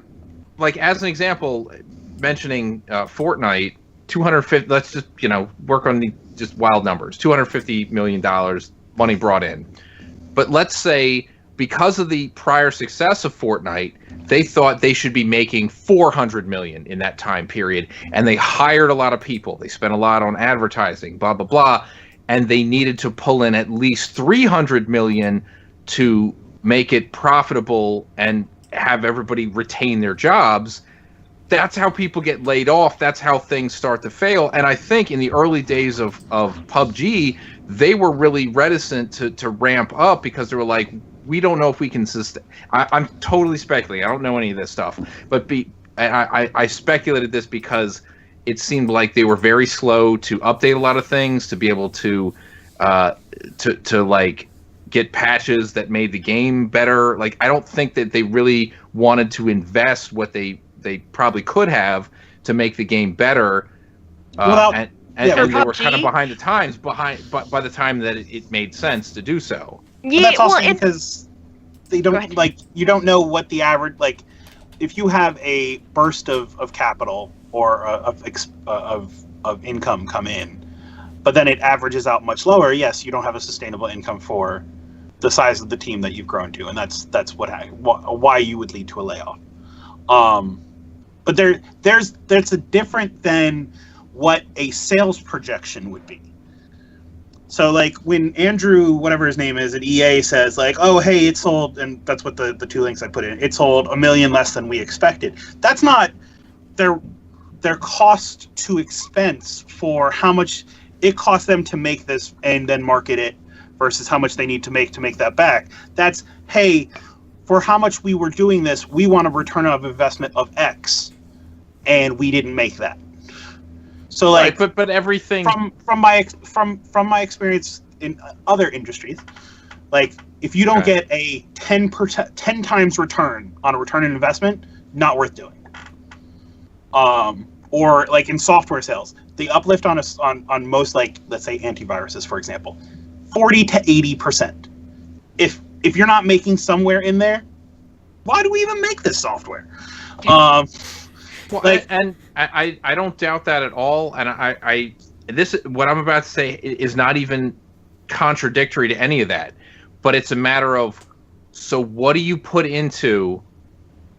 like, as an example, mentioning Fortnite, 250. Let's just work on the just wild numbers. $250 million money brought in. But let's say because of the prior success of Fortnite, they thought they should be making $400 million in that time period, and they hired a lot of people. They spent a lot on advertising, blah blah blah, and they needed to pull in at least $300 million to make it profitable and have everybody retain their jobs. That's how people get laid off. That's how things start to fail. And I think in the early days of PUBG, they were really reticent to ramp up because they were like, we don't know if we can sustain. I'm totally speculating. I don't know any of this stuff. But I speculated this because it seemed like they were very slow to update a lot of things, to be able to like get patches that made the game better. Like, I don't think that they really wanted to invest what they probably could have to make the game better, and they were kind of behind the times. By the time that it made sense to do so, yeah. That's also because they don't you don't know what the average, like, if you have a burst of capital or of income come in, but then it averages out much lower. Yes, you don't have a sustainable income for the size of the team that you've grown to, and that's why you would lead to a layoff. But there's a different than what a sales projection would be. So, like, when Andrew, whatever his name is, at EA says, like, oh, hey, it sold, and that's what the two links I put in, it sold 1 million less than we expected. That's not their cost to expense for how much it costs them to make this and then market it versus how much they need to make that back. That's, hey, for how much we were doing this, we want a return of investment of X, and we didn't make that. So, like, right, but everything from my experience in other industries, like, if you don't get a 10 times return on a return on investment, not worth doing. Or like in software sales, the uplift on most, like, let's say antiviruses, for example, 40 to 80%. If you're not making somewhere in there, why do we even make this software? Well, like, and I don't doubt that at all. And this, what I'm about to say, is not even contradictory to any of that. But it's a matter of, so what do you put into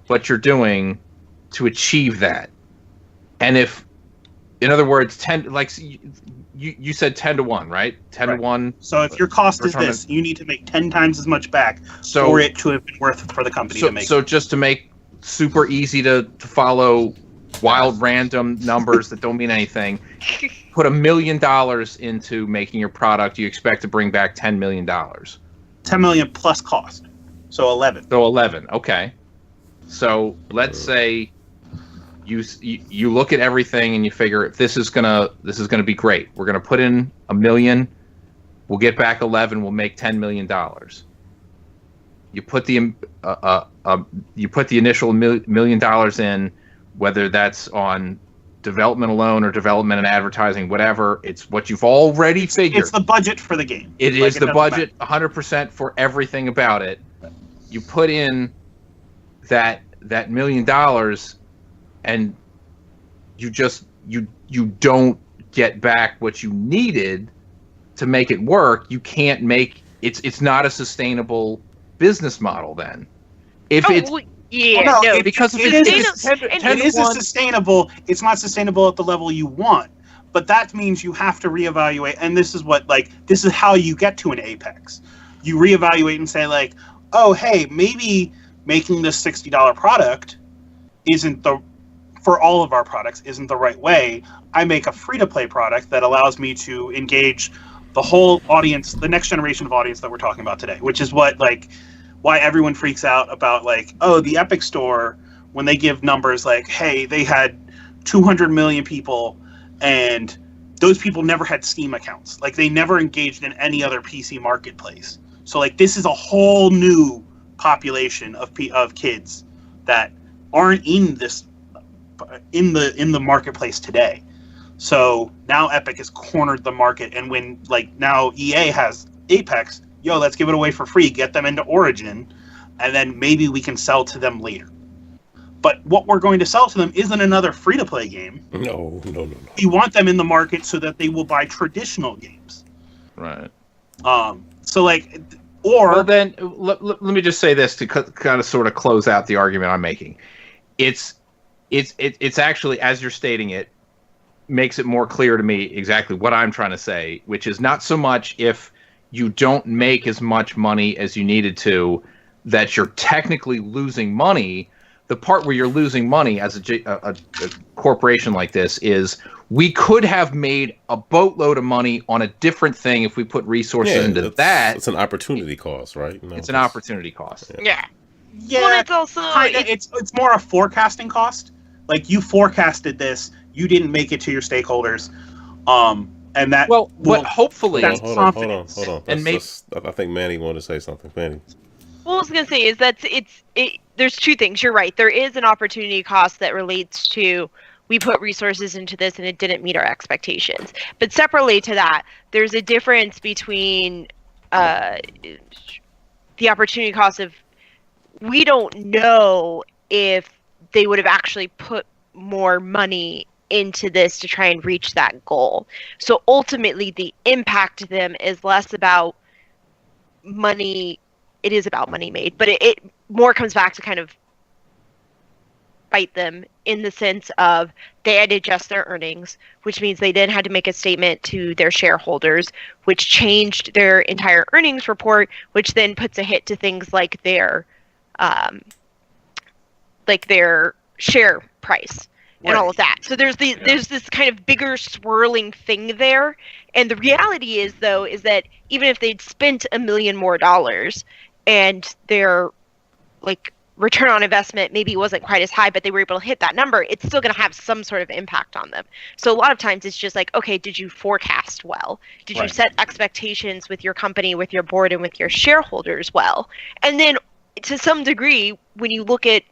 what you're doing to achieve that? And if, in other words, 10, like you said 10 to 1, right? 10 to 1. So if your cost is this, you need to make 10 times as much back for it to have been worth for the company to make. So just to make super easy to follow wild random numbers that don't mean anything, put $1 million into making your product, you expect to bring back $10 million. 10 million plus cost. So 11. So 11, okay. So let's say you look at everything and you figure, if this is gonna be great. We're gonna put in $1 million, we'll get back 11, we'll make $10 million. You put the initial $1 million in, whether that's on development alone or development and advertising, whatever. It's what you've already figured. It's the budget for the game. It is the budget, 100% for everything about it. you put in that $1 million and you don't get back what you needed to make it work, you can't make it's not a sustainable business model then. If it's because it is sustainable. It's not sustainable at the level you want, but that means you have to reevaluate. And this is this is how you get to an apex. You reevaluate and say like, oh, hey, maybe making this $60 product for all of our products isn't the right way. I make a free-to-play product that allows me to engage the whole audience, the next generation of audience that we're talking about today, which is why everyone freaks out about the Epic Store when they give numbers like, hey, they had 200 million people and those people never had Steam accounts. Like they never engaged in any other PC marketplace. So this is a whole new population of kids that aren't in the marketplace today. So now Epic has cornered the market, and when now EA has Apex, let's give it away for free, get them into Origin, and then maybe we can sell to them later. But what we're going to sell to them isn't another free-to-play game. No. We want them in the market so that they will buy traditional games. Right. Well, then let me just say this to kind of sort of close out the argument I'm making. It's actually, as you're stating it, makes it more clear to me exactly what I'm trying to say, which is not so much if you don't make as much money as you needed to that you're technically losing money. The part where you're losing money as a corporation like this is we could have made a boatload of money on a different thing if we put resources into that. It's an opportunity cost, right? It's an opportunity cost. Yeah. Well, it's also it's more a forecasting cost. Like you forecasted this, you didn't make it to your stakeholders, and that. Well, but hopefully, hold on. And I think Mandy wanted to say something. Mandy. What I was going to say is that there's two things. You're right. There is an opportunity cost that relates to we put resources into this and it didn't meet our expectations. But separately to that, there's a difference between the opportunity cost of we don't know if they would have actually put more money into this to try and reach that goal. So ultimately, the impact to them is less about money. It is about money made, but it more comes back to kind of bite them in the sense of they had to adjust their earnings, which means they then had to make a statement to their shareholders, which changed their entire earnings report, which then puts a hit to things like their share price and all of that. So there's this kind of bigger swirling thing there. And the reality is that even if they'd spent $1 million more and their return on investment maybe wasn't quite as high, but they were able to hit that number, it's still going to have some sort of impact on them. So a lot of times it's just okay, did you forecast well? Did you set expectations with your company, with your board, and with your shareholders well? And then to some degree, when you look at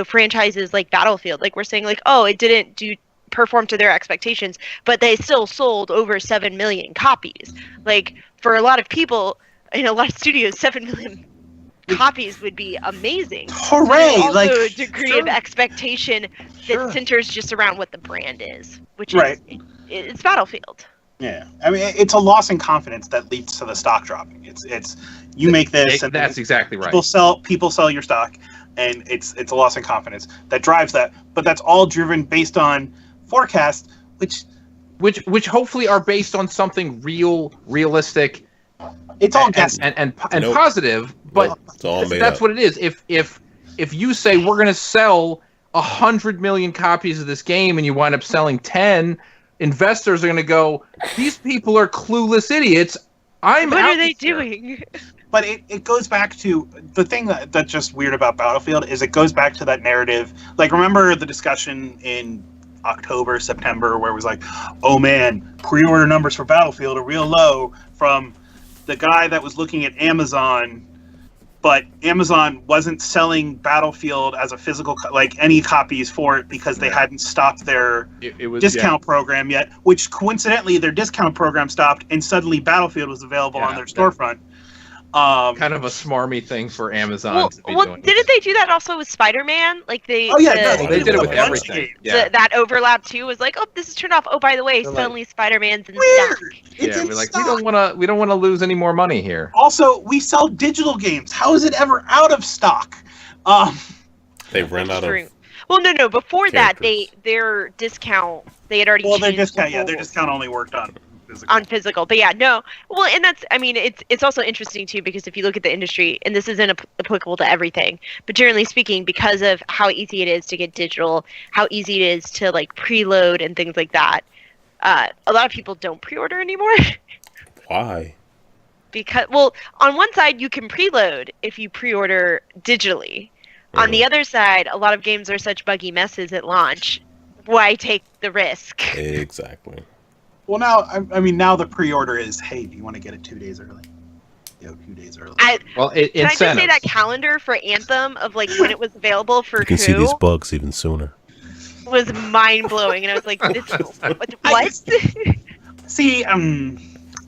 franchises like Battlefield, we're saying it didn't perform to their expectations, but they still sold over 7 million copies. For a lot of people in a lot of studios, 7 million copies would be amazing. Hooray! So also a degree of expectation that centers just around what the brand is, which is it's Battlefield. Yeah, I mean it's a loss in confidence that leads to the stock dropping. It's you make this, and that's exactly right. People sell your stock, and it's a loss in confidence that drives that. But that's all driven based on forecasts, which hopefully are based on something realistic. It's all guessing and positive, but that's what it is. If you say we're going to sell 100 million copies of this game and you wind up selling 10, investors are going to go, these people are clueless idiots. What are they doing? But it goes back to the thing that's just weird about Battlefield is it goes back to that narrative. Remember the discussion in October, September, where it was oh man, pre-order numbers for Battlefield are real low from the guy that was looking at Amazon, but Amazon wasn't selling Battlefield as a physical, any copies for it because they hadn't stopped their discount program yet, which coincidentally their discount program stopped and suddenly Battlefield was available on their storefront. Kind of a smarmy thing for Amazon to be doing. Didn't they do that also with Spider-Man? Like Oh yeah, no, they did it with a bunch of everything. games. Yeah. that overlap too was like, oh, this is turned off. Oh, by the way, They're suddenly Spider-Man's in Weird. stock. It's Yeah, in we're like, stock. we don't want to lose any more money here. Also, we sell digital games. How is it ever out of stock? They ran out True. of. Well, no. Before that, characters. their discount they had already. Well, their changed the discount, their rules discount only worked on physical. on physical, but yeah, no. Well, and that's, I mean, it's also interesting too because if you look at the industry, and this isn't applicable to everything, but generally speaking, because of how easy it is to get digital, how easy it is to like preload and things like that, a lot of people don't pre-order anymore. Why? Because, well, on one side you can preload if you pre-order digitally. On the other side, a lot of games are such buggy messes at launch. Why take the risk? Exactly. Well, now, I mean, now the pre-order is, hey, do you want to get it 2 days early? Yo, 2 days early. Can I just say incentives. that calendar for Anthem of like when it was available for who bugs even sooner. was mind blowing, and I was like, "This what?" See,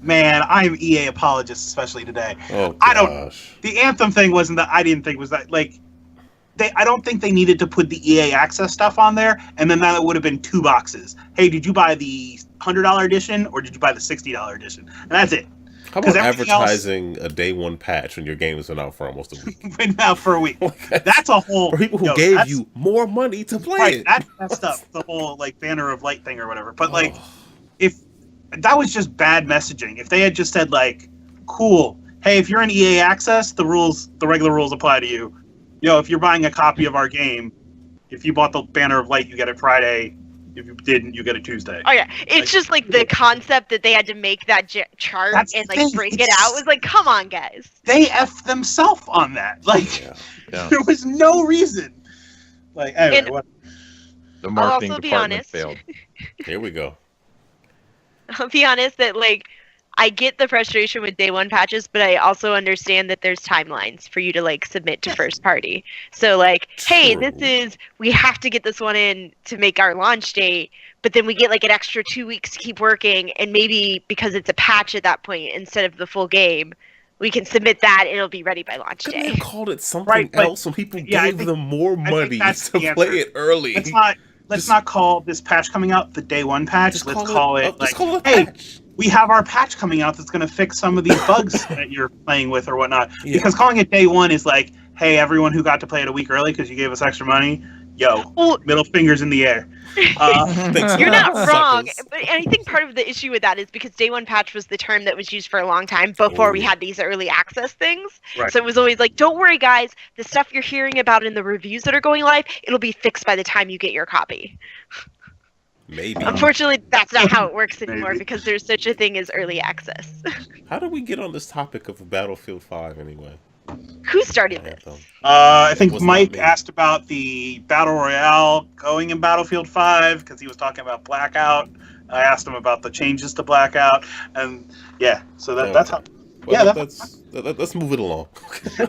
man, I'm EA apologist, especially today. Oh, I don't. gosh. The Anthem thing wasn't that I didn't think was that like. I don't think they needed to put the EA Access stuff on there, and then that would have been 2 boxes. Hey, did you buy the $100 edition, or did you buy the $60 edition? And that's it. How about advertising a day one patch when your game has been out for almost a week? Been out for a week. That's a whole. For people who gave you more money to play right, it. that's messed up. The whole like banner of light thing or whatever. But like, if that was just bad messaging. If they had just said like, "Cool, hey, if you're in EA Access, the regular rules apply to you. If you're buying a copy of our game, if you bought the banner of light, you get it Friday. If you didn't, you get it Tuesday." Oh yeah, it's just like the concept that they had to make that chart and like break it out was like, come on, guys. They effed themselves on that. Like, there was no reason. Like, anyway, The marketing I'll also be department honest. failed. Here we go. I'll be honest that like I get the frustration with day one patches, but I also understand that there's timelines for you to like submit to first party. So like, hey, we have to get this one in to make our launch date, but then we get like an extra 2 weeks to keep working, and maybe because it's a patch at that point instead of the full game, we can submit that and it'll be ready by launch Couldn't day. they have called it something else when people gave them more money to play it early? Let's not call this patch coming out the day one patch. Let's call it like, call it hey, patch. We have our patch coming out that's going to fix some of these bugs that you're playing with or whatnot. Yeah. Because calling it day one is like, hey, everyone who got to play it a week early because you gave us extra money, middle fingers in the air. You're not wrong, but I think part of the issue with that is because day one patch was the term that was used for a long time before we had these early access things. Right. So it was always like, don't worry, guys, the stuff you're hearing about in the reviews that are going live, it'll be fixed by the time you get your copy. Maybe. Unfortunately, that's not how it works anymore because there's such a thing as early access. How did we get on this topic of Battlefield 5 anyway? Who started this? I think Mike asked about the Battle Royale going in Battlefield 5 because he was talking about Blackout. I asked him about the changes to Blackout, and so that's how. Well, let's move it along.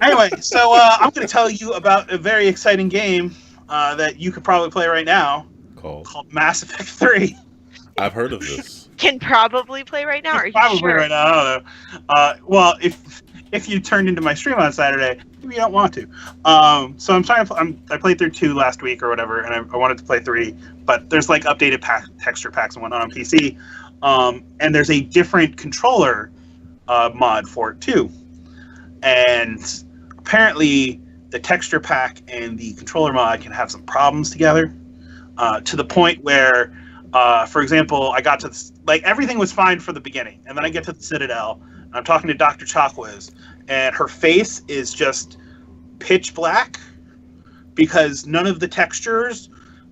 Anyway, so I'm going to tell you about a very exciting game that you could probably play right now. Called Mass Effect 3. I've heard of this. Can probably play right now. Are you probably sure? Right now. I don't know. Well, if you turned into my stream on Saturday, maybe you don't want to. So I'm trying to. I played through 2 last week or whatever, and I wanted to play 3, but there's like updated texture packs and whatnot on PC, and there's a different controller mod for it too, and apparently the texture pack and the controller mod can have some problems together. To the point where, for example, I got to everything was fine for the beginning, and then I get to the Citadel, and I'm talking to Dr. Chalkwiz, and her face is just pitch black because none of the textures,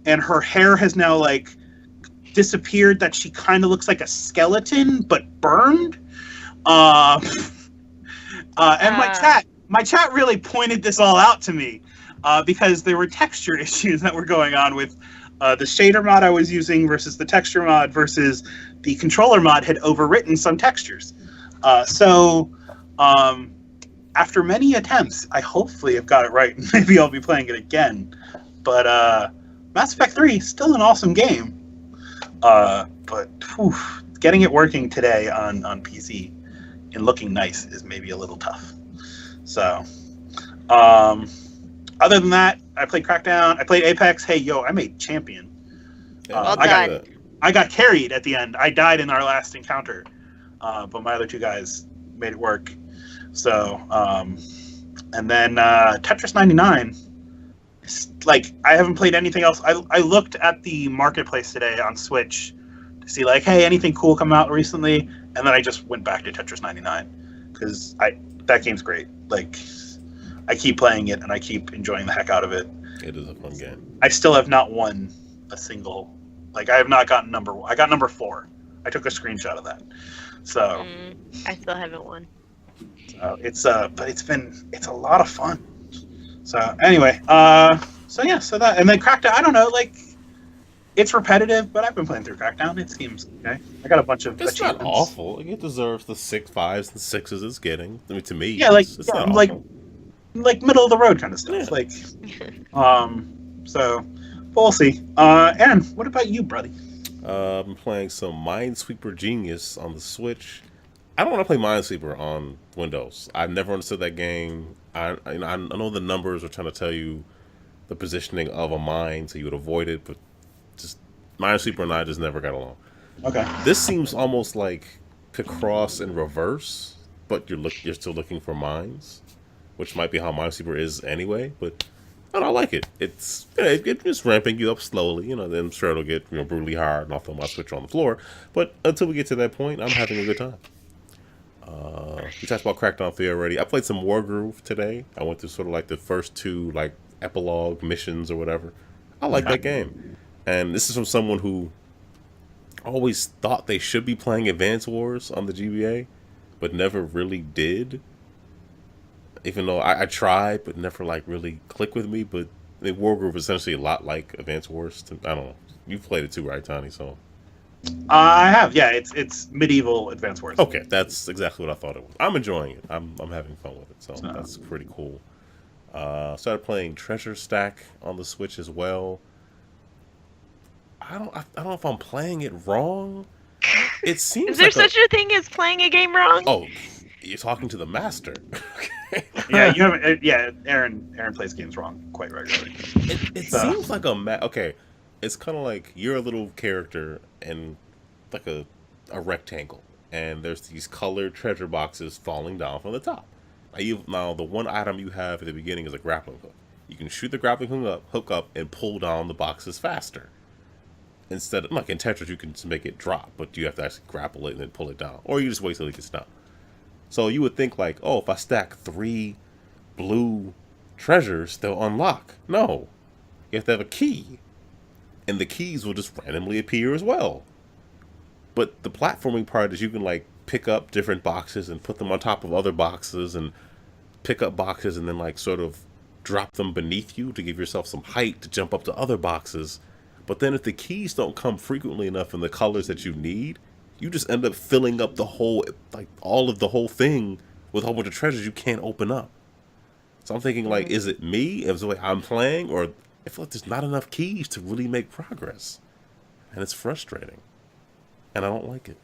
and her hair has now disappeared. That she kind of looks like a skeleton but burned. And my chat really pointed this all out to me because there were texture issues that were going on with. The shader mod I was using versus the texture mod versus the controller mod had overwritten some textures. So after many attempts, I hopefully have got it right. Maybe I'll be playing it again. But Mass Effect 3 is still an awesome game. But getting it working today on PC and looking nice is maybe a little tough. So, other than that, I played Crackdown. I played Apex. Hey, yo, I made champion. Well I done. got carried at the end. I died in our last encounter, but my other two guys made it work. So, and then Tetris 99. Like, I haven't played anything else. I looked at the marketplace today on Switch to see, like, hey, anything cool come out recently, and then I just went back to Tetris 99 because that game's great. Like, I keep playing it and I keep enjoying the heck out of it. It is a fun game. I still have not won a single. Like, I have not gotten number 1. I got number 4. I took a screenshot of that. So I still haven't won. it's but it's a lot of fun. So anyway, so that, and then Crackdown. I don't know, like, it's repetitive, but I've been playing through Crackdown. It seems okay. I got a bunch of It's achievements. not awful. It deserves the 5s and 6s it's getting. I mean, to me, Yeah, like, it's yeah, not like awful. middle of the road kind of stuff. Yeah. Like, so we'll see. Aaron, what about you, buddy? I'm playing some Minesweeper Genius on the Switch. I don't want to play Minesweeper on Windows. I've never understood that game. I know the numbers are trying to tell you the positioning of a mine so you would avoid it, but just Minesweeper and I just never got along. Okay. This seems almost like Picross in reverse, but you're still looking for mines, which might be how Minesweeper is anyway. But I like it. It's just ramping you up slowly. Then I'm sure it'll get brutally hard, and I'll throw my Switch on the floor. But until we get to that point, I'm having a good time. We talked about Crackdown 3 already. I played some Wargroove today. I went through sort of like the first 2 like epilogue missions or whatever. I like that game. And this is from someone who always thought they should be playing Advance Wars on the GBA, but never really did. Even though I tried, but never like really clicked with me. But the Wargroove is essentially a lot like Advance Wars. I don't know. You've played it too, right, Tony? So I have. Yeah, it's medieval Advance Wars. okay, that's exactly what I thought it was. I'm enjoying it. I'm having fun with it. So that's pretty cool. Started playing Treasure Stack on the Switch as well. I don't know if I'm playing it wrong. It seems Is there like such a thing as playing a game wrong? Oh, you're talking to the master. Yeah, you haven't. Yeah, Aaron plays games wrong quite regularly. It seems like okay. It's kind of like you're a little character in like a rectangle, and there's these colored treasure boxes falling down from the top. Now the one item you have at the beginning is a grappling hook. You can shoot the grappling hook up and pull down the boxes faster. Instead of, like in Tetris, you can just make it drop, but you have to actually grapple it and then pull it down. Or you just wait till it gets down. So you would think like, oh, if I stack 3 blue treasures, they'll unlock. No. You have to have a key. And the keys will just randomly appear as well. But the platforming part is you can like pick up different boxes and put them on top of other boxes and pick up boxes and then like sort of drop them beneath you to give yourself some height to jump up to other boxes. But then if the keys don't come frequently enough in the colors that you need, you just end up filling up the whole, like all of the whole thing with a whole bunch of treasures you can't open up. So I'm thinking like, is it me? Is it the way I'm playing? Or I feel like there's not enough keys to really make progress. And it's frustrating. And I don't like it.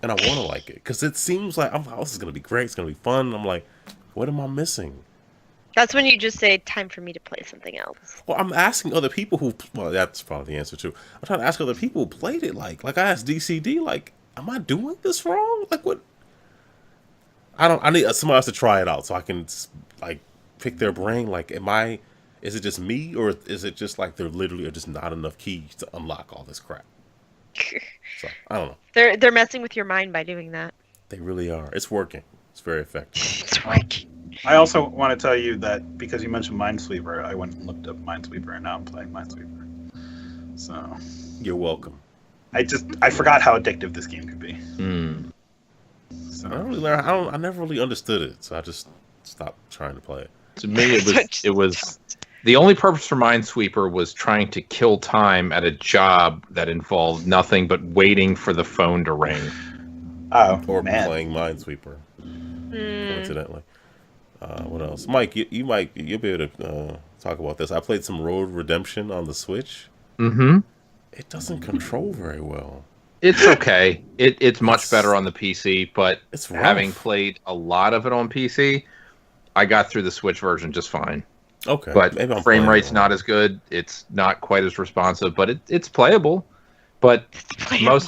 And I want to like it. Because it seems like, oh, this is going to be great. It's going to be fun. And I'm like, what am I missing? That's when you just say, time for me to play something else. Well, I'm asking other people who, well, that's probably the answer too. I'm trying to ask other people who played it. Like I asked DCD, like, am I doing this wrong? Like what? I need somebody else to try it out so I can like pick their brain. Like, is it just me, or is it just like there literally are just not enough keys to unlock all this crap? So I don't know. They're messing with your mind by doing that. They really are. It's working. It's very effective. It's working. I also want to tell you that because you mentioned Minesweeper, I went and looked up Minesweeper, and now I'm playing Minesweeper. So You're welcome. I forgot how addictive this game could be. So I never really understood it, so I just stopped trying to play it. To me, it was the only purpose for Minesweeper was trying to kill time at a job that involved nothing but waiting for the phone to ring. Oh, Or man. playing Minesweeper, coincidentally. What else? Mike, you'll be able to talk about this. I played some Road Redemption on the Switch. Mm-hmm. It doesn't control very well. It's okay. It's much better on the PC, but It's rough. having played a lot of it on PC, I got through the Switch version just fine. Okay. But Maybe I'm frame playing rate's it. not as good. It's not quite as responsive, but it's playable. But It's playable.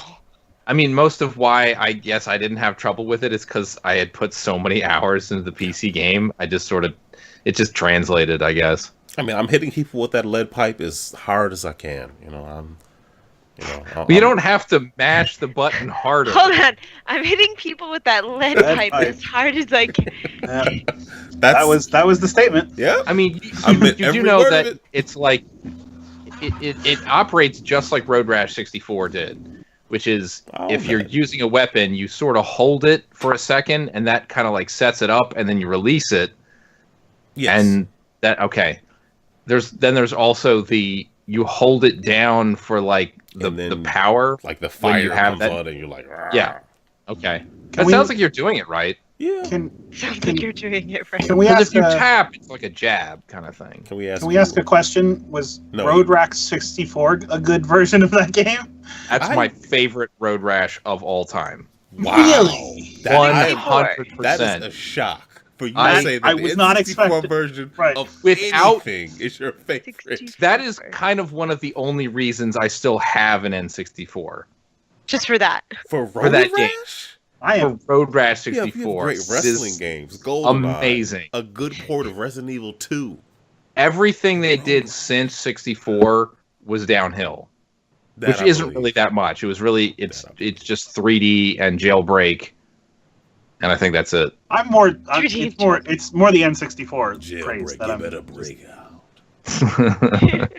most of why I guess I didn't have trouble with it is because I had put so many hours into the PC game. I just it just translated, I guess. I mean, I'm hitting people with that lead pipe as hard as I can. But you don't have to mash the button harder. Hold on. I'm hitting people with that lead pipe as hard as I can. That was the statement. Yeah. I mean, I meant you every do know word of that it. it's like it operates just like Road Rash 64 did, which is if you're using a weapon, you sort of hold it for a second, and that kind of like sets it up, and then you release it. Yes. And that There's also you hold it down for like the power, like the fire you have comes that- on, and you're like, "Rah." Yeah. Okay. Can That sounds like you're doing it right. Yeah. Sounds like you're doing it right. Can we Because ask if you tap, it's like a jab kind of thing. Can we ask? Can we ask a question? Was No. Road Rash 64 a good version of that game? That's my favorite Road Rash of all time. Wow. Really? That, 100%. that is a shock for you to I- say that I the was not N64 expecting- version Right. of Without- anything is your favorite. That is kind of one of the only reasons I still have an N64. Just for that. For Road that game. Rash? I For am. Road Rash You have 64. great This wrestling is games. GoldenEye. amazing. A good port of Resident Evil 2. Everything they did since 64 was downhill, That which I isn't believe. really that much. It was really it's just 3D and Jailbreak, and I think that's it. I'm more. It's more the N64 praise Jailbreak, that you I'm. better break out.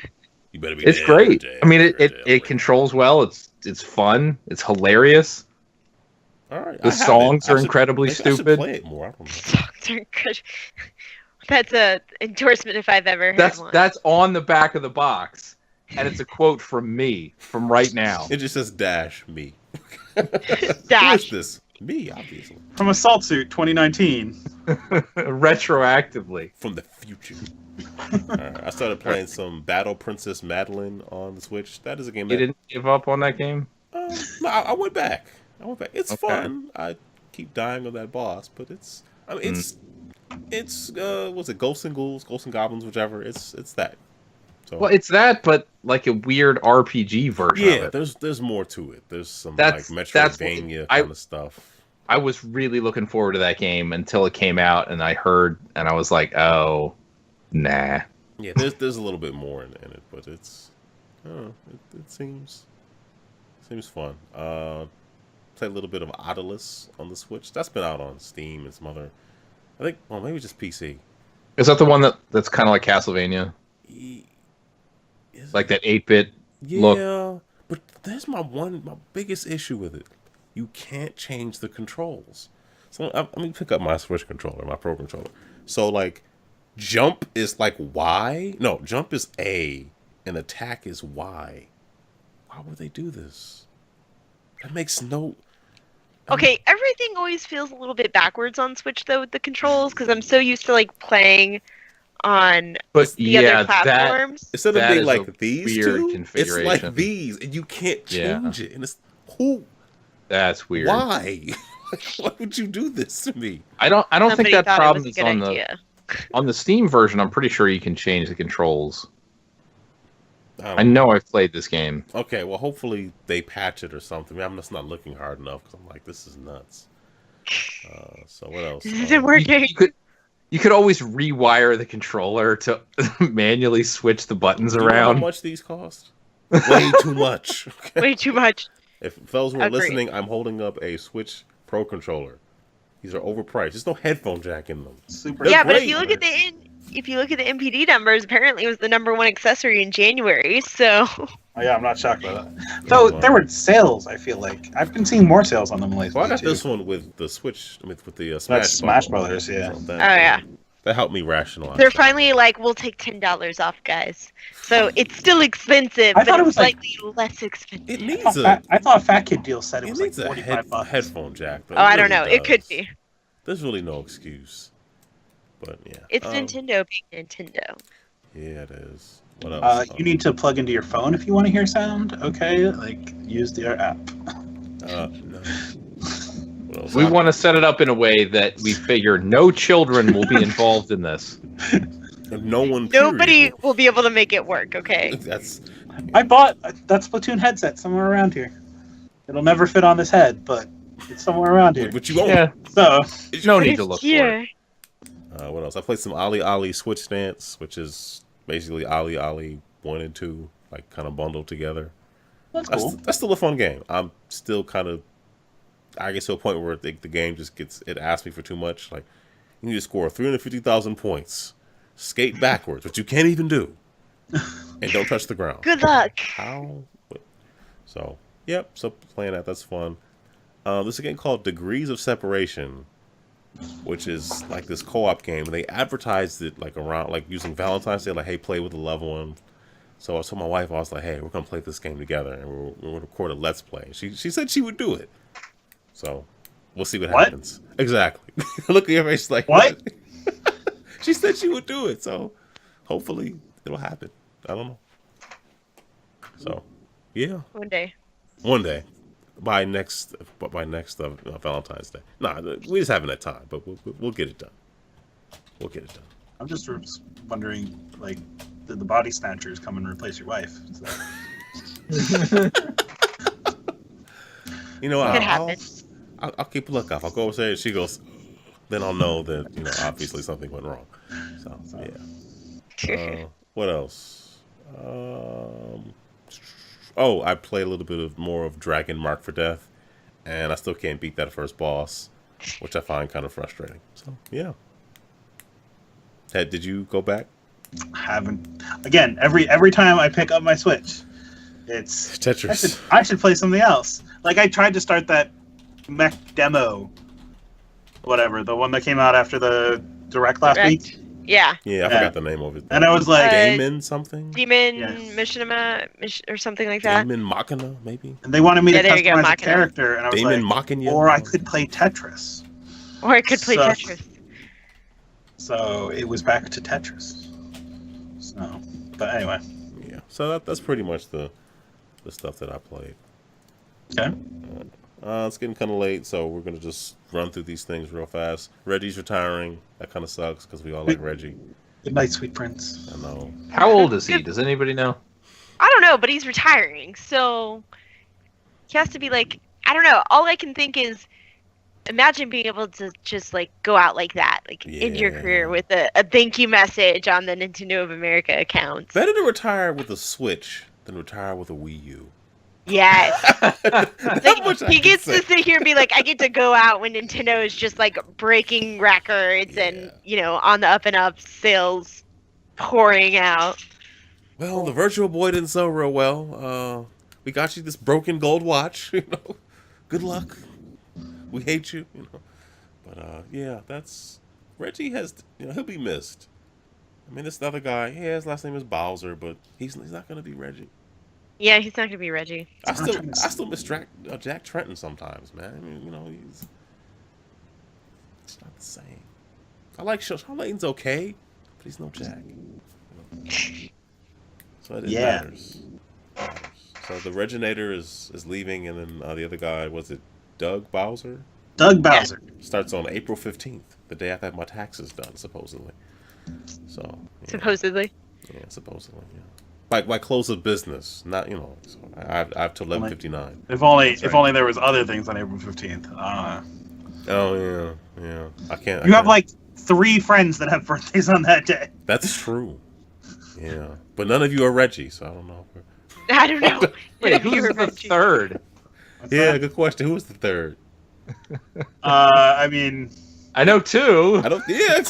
You better be It's dead, great. dead, I mean, dead, it dead. controls well. It's fun. It's hilarious. All right. The I have songs it. I are should- incredibly maybe I should stupid. play it more. I don't know. Songs are good. That's a endorsement if I've ever heard one. That's on the back of the box, and it's a quote from me from right now. It just says dash me. Dash. Who is this? Me, obviously. From Assault Suit 2019. Retroactively. From the future. Alright, I started playing some Battle Princess Madeline on the Switch. That is a game that You didn't give up on that game? no, I went back. It's Okay. fun. I keep dying on that boss, but it's what's it, Ghosts and Ghouls, Ghosts and Goblins, whichever. It's that. So Well, it's that, but like a weird RPG version yeah, of it. there's more to it. There's some That's- like that's Metroidvania what- kind of stuff. I was really looking forward to that game until it came out, and I heard, and I was like, oh, nah. Yeah, there's a little bit more in it, but it's it seems fun. Play a little bit of Odalus on the Switch. That's been out on Steam and some other. I think, well, maybe just PC. Is that the one that's kind of like Castlevania? Is Like that 8-bit Yeah, look? but there's my biggest issue with it. You can't change the controls. So let me pick up my Switch controller, my Pro controller. So like, jump is like Y. No, jump is A, and attack is Y. Why would they do this? That makes no. Okay, everything always feels a little bit backwards on Switch though with the controls because I'm so used to like playing on But the yeah, other platforms. Instead of That being is like a these weird two, it's configuration. like these, and you can't Yeah. change it. And it's who? that's weird. Why? Why would you do this to me? I don't think Somebody that thought it problem was a is good on idea. the Steam version. I'm pretty sure you can change the controls. don't I know I've played this game. Okay, well, hopefully they patch it or something. I'm just not looking hard enough because I'm like, this is nuts. So what else? This isn't working. You could always rewire the controller to manually switch the buttons Do you know how around. much these cost? Way too much. Okay. Way too much. If those who are Agreed. listening, I'm holding up a Switch Pro controller. These are overpriced. There's no headphone jack in them. Super. They're Yeah, but if great. you look at the NPD numbers, apparently it was the #1 accessory in January. So Oh, yeah, I'm not shocked by that. Though there were sales, I feel like I've been seeing more sales on them lately. Well, I got too. this one with the Switch, with the Smash. That's Smash bundle. Brothers, yeah. So that, Oh, yeah. That helped me rationalize. they're that. finally like, we'll take $10 off, guys. So it's still expensive, I but thought it it's was like- slightly less expensive. It I needs thought, I thought Fat Kid Deal said it it was like needs a $45. headphone jack. though. Oh, I don't really know. It could does. be. There's really no excuse. But yeah. It's Nintendo being Nintendo. Yeah, it is. What else? You need to plug into your phone if you want to hear sound. Okay, like use their app. No. What What else? We want to set it up in a way that we figure no children will be involved in this. No one. Nobody Period. will be able to make it work. Okay. That's. I bought that Splatoon headset somewhere around here. It'll never fit on this head, but it's somewhere around here. But you won't. Yeah, So no need to look for Here. it. What else? I played some Ali Ali Switch Dance, which is basically Ali Ali 1 and 2, like kind of bundled together. that's cool. That's still a fun game. I'm still kind of. I get to a point where the game just gets. It asks me for too much. Like, you need to score 350,000 points, skate backwards, which you can't even do, and don't touch the ground. Good luck. How? So, yep. So playing that, that's fun. There's a game called Degrees of Separation, which is like this co-op game. They advertised it like around, like using Valentine's Day, like, hey, play with a loved one. So I told my wife, I was like, hey, we're gonna play this game together, and we're gonna record a Let's Play. She said she would do it. So we'll see what happens. Exactly. Look at your face, like What? She said she would do it. So hopefully it'll happen. I don't know. So yeah, One day. one day. By next Valentine's Day. Nah, we just haven't that time, but we'll get it done. We'll get it done. I'm just wondering, like, did the body snatchers come and replace your wife? So. You know, It happens. I'll keep a lookout. If I go upstairs, she goes, then I'll know that, you know, obviously something went wrong. So yeah. What else? Oh, I play a little bit more of Dragon Mark for Death, and I still can't beat that first boss, which I find kind of frustrating. So yeah. Ted, did you go back? Haven't. Again, every time I pick up my Switch, it's Tetris. I should play something else. Like, I tried to start that mech demo, whatever, the one that came out after the Direct last week. Yeah. Yeah, I forgot the name of it. And I was like, Demon something? Demon Yes. Mishinama or something like that. Demon Machina, maybe? and they wanted me to Yeah, there you go, customize a Machina. character, and I was Demon like, Machina? or I could play Tetris. Or I could play So- Tetris. So it was back to Tetris. So, but anyway, Yeah. So that's pretty much the stuff that I played. okay. It's getting kind of late, so we're going to just run through these things real fast. Reggie's retiring. That kind of sucks because we all like Reggie. Good night, sweet prince. I know. How old is he? Does anybody know? I don't know, but he's retiring, so he has to be like, I don't know. All I can think is, imagine being able to just like go out like that, like end your Yeah. career with a thank you message on the Nintendo of America account. Better to retire with a Switch than retire with a Wii U. Yes. That much I He can gets say. to sit here and be like, I get to go out when Nintendo is just like breaking records and, Yeah. you know, on the up and up, sales pouring out. Well, the Virtual Boy didn't sell real well. We got you this broken gold watch. You know, good luck. We hate you. You know, but yeah, that's Reggie has. You know, he'll be missed. I mean, this other guy. Yeah, his last name is Bowser, but he's not gonna be Reggie. Yeah, he's not going to be Reggie. I still miss Jack Trenton sometimes, man. I mean, you know, it's not the same. I like Sean Layton's okay, but he's no Jack. You know? So it matters. So the Reginator is leaving, and then the other guy, was it Doug Bowser? Doug Bowser. Starts on April 15th, the day after I have my taxes done, supposedly. So yeah, Supposedly. yeah, supposedly, yeah. By close of business, not, you know. So I have till 11:59. If only there was other things on April 15th. Oh yeah. I can't. You have like 3 friends that have birthdays on that day. That's true. Yeah, but none of you are Reggie, so I don't know. I don't know. Wait, If you who's were the Reggie. third? Yeah, good question. Who was the third? I mean, I know 2. I don't. Yeah.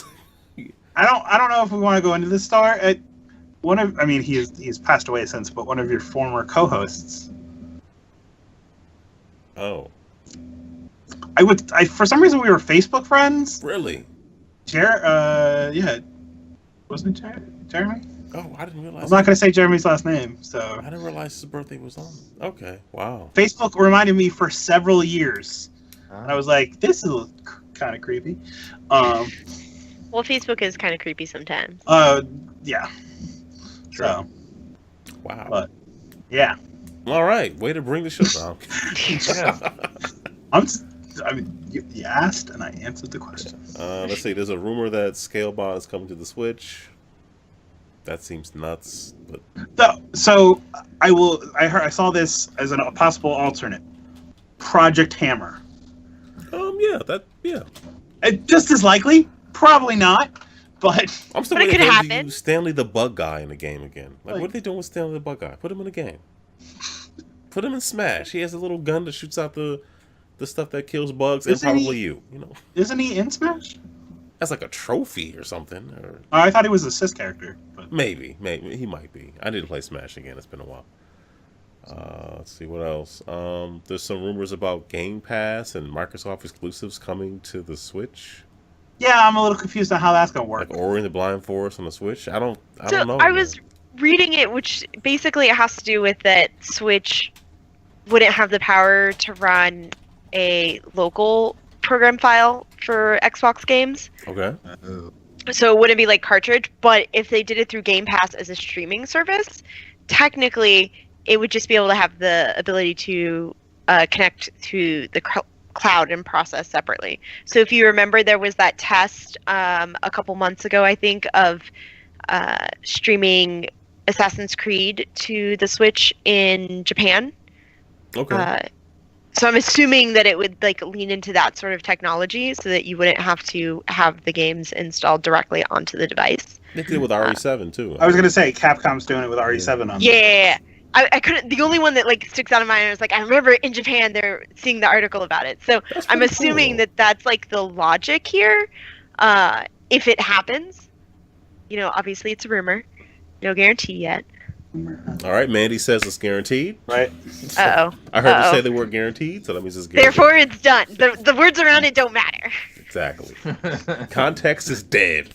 I don't know if we want to go into this star. He's passed away since, but one of your former co-hosts. Oh, For some reason we were Facebook friends. really? Yeah, wasn't it Jeremy? Oh, I didn't realize. I'm not gonna say Jeremy's last name. So I didn't realize his birthday was on. Okay, wow. Facebook reminded me for several years. And I was like, this is kind of creepy. Well, Facebook is kind of creepy sometimes. Yeah. Sure. So, Wow. But- yeah. All right, way to bring the show down. Yeah. I mean, you asked, and I answered the question. Let's see. There's a rumor that Scalebot is coming to the Switch. That seems nuts, but So I saw this as a possible alternate. Project Hammer. Yeah. Just as likely, probably not, but I'm still But it waiting could for them to happen. use Stanley the Bug Guy in the game again. Like, what are they doing with Stanley the Bug Guy? Put him in the game. Put him in Smash. He has a little gun that shoots out the stuff that kills bugs and probably you. You know, isn't he in Smash? that's like a trophy or something. Or I thought he was a cis character. But maybe he might be. I need to play Smash again. It's been a while. Let's see what else. There's some rumors about Game Pass and Microsoft exclusives coming to the Switch. Yeah, I'm a little confused on how that's gonna work. Like Ori and the Blind Forest on the Switch. I don't So know. I was reading it, which basically it has to do with that Switch wouldn't have the power to run a local program file for Xbox games. Okay. So it wouldn't be like cartridge, but if they did it through Game Pass as a streaming service, technically it would just be able to have the ability to connect to the cloud and process separately. So if you remember, there was that test a couple months ago, I think, of streaming Assassin's Creed to the Switch in Japan. Okay. So I'm assuming that it would like lean into that sort of technology so that you wouldn't have to have the games installed directly onto the device. They did it with RE7 too. I was gonna say Capcom's doing it with RE7 on. Yeah. I couldn't. The only one that like sticks out of my mind is like I remember in Japan they're seeing the article about it. So I'm assuming that that's like the logic here. If it happens, you know, obviously it's a rumor, no guarantee yet. All right, Mandy says it's guaranteed. Right. Uh oh. I heard you say the word guaranteed, so that means it's guaranteed. Therefore, it's done. The words around it don't matter. Exactly. Context is dead.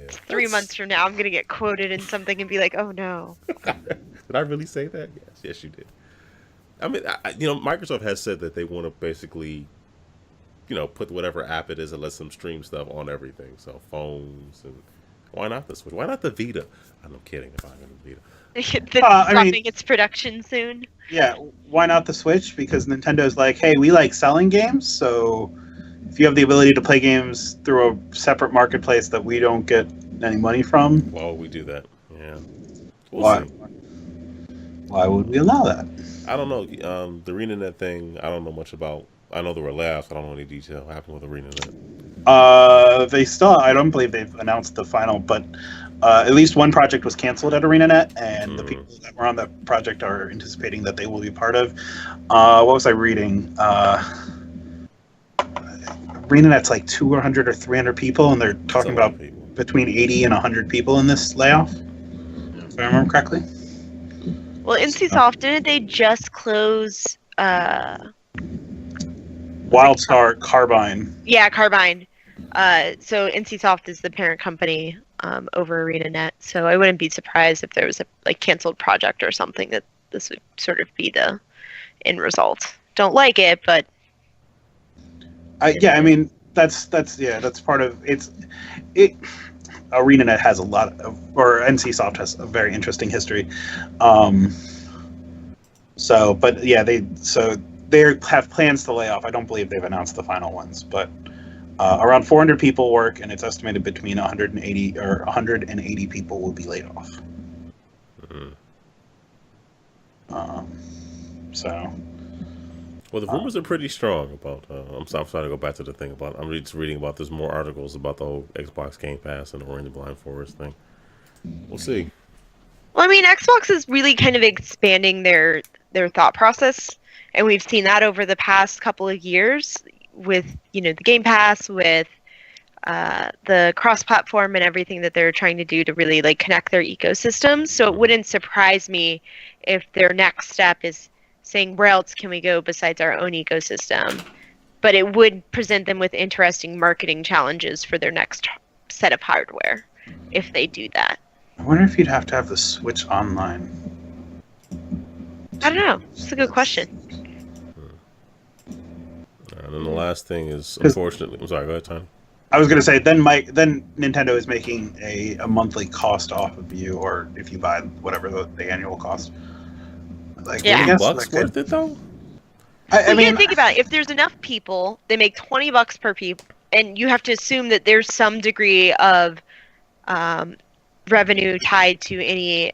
3 months from now, I'm gonna get quoted in something and be like, "Oh no." Did I really say that? Yes, you did. I mean, Microsoft has said that they want to basically, put whatever app it is that lets them stream stuff on everything. So phones and why not the Switch? Why not the Vita? I'm kidding. If I'm in the Vita. It's stopping its production soon. Yeah, why not the Switch? Because Nintendo's like, hey, we like selling games, so if you have the ability to play games through a separate marketplace that we don't get any money from, why would we do that? Yeah. Why would we allow that? I don't know. The ArenaNet thing, I don't know much about. I know there were layoffs. I don't know any detail. What happened with ArenaNet? I don't believe they've announced the final, but at least one project was canceled at ArenaNet, and the people that were on that project are anticipating that they will be part of. What was I reading? ArenaNet's like 200 or 300 people, and they're talking about between 80 and 100 people in this layoff, if I remember correctly. Well, NCSoft, didn't they just close... WildStar Carbine. Yeah, Carbine. So NCSoft is the parent company over ArenaNet. So I wouldn't be surprised if there was a canceled project or something that this would sort of be the end result. Don't like it, but I mean that's part of it. ArenaNet has a lot of, or NCSoft has a very interesting history. They have plans to lay off. I don't believe they've announced the final ones, but around 400 people work, and it's estimated between 180 people will be laid off. Well, the rumors are pretty strong about. I'm sorry to go back to the thing about. I'm just reading about. There's more articles about the whole Xbox Game Pass and the Ori and the Blind Forest thing. We'll see. Well, I mean, Xbox is really kind of expanding their thought process. And we've seen that over the past couple of years with, the Game Pass, with the cross-platform and everything that they're trying to do to really connect their ecosystems. So it wouldn't surprise me if their next step is saying, where else can we go besides our own ecosystem? But it would present them with interesting marketing challenges for their next set of hardware if they do that. I wonder if you'd have to have the Switch online. I don't know. It's a good question. And then the last thing is, unfortunately, I'm sorry, go ahead, Tony. I was going to say, then Nintendo is making a monthly cost off of you, or if you buy whatever the annual cost. $20 worth it though? I Well, you mean, think about it. If there's enough people, they make $20 per people, and you have to assume that there's some degree of revenue tied to any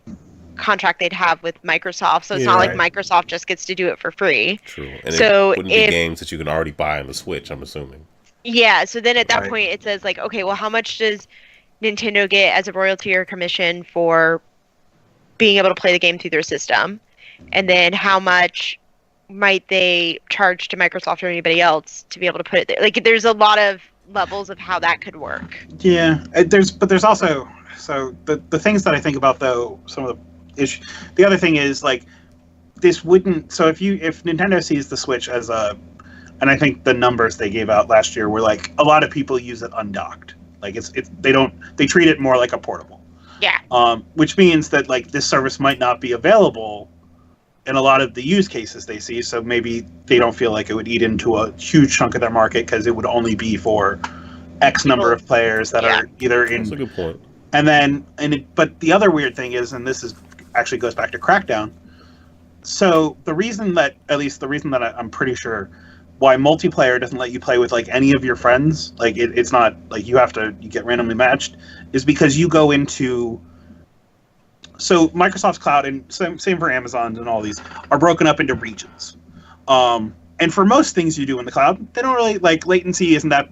contract they'd have with Microsoft. So it's not like Right. Microsoft just gets to do it for free. True. And So it wouldn't be games that you can already buy on the Switch, I'm assuming. yeah, so then at that Right. point it says like, okay, well, how much does Nintendo get as a royalty or commission for being able to play the game through their system? And then how much might they charge to Microsoft or anybody else to be able to put it there? Like, there's a lot of levels of how that could work. yeah. There's also the things that I think about though. Some of the issue. The other thing is like this wouldn't. So if Nintendo sees the Switch as a, and I think the numbers they gave out last year were like a lot of people use it undocked. Like they treat it more like a portable. Yeah. Which means that like this service might not be available in a lot of the use cases they see. So maybe they don't feel like it would eat into a huge chunk of their market because it would only be for X number of players that are either in. That's a good point. But the other weird thing is, and this is actually goes back to Crackdown. So the reason that I'm pretty sure why multiplayer doesn't let you play with like any of your friends, like it's not like you get randomly matched, is because you go into. So Microsoft's cloud and same for Amazon and all these are broken up into regions. And for most things you do in the cloud, they don't really like latency isn't that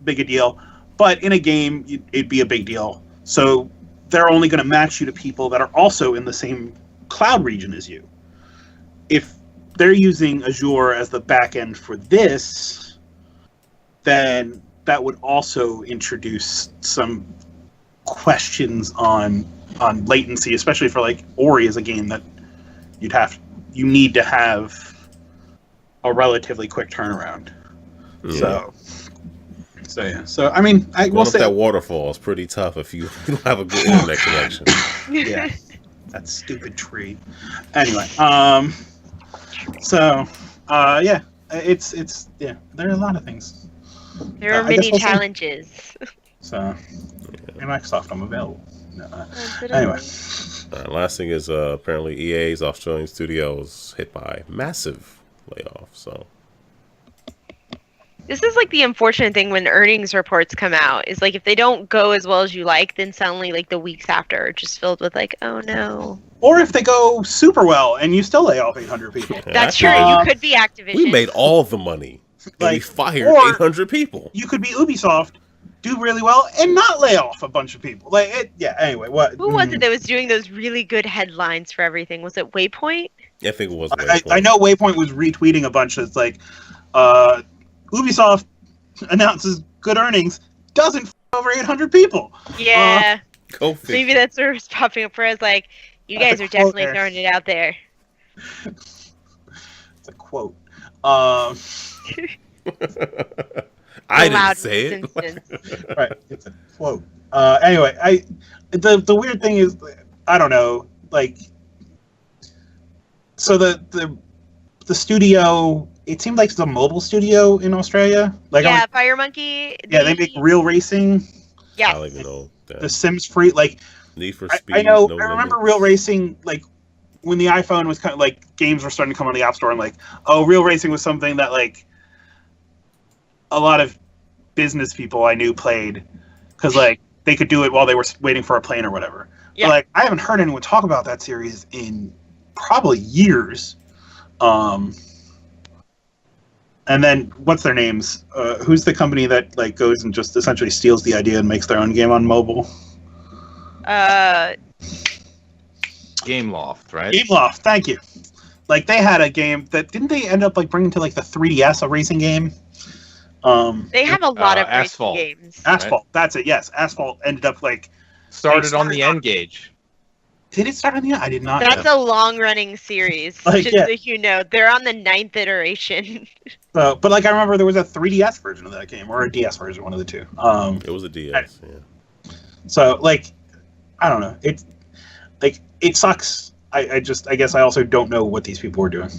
big a deal, but in a game it'd be a big deal. So they're only going to match you to people that are also in the same cloud region as you. If they're using Azure as the back end for this, then that would also introduce some questions on latency, especially for like Ori is a game that you need to have a relatively quick turnaround. Yeah. So yeah. So I mean, Going up that waterfall is pretty tough if you don't have a good internet connection. Yeah, that stupid tree. Anyway, so yeah, it's yeah. There are a lot of things. There are many challenges. So, in Microsoft, I'm available. Anyway, last thing is apparently EA's Australian studios hit by massive layoff. So this is like the unfortunate thing when earnings reports come out is like if they don't go as well as you like, then suddenly like the weeks after are just filled with like, oh no. Or if they go super well and you still lay off 800 people. That's true. You could be Activision. We made all the money. And we fired 800 people. You could be Ubisoft, do really well, and not lay off a bunch of people. Anyway, what? Who was it that was doing those really good headlines for everything? Was it Waypoint? I think it was Waypoint. I know Waypoint was retweeting a bunch that's like, Ubisoft announces good earnings, doesn't over 800 people. Yeah. Go figure. Maybe that's what was popping up for us. Like, you guys are definitely throwing it out there. It's a quote. I didn't say it. Right, it's a quote. Anyway, the weird thing is, I don't know, like, so the studio, it seemed like it's a mobile studio in Australia. Like, yeah, Fire Monkey. Yeah, they make Real Racing. Yeah. I don't even know that. The Sims Free, like, Need for Speed. I know. No I remember Limits. Real Racing, like when the iPhone was kind of like games were starting to come on the App Store, and like, oh, Real Racing was something that like a lot of business people I knew played because like they could do it while they were waiting for a plane or whatever. Yeah. But, like, I haven't heard anyone talk about that series in probably years. And then what's their names? Who's the company that like goes and just essentially steals the idea and makes their own game on mobile? Gameloft, right? Gameloft, thank you. Like they had a game that didn't they end up like bringing to like the 3DS a racing game? They have a lot of Asphalt. racing games. Asphalt, right? That's it. Yes, Asphalt ended up like Started on the N-Gage. Did it start on the? I did not. That's a long-running series. Like, just yeah. so you know, they're on the 9th iteration. So, but like I remember there was a 3DS version of that game or a DS version, one of the two. It was a DS. Yeah. So like, I don't know. It's like it sucks. I guess I also don't know what these people were doing.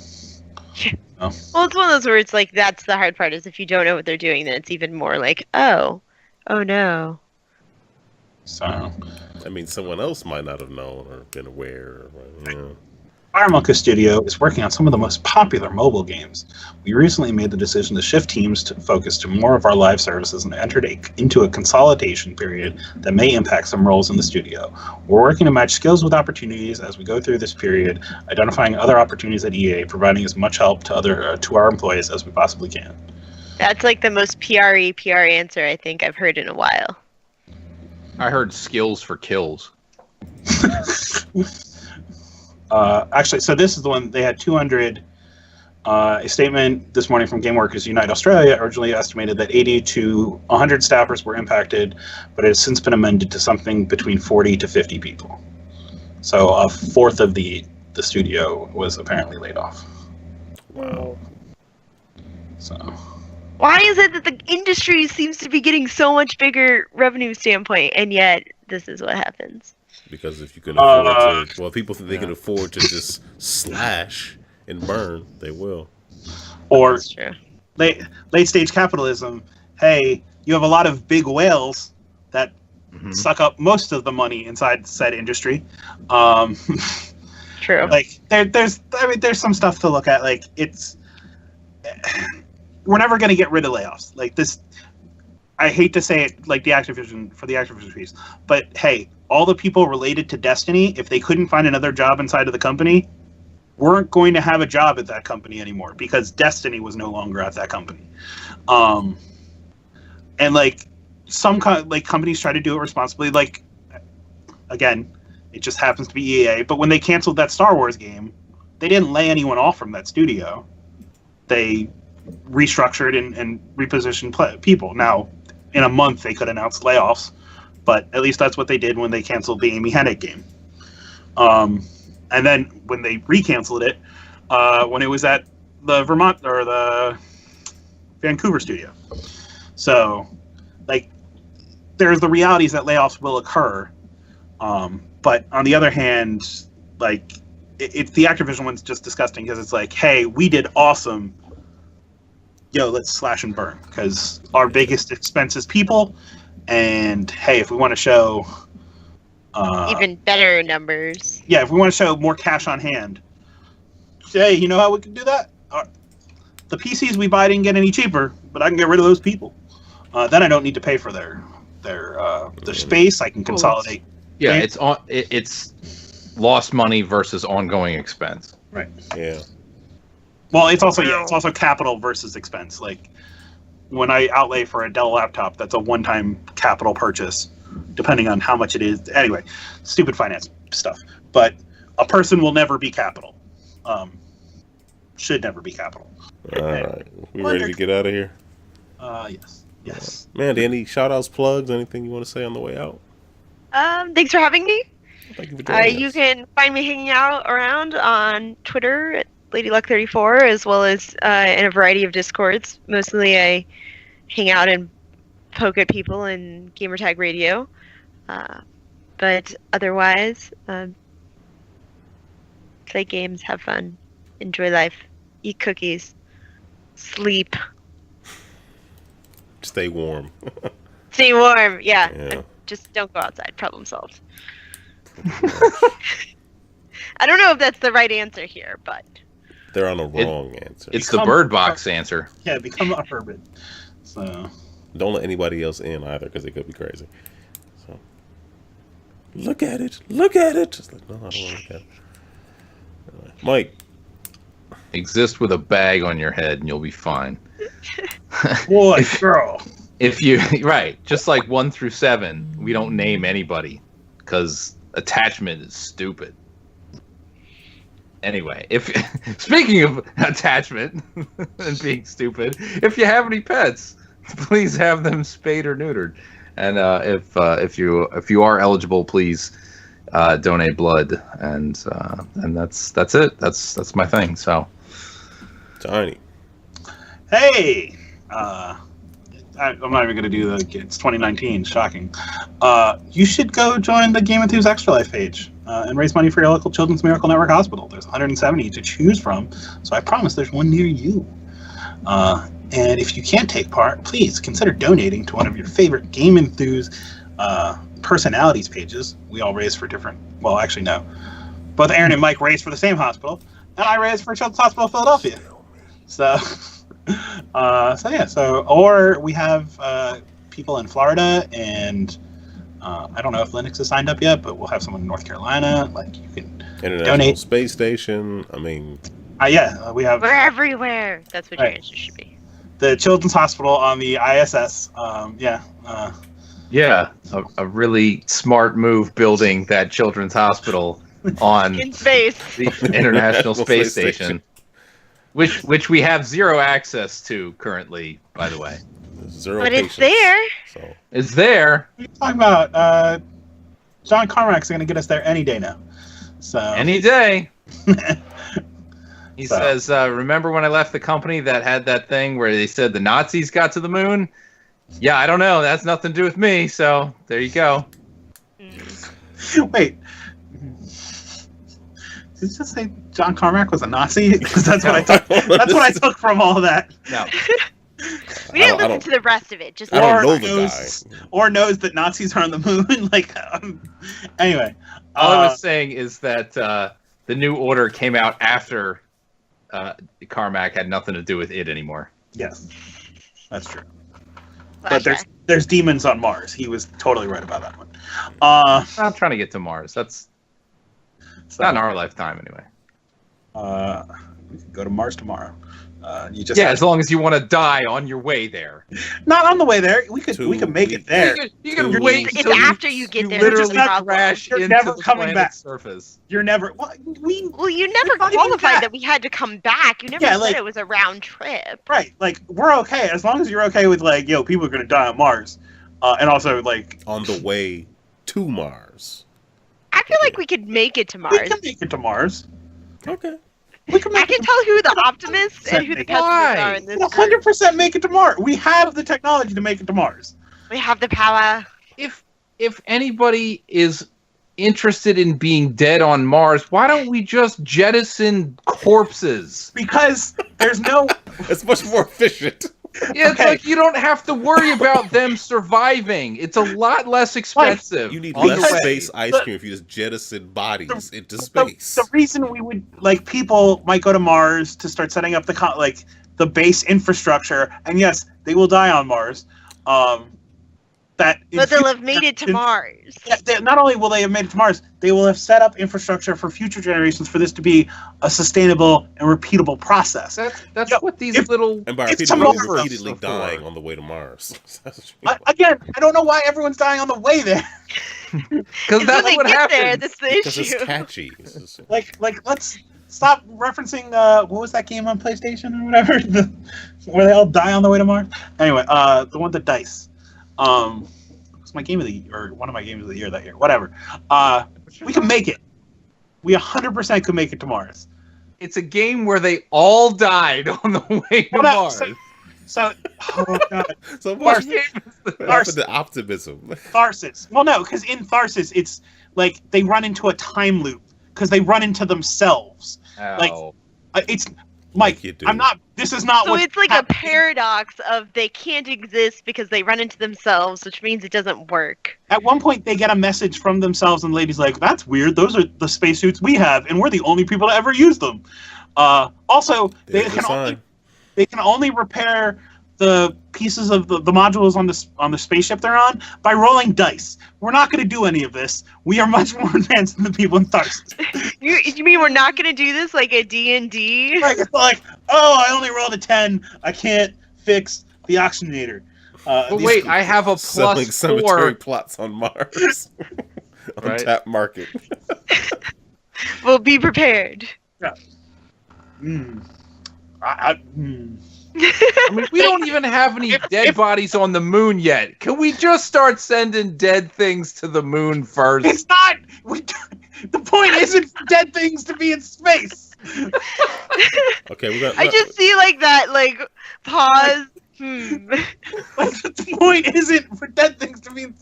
Well, it's one of those where it's like that's the hard part is if you don't know what they're doing, then it's even more like, oh no. So, I mean, someone else might not have known or been aware. Or, you know. Our Monka studio is working on some of the most popular mobile games. We recently made the decision to shift teams to focus to more of our live services and entered into a consolidation period that may impact some roles in the studio. We're working to match skills with opportunities as we go through this period, identifying other opportunities at EA, providing as much help to our employees as we possibly can. That's like the most PR answer I think I've heard in a while. I heard skills for kills. Actually, so this is the one, they had 200. A statement this morning from Game Workers Unite Australia originally estimated that 80 to 100 staffers were impacted, but it has since been amended to something between 40 to 50 people. So a fourth of the studio was apparently laid off. Wow. So Why is it that the industry seems to be getting so much bigger revenue standpoint, and yet this is what happens? Because if you can afford to, well, people think they can afford to just slash and burn, they will. Or That's true. late stage capitalism. Hey, you have a lot of big whales that suck up most of the money inside said industry. True. Like there's some stuff to look at. Like we're never going to get rid of layoffs. Like this, I hate to say it, like the Activision piece, but hey, all the people related to Destiny, if they couldn't find another job inside of the company, weren't going to have a job at that company anymore because Destiny was no longer at that company. And like some companies try to do it responsibly. Like again, it just happens to be EA. But when they canceled that Star Wars game, they didn't lay anyone off from that studio. They restructured and repositioned people. Now, in a month, they could announce layoffs, but at least that's what they did when they canceled the Amy Hennig game. And then when they recanceled it, when it was at the Vermont or the Vancouver studio. So, like, there's the realities that layoffs will occur. But on the other hand, like, it's the Activision one's just disgusting because it's like, hey, we did awesome. Yo, let's slash and burn because our biggest expense is people. And hey, if we want to show even better numbers. Yeah, if we want to show more cash on hand, hey, you know how we can do that? The PCs we buy didn't get any cheaper, but I can get rid of those people. Then I don't need to pay for their space. I can consolidate. Yeah, it's lost money versus ongoing expense. Right. Yeah. Well, it's also capital versus expense. Like when I outlay for a Dell laptop, that's a one-time capital purchase, depending on how much it is. Anyway, stupid finance stuff. But a person will never be capital. Should never be capital. All right. We ready to get out of here? Yes. Mandy, any shout-outs, plugs, anything you want to say on the way out? Thanks for having me. Thank you for joining You us. can find me hanging out around on Twitter at LadyLuck24, as well as in a variety of Discords. Mostly I hang out and poke at people in Gamertag Radio. But otherwise, play games, have fun, enjoy life, eat cookies, sleep. Stay warm. Stay warm, yeah. Yeah. Just don't go outside. Problem solved. I don't know if that's the right answer here, but... They're on the wrong answer. It's the bird box answer. Yeah, become a hermit. So Don't let anybody else in either, because it could be crazy. So, look at it. Look at it. Just like, no, I don't want to look at it. Anyway, Mike. Exist with a bag on your head and you'll be fine. boy, girl. If you right, just like 1 through 7, we don't name anybody because attachment is stupid. Anyway, if speaking of attachment and being stupid, if you have any pets, please have them spayed or neutered. And if you are eligible, please donate blood. And that's it. That's my thing. So, Tiny. Hey, I'm not even going to do it's 2019. Shocking. You should go join the GameEnthus Extra Life page and raise money for your local Children's Miracle Network Hospital. There's 170 to choose from, so I promise there's one near you. And if you can't take part, please consider donating to one of your favorite GameEnthus personalities pages. We all raise for different. Well, actually, no. both Aaron and Mike raised for the same hospital, and I raised for Children's Hospital of Philadelphia. So, or we have people in Florida, and I don't know if Linux is signed up yet, but we'll have someone in North Carolina. Like, you can International donate. Space Station. I mean, we have. We're everywhere. That's what your answer should be. The Children's Hospital on the ISS. Yeah, a really smart move building that children's hospital on In space. the International Space Station, which we have zero access to currently, by the way. Zero But patients, it's there. So. It's there What are you talking about? John Carmack's going to get us there any day now. So any day. He So. says, remember when I left the company that had that thing where they said the Nazis got to the moon? Yeah, I don't know. That's nothing to do with me. So there you go. Wait. Did you just say John Carmack was a Nazi? Because that's what I took. That's what I took from all that. No. We didn't listen to the rest of it. Just I don't know Or the knows, guy. or knows that Nazis are on the moon. Like, anyway. All I was saying is that the New Order came out after Carmack had nothing to do with it anymore. Yes, that's true. But there's demons on Mars. He was totally right about that one. I'm trying to get to Mars. That's not in our lifetime anyway. We could go to Mars tomorrow. You just Yeah, as long as you want to die on your way there. not on the way there. We could make it there. You can Two wait It's until after you get there. literally That's the problem. crash You're into never the coming planet's back. surface. You're never. Well, Well, you never It's not even qualified that. that we had to come back. You never Yeah, said like- it was a round trip. right. Like, we're okay as long as you're okay with like, yo, people are gonna die on Mars, and also like On the way to Mars. I feel like we could make it to we Mars. can make it to Mars. Okay. We can I make can it. tell who the optimists and who the pessimists are in this group. 100% make it to Mars. We have the technology to make it to Mars. We have the power. If anybody is interested in being dead on Mars, why don't we just jettison corpses? Because there's no. It's much more efficient. Yeah, it's Okay. like you don't have to worry about them surviving. It's a lot less expensive. You need on the less way. space ice cream if you just jettison bodies into space. The reason we would like people might go to Mars to start setting up the base infrastructure, and yes, they will die on Mars. But they'll have made it to Mars. Yeah, not only will they have made it to Mars, they will have set up infrastructure for future generations for this to be a sustainable and repeatable process. That's Yo, what these little. And by It's repeatedly, tomorrow. repeatedly dying on the way to Mars. Again, I don't know why everyone's dying on the way there. Because When that's they what get there, happens. that's the Because it's issue. catchy. It's just- Like let's stop referencing what was that game on PlayStation or whatever, where they all die on the way to Mars. Anyway, the one that dice. It's my game of the year, or one of my games of the year that year. Whatever. We can make it. We 100% could make it to Mars. It's a game where they all died on the way to Well, no, Mars. So, oh god, So what Tharsis. happened to optimism? Tharsis. Well, no, because in Tharsis, it's like they run into a time loop because they run into themselves. Like, Oh. It's Mike. Like you do. I'm not. This is not. So what's it's like a happening. paradox of they can't exist because they run into themselves, which means it doesn't work. At one point, they get a message from themselves, and the lady's like, "That's weird. Those are the spacesuits we have, and we're the only people to ever use them." Also, There's a sign. they can only repair the pieces of the modules on the spaceship they're on by rolling dice. We're not going to do any of this. We are much more advanced than the people in Thurs. You mean we're not going to do this like a D&D? Like, it's like, oh, I only rolled a 10. I can't fix the oxygenator. But wait, I have a Selling plus cemetery 4. plots on Mars. On Right. tap market. We'll be prepared. I mean, we don't even have any dead bodies on the moon yet. Can we just start sending dead things to the moon first? It's not. The point isn't for dead things to be in space. Okay, we got. I just see like that, like, pause. Like, the point isn't for dead things to be in.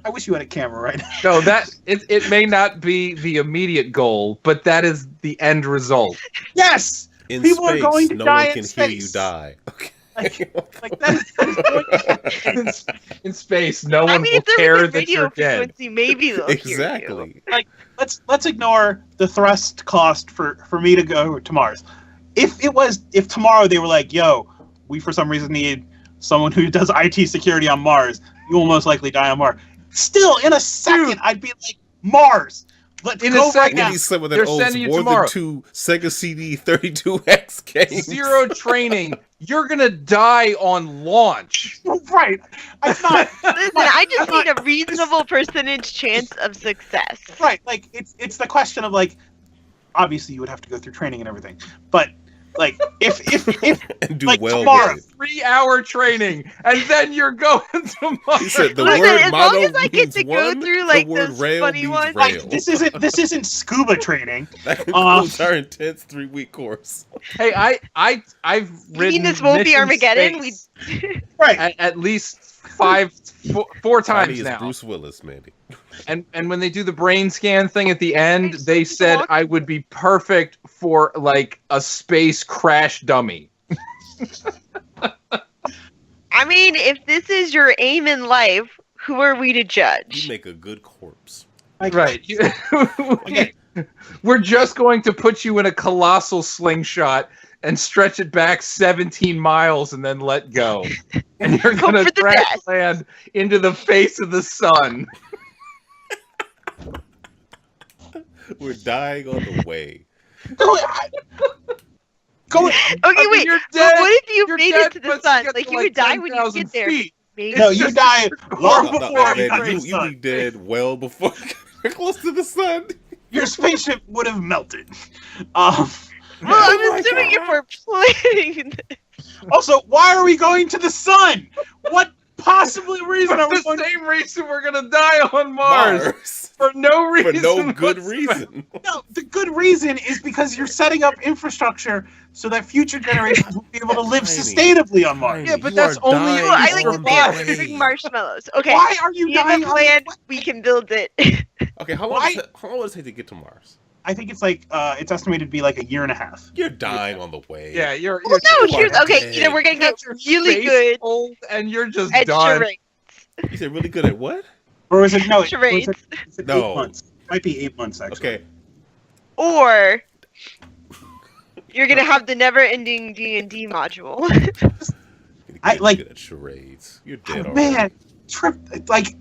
I wish you had a camera right now. No, that it may not be the immediate goal, but that is the end result. Yes! in people are space, going to no die one in can hear you space. die. Okay. Like that In space, no I one mean, will if they're care within that radio you're dead. frequency, maybe they'll hear you. Exactly. like let's ignore the thrust cost for me to go to Mars. If tomorrow they were like, yo, we for some reason need someone who does IT security on Mars, you will most likely die on Mars. Still, in a second, I'd be like, Mars. Let's In go a second. right We now. need someone They're that owns sending you more tomorrow. than 2 Sega CD 32X games. 0 training. You're gonna die on launch. Right. I thought Listen, I just need a reasonable percentage chance of success. right. Like it's the question of like, obviously you would have to go through training and everything, but like if And do like well tomorrow, with it. 3-hour training, and then you're going to Mars. He said the Listen, word as long mono as I get means to go one, through, like, the word those rail funny means ones. rail. this isn't scuba training. That concludes our intense 3-week course. Hey, I've You ridden mean this won't be mission Armageddon? space Right. at least four Tiny times is now. Bruce Willis, Mandy. And when they do the brain scan thing at the end, they said I would be perfect for like a space crash dummy. I mean, if this is your aim in life, who are we to You judge? make a good corpse. Like, Right. Okay. We're just going to put you in a colossal slingshot and stretch it back 17 miles and then let go. And you're Hope going for to the crash best. land into the face of the sun. We're dying on the way. Go. Okay, I mean, wait. you're But dead. what if you You're made dead it to the once sun? get Like to, you would die when you 10,000 get there. feet. Maybe. No, you die long No, before no, you man, reach the you be sun. dead well before you're close to the sun. Your spaceship would have melted. Well, Oh I'm my assuming God. if we're planning this. Also, why are we going to the sun? What possibly reason are we The going? same reason we're going to die on Mars. For no For reason. no good whatsoever. reason. No, the good reason is because you're setting up infrastructure so that future generations will be able to live Tiny, sustainable on Mars. Yeah, but You that's are only dying Well, I like on to the say way. big marshmallows. Okay. Why are you We have dying a on plan. the We can build it. Okay, how long does it take to get to Mars? I think it's like it's estimated to be like a year and a half. You're dying on the way. Yeah, you're Well, no, you here's are okay. dead. Either we're gonna get really space good old and you're just at done. charades. You said really good at what? Or is it no? Charades. Is it No. 8 months? Might be 8 months actually. Okay. Or you're gonna have the never-ending D&D module. I like- good at charades. You're dead already. Man, trip like.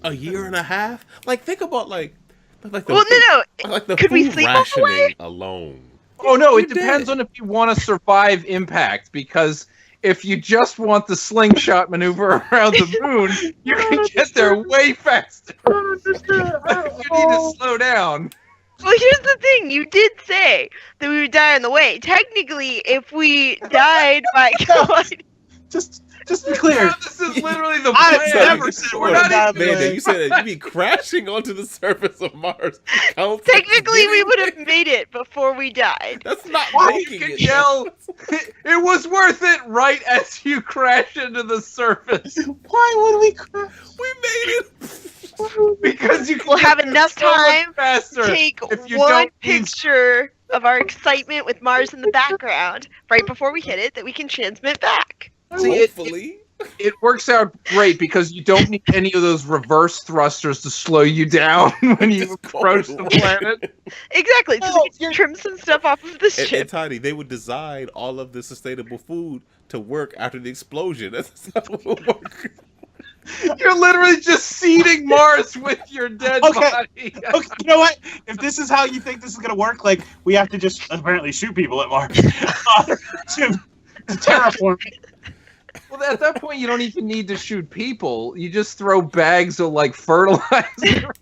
A year and a half? Like think about like the Well, no. like the Could we food sleep on the way? rationing alone. Oh no, it You depends did. on if you want to survive impact, because if you just want the slingshot maneuver around the moon, you can get there way faster. You need to slow down. Well, here's the thing. You did say that we would die on the way. Technically, if we died by colliding, Just to be clear. This is literally the I plan. never said We're we're not not even. Man, you said that you'd be crashing onto the surface of Mars. Counts at technically we beginning? would have made it before we died. That's not Why you making can it. yell, it was worth it right as you crash into the surface. Why would we crash? We made it. Because you can We'll get have there enough so much time faster. Take if you one don't use- picture of our excitement with Mars in the background right before we hit it that we can transmit back. See, Hopefully. It works out great because you don't need any of those reverse thrusters to slow you down when you Just approach going the away. planet. Exactly. So No, we can trim some stuff off of the And ship. Tiny, they would design all of the sustainable food to work after the explosion. That's not what will work. You're literally just seeding Mars with your dead Okay. body. Okay, you know what? If this is how you think this is gonna work, like we have to just apparently shoot people at Mars to terraform. Well, at that point, you don't even need to shoot people. You just throw bags of like fertilizer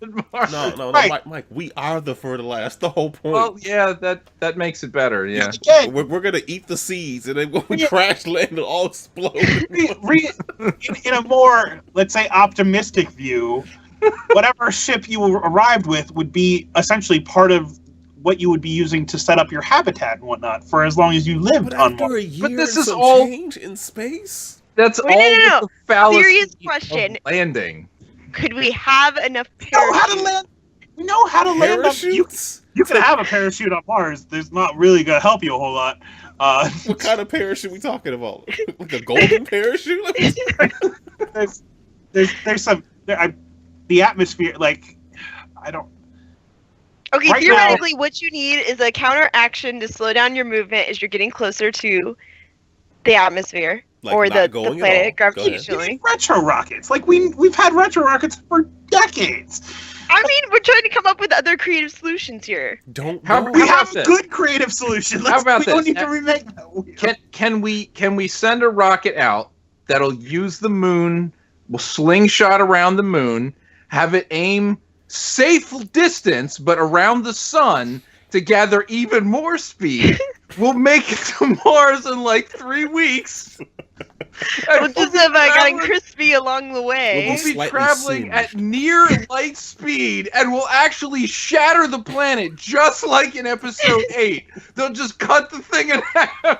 at Mars. No, Right. Mike, we are the fertilizer. That's the whole point. Well, yeah, that makes it better. Yeah. Again, We're gonna eat the seeds, and then when we Yeah. crash land, it'll all explode. in a more, let's say, optimistic view, whatever ship you arrived with would be essentially part of what you would be using to set up your habitat and whatnot for as long as you lived But on after Mars. a year, But this and is some all- change in space. That's Wait, all no. with the fallacy Serious of question. landing. Could we have enough We know how to parachutes? land. We know how to land. You Parachutes. can have a parachute on Mars. There's not really gonna help you a whole lot. What kind of parachute we talking about? Like a golden parachute? there's some the atmosphere. Like, I don't. Okay, Right theoretically, what you need is a counteraction to slow down your movement as you're getting closer to the atmosphere Like or not the going at planet all. Go ahead. You gravitationally. need retro rockets. Like we've had retro rockets for decades. I mean, we're trying to come up with other creative solutions here. Don't How- go. We How have about a this? good creative solution. How about we don't this? need to remake that wheel. Can we send a rocket out that'll use the moon? We'll slingshot around the moon, have it aim safe distance, but around the sun to gather even more speed. We'll make it to Mars in like 3 weeks. We'll And just be have gotten traveling- crispy along the way. We'll We'll be Slightly traveling singed. at near light speed, and we'll actually shatter the planet, just like in episode 8. They'll just cut the thing in half,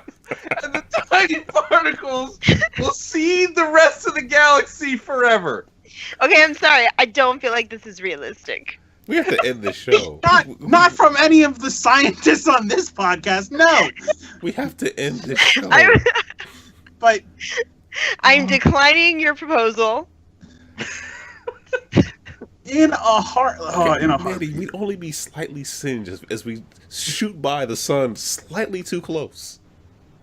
and the tiny particles will seed the rest of the galaxy forever. Okay, I'm sorry. I don't feel like this is realistic. We have to end the show. Not from any of the scientists on this podcast. No, We have to end the show. but I'm declining your proposal. in a heart. Oh, in a heart. Mandy, we'd only be slightly singed as we shoot by the sun slightly too close.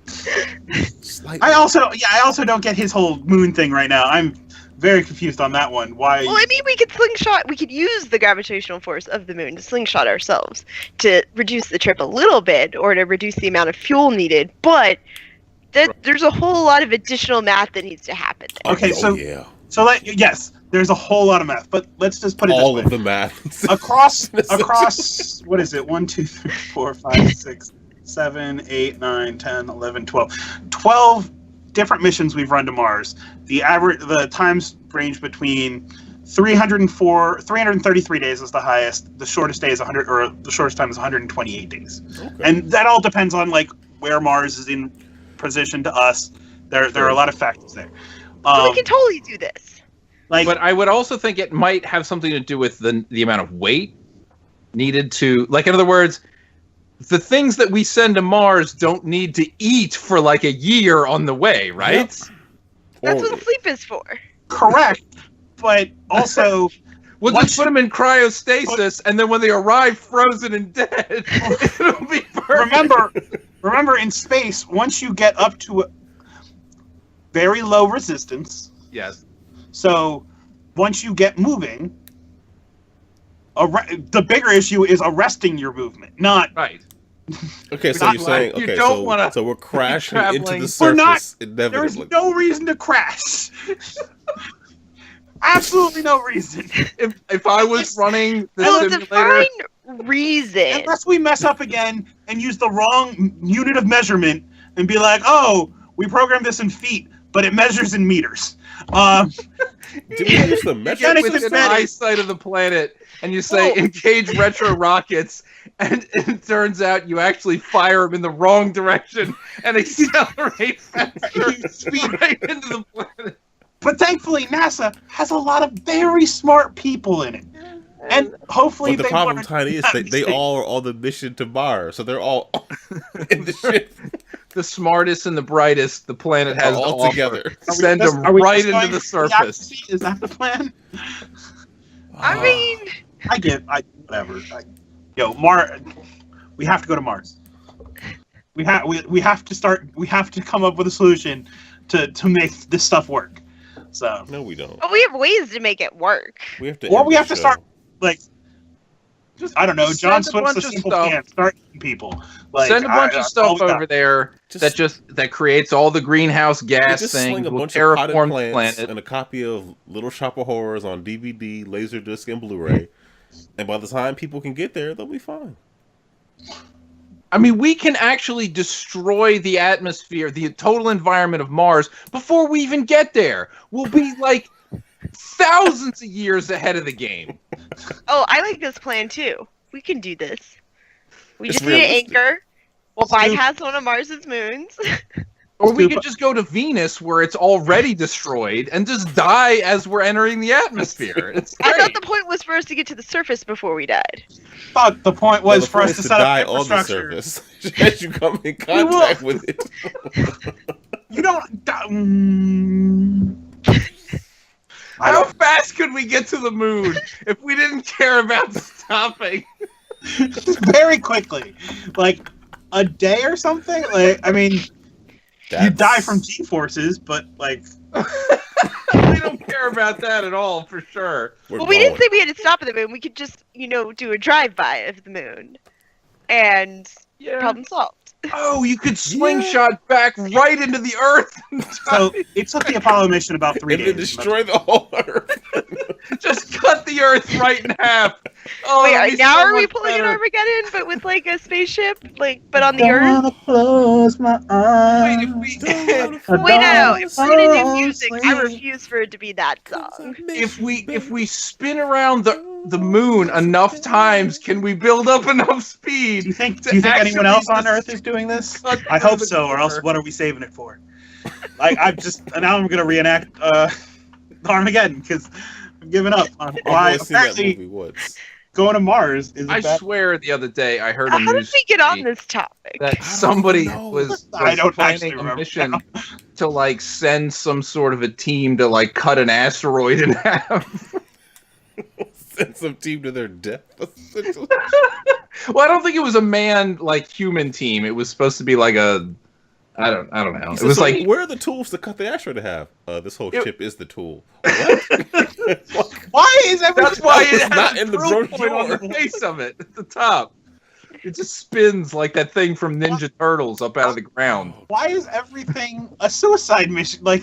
Slightly. I also don't get his whole moon thing right now. I'm very confused on that one. Why? Well, I mean, we could use the gravitational force of the moon to slingshot ourselves to reduce the trip a little bit or to reduce the amount of fuel needed, but there's a whole lot of additional math that needs to happen there. Okay, so- yeah, yes, there's a whole lot of math, but let's just put it all this of way. the math. across what is it? 1, 2, 3, 4, 5, 6, 7, 8, 9, 10, 11, 12. 12 different missions we've run to Mars. The times range between 333 days is the highest. The shortest day is 100, or the shortest time is 128 days. Okay. And that all depends on like where Mars is in position to us. There are a lot of factors there. So we can totally do this. Like, But I would also think it might have something to do with the amount of weight needed to, like, in other words, the things that we send to Mars don't need to eat for like a year on the way, right? That's Or- what sleep is for. correct, but also We'll Once just put them in cryostasis, and then when they arrive frozen and dead, it'll be perfect. remember in space, once you get up to a very low resistance, Yes. so once you get moving, the bigger issue is arresting your movement, not Right. Okay, so Not you're saying like- you okay, don't wanna so we're crashing into traveling. the We're not- surface there is inevitably. no reason to crash. Absolutely no reason. If I was running the Well, simulator, define reason. Unless we mess up again and use the wrong unit of measurement and be like, oh, we programmed this in feet, but it measures in meters. Did we use the you metric get Gotta within keep it- eyesight of the planet, and you say Whoa. engage retro rockets, and it turns out you actually fire them in the wrong direction and accelerate faster right into the planet. But thankfully, NASA has a lot of very smart people in it. And hopefully But the they problem, learned Tiny, is that they mistake. all are on the mission to Mars, so they're all in the ship The smartest and the brightest the planet has to all offer. together. Send them Are we right just into going the for the surface. Odyssey? Is that the plan? I mean, Whatever. We have to go to Mars. We have to come up with a solution to make this stuff work. So, No, we don't. but we have ways to make it work. We have to. or end we the have to show. start like, I don't know, John Send a Swift's bunch a of simple stuff. can. Start eating people. Like, Send a bunch of stuff all we got. over there Just- that creates all the greenhouse gas Just things. sling a Will bunch of potted terraform the plants planet. and a copy of Little Shop of Horrors on DVD, Laserdisc, and Blu-ray, and by the time people can get there, they'll be fine. I mean, we can actually destroy the atmosphere, the total environment of Mars before we even get there. We'll be like thousands of years ahead of the game. Oh, I like this plan too. We can do this. We It's just need an realistic. anchor. We'll Let's do- bypass one of Mars's moons. Or we could just go to Venus where it's already destroyed and just die as we're entering the atmosphere. It's great. I thought the point was for us to get to the surface before we died. Thought the point was for us to set die up on the infrastructure. surface as you come in contact with it. You don't. How fast could we get to the moon if we didn't care about stopping? Very quickly, like a day or something. Like, I mean, you die from G-forces, but like we don't care about that at all, for sure. Well, we didn't say we had to stop at the moon. We could just, do a drive-by of the moon, and problem solved. Oh, you could slingshot back right into the Earth. So it took the Apollo mission about 3 and days. then destroy the whole Earth. Just cut the Earth right in half. Oh, wait, now are we pulling an Armageddon, but with like a spaceship, but on the Earth? Wanna close my eyes. Wait, Wait, no. If we're gonna do music, I refuse for it to be that song. If we spin around the moon enough times, can we build up enough speed? Do you think anyone else on Earth is doing this? I hope so, or else what are we saving it for? Like now I'm gonna reenact Armageddon because I'm giving up on why apparently going to Mars is. I swear, the other day I heard a How did we get on this topic? that somebody was planning a mission to like send some sort of a team to like cut an asteroid in half. Send some team to their death. Well, I don't think it was a human team. It was supposed to be like a, I don't know. It was like, where are the tools to cut the asteroid in half? This whole ship is the tool. What? Why is everything? That's why it has not a in the drill point brochure on the face of it at the top. It just spins like that thing from Ninja Turtles up out of the ground. Why is everything a suicide mission? Like,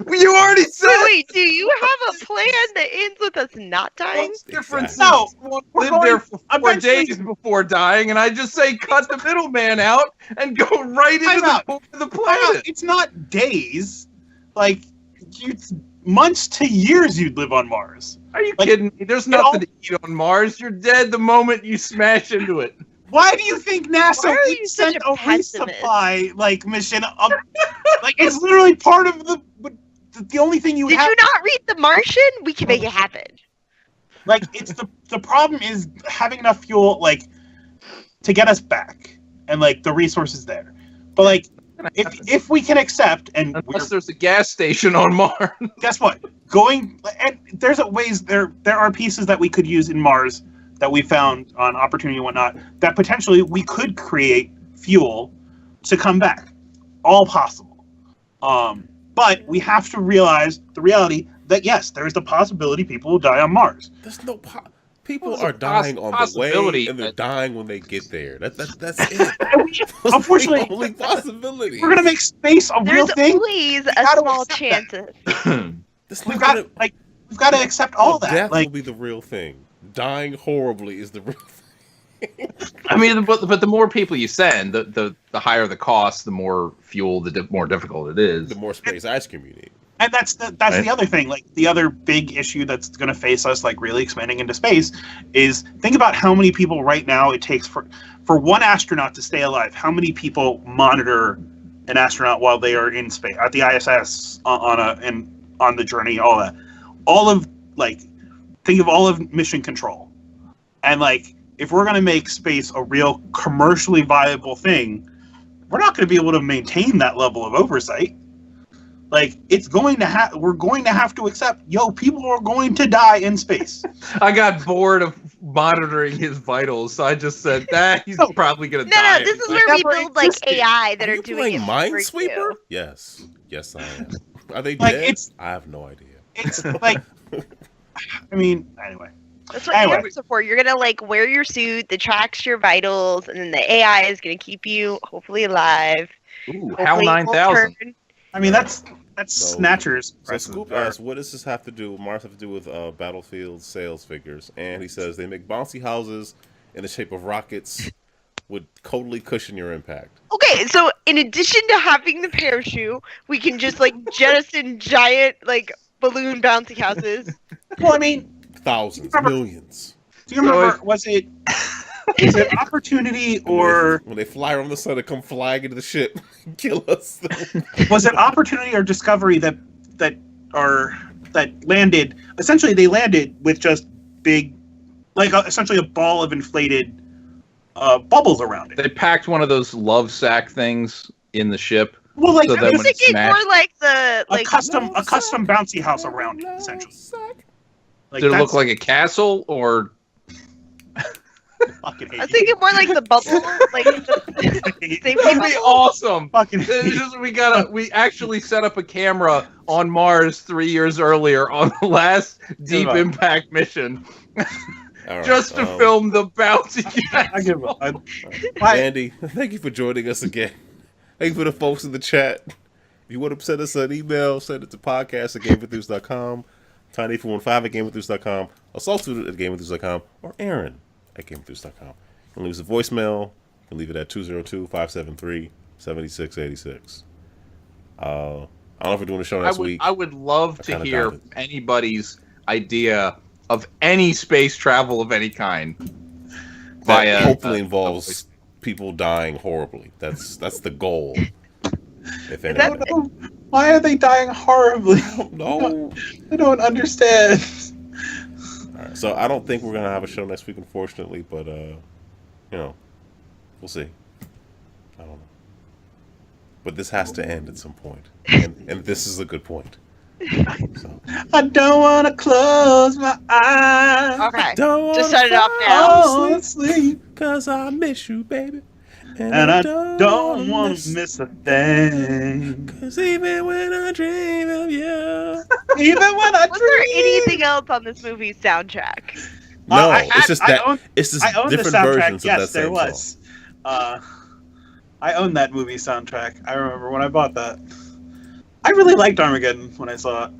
you already said. Wait, do you have a plan that ends with us not dying? What's the difference? No, Live there for 4 days before dying, and I just say cut the middleman out and go right into the core of the planet. It's not days. Like, months to years you'd live on Mars. Are you kidding me? There's nothing to eat on Mars. You're dead the moment you smash into it. Why do you think NASA sent a pessimist? resupply mission up? Like, it's literally part of the only thing you Did have. you not read The Martian? We can make it happen. Like, it's the problem is having enough fuel, like, to get us back, and like the resources there. But like, if we can accept, and unless there's a gas station on Mars, guess what? And there's ways there are pieces that we could use in Mars that we found on Opportunity and whatnot that potentially we could create fuel to come back. All possible. But we have to realize the reality that yes, there is the possibility people will die on Mars. There's no people are dying on the way, and they're dying when they get there. That's it. Unfortunately, the only possibility. We're gonna make space a real thing. There's always a small chance. We've got to accept all that. Death like, will be the real thing. Dying horribly is the real thing. I mean, but the more people you send, the higher the cost, the more fuel, the more difficult it is. The more space ice cream you need. And that's the other thing. Like, the other big issue that's going to face us, like really expanding into space, is think about how many people right now it takes for one astronaut to stay alive. How many people monitor an astronaut while they are in space at the ISS on the journey? All that, think of all of mission control, and like if we're going to make space a real commercially viable thing, we're not going to be able to maintain that level of oversight. Like, we're going to have to accept, people are going to die in space. I got bored of monitoring his vitals, so I just said, he's probably going to die. No, this is where we build, like, AI that are doing it Minesweeper? Yes. Yes, I am. Are they dead? I have no idea. It's like, I mean, anyway. That's what AIs are for. You're going to, like, wear your suit that tracks your vitals, and then the AI is going to keep you, hopefully, alive. Ooh, HAL 9000. I mean, that's Snatchers. So Scoop asks, what does this have to do? Mars have to do with Battlefield sales figures? And he says they make bouncy houses in the shape of rockets would totally cushion your impact. Okay, so in addition to having the parachute, we can just like jettison giant like balloon bouncy houses. Well, I mean, thousands, millions. Do you remember? Was it Is it opportunity or when they fly around the sun and come flying into the ship, and kill us? was it opportunity or discovery that landed? Essentially, they landed with just big, like essentially a ball of inflated bubbles around it. They packed one of those love sack things in the ship. Well, like So I then was when it thinking more smashed- like the a custom bouncy house around it, essentially. Like, Did it look that's like a castle or? fucking hate I was thinking more like the bubble, like the you. safety That'd be bubble. awesome. Fucking It's just, we actually set up a camera on Mars 3 years earlier on the last Deep up. Impact mission, All right, just to film the bouncy castle. I give up. Mandy, thank you for joining us again. Thank you for the folks in the chat. If you want to send us an email, send it to podcast@GameEnthus.com, Tiny415@GameEnthus.com, Assaultude@GameEnthus.com, or Aaron at GameEnthus.com. You can leave us a voicemail. You can leave it at 202-573-7686. I don't know if we're doing a show next week. I would love I to kinda hear doubt it. anybody's idea of any space travel of any kind. That Via hopefully involves people dying horribly. That's the goal. If Is anything. that- Why are they dying horribly? No. I don't understand. All right, so I don't think we're gonna have a show next week, unfortunately. But we'll see. I don't know. But this has to end at some point, and this is a good point. So, I don't want to close my eyes. Okay, don't just set it off wanna now. fall Sleep. Cause I miss you, baby. And I don't want to miss a thing. Cause even when I dream of you. Even when I Was there anything else on this movie's soundtrack? No, I it's just that. It's just I own the different soundtrack. versions Yes, of that there same was. song. I own that movie soundtrack. I remember when I bought that. I really liked Armageddon when I saw it.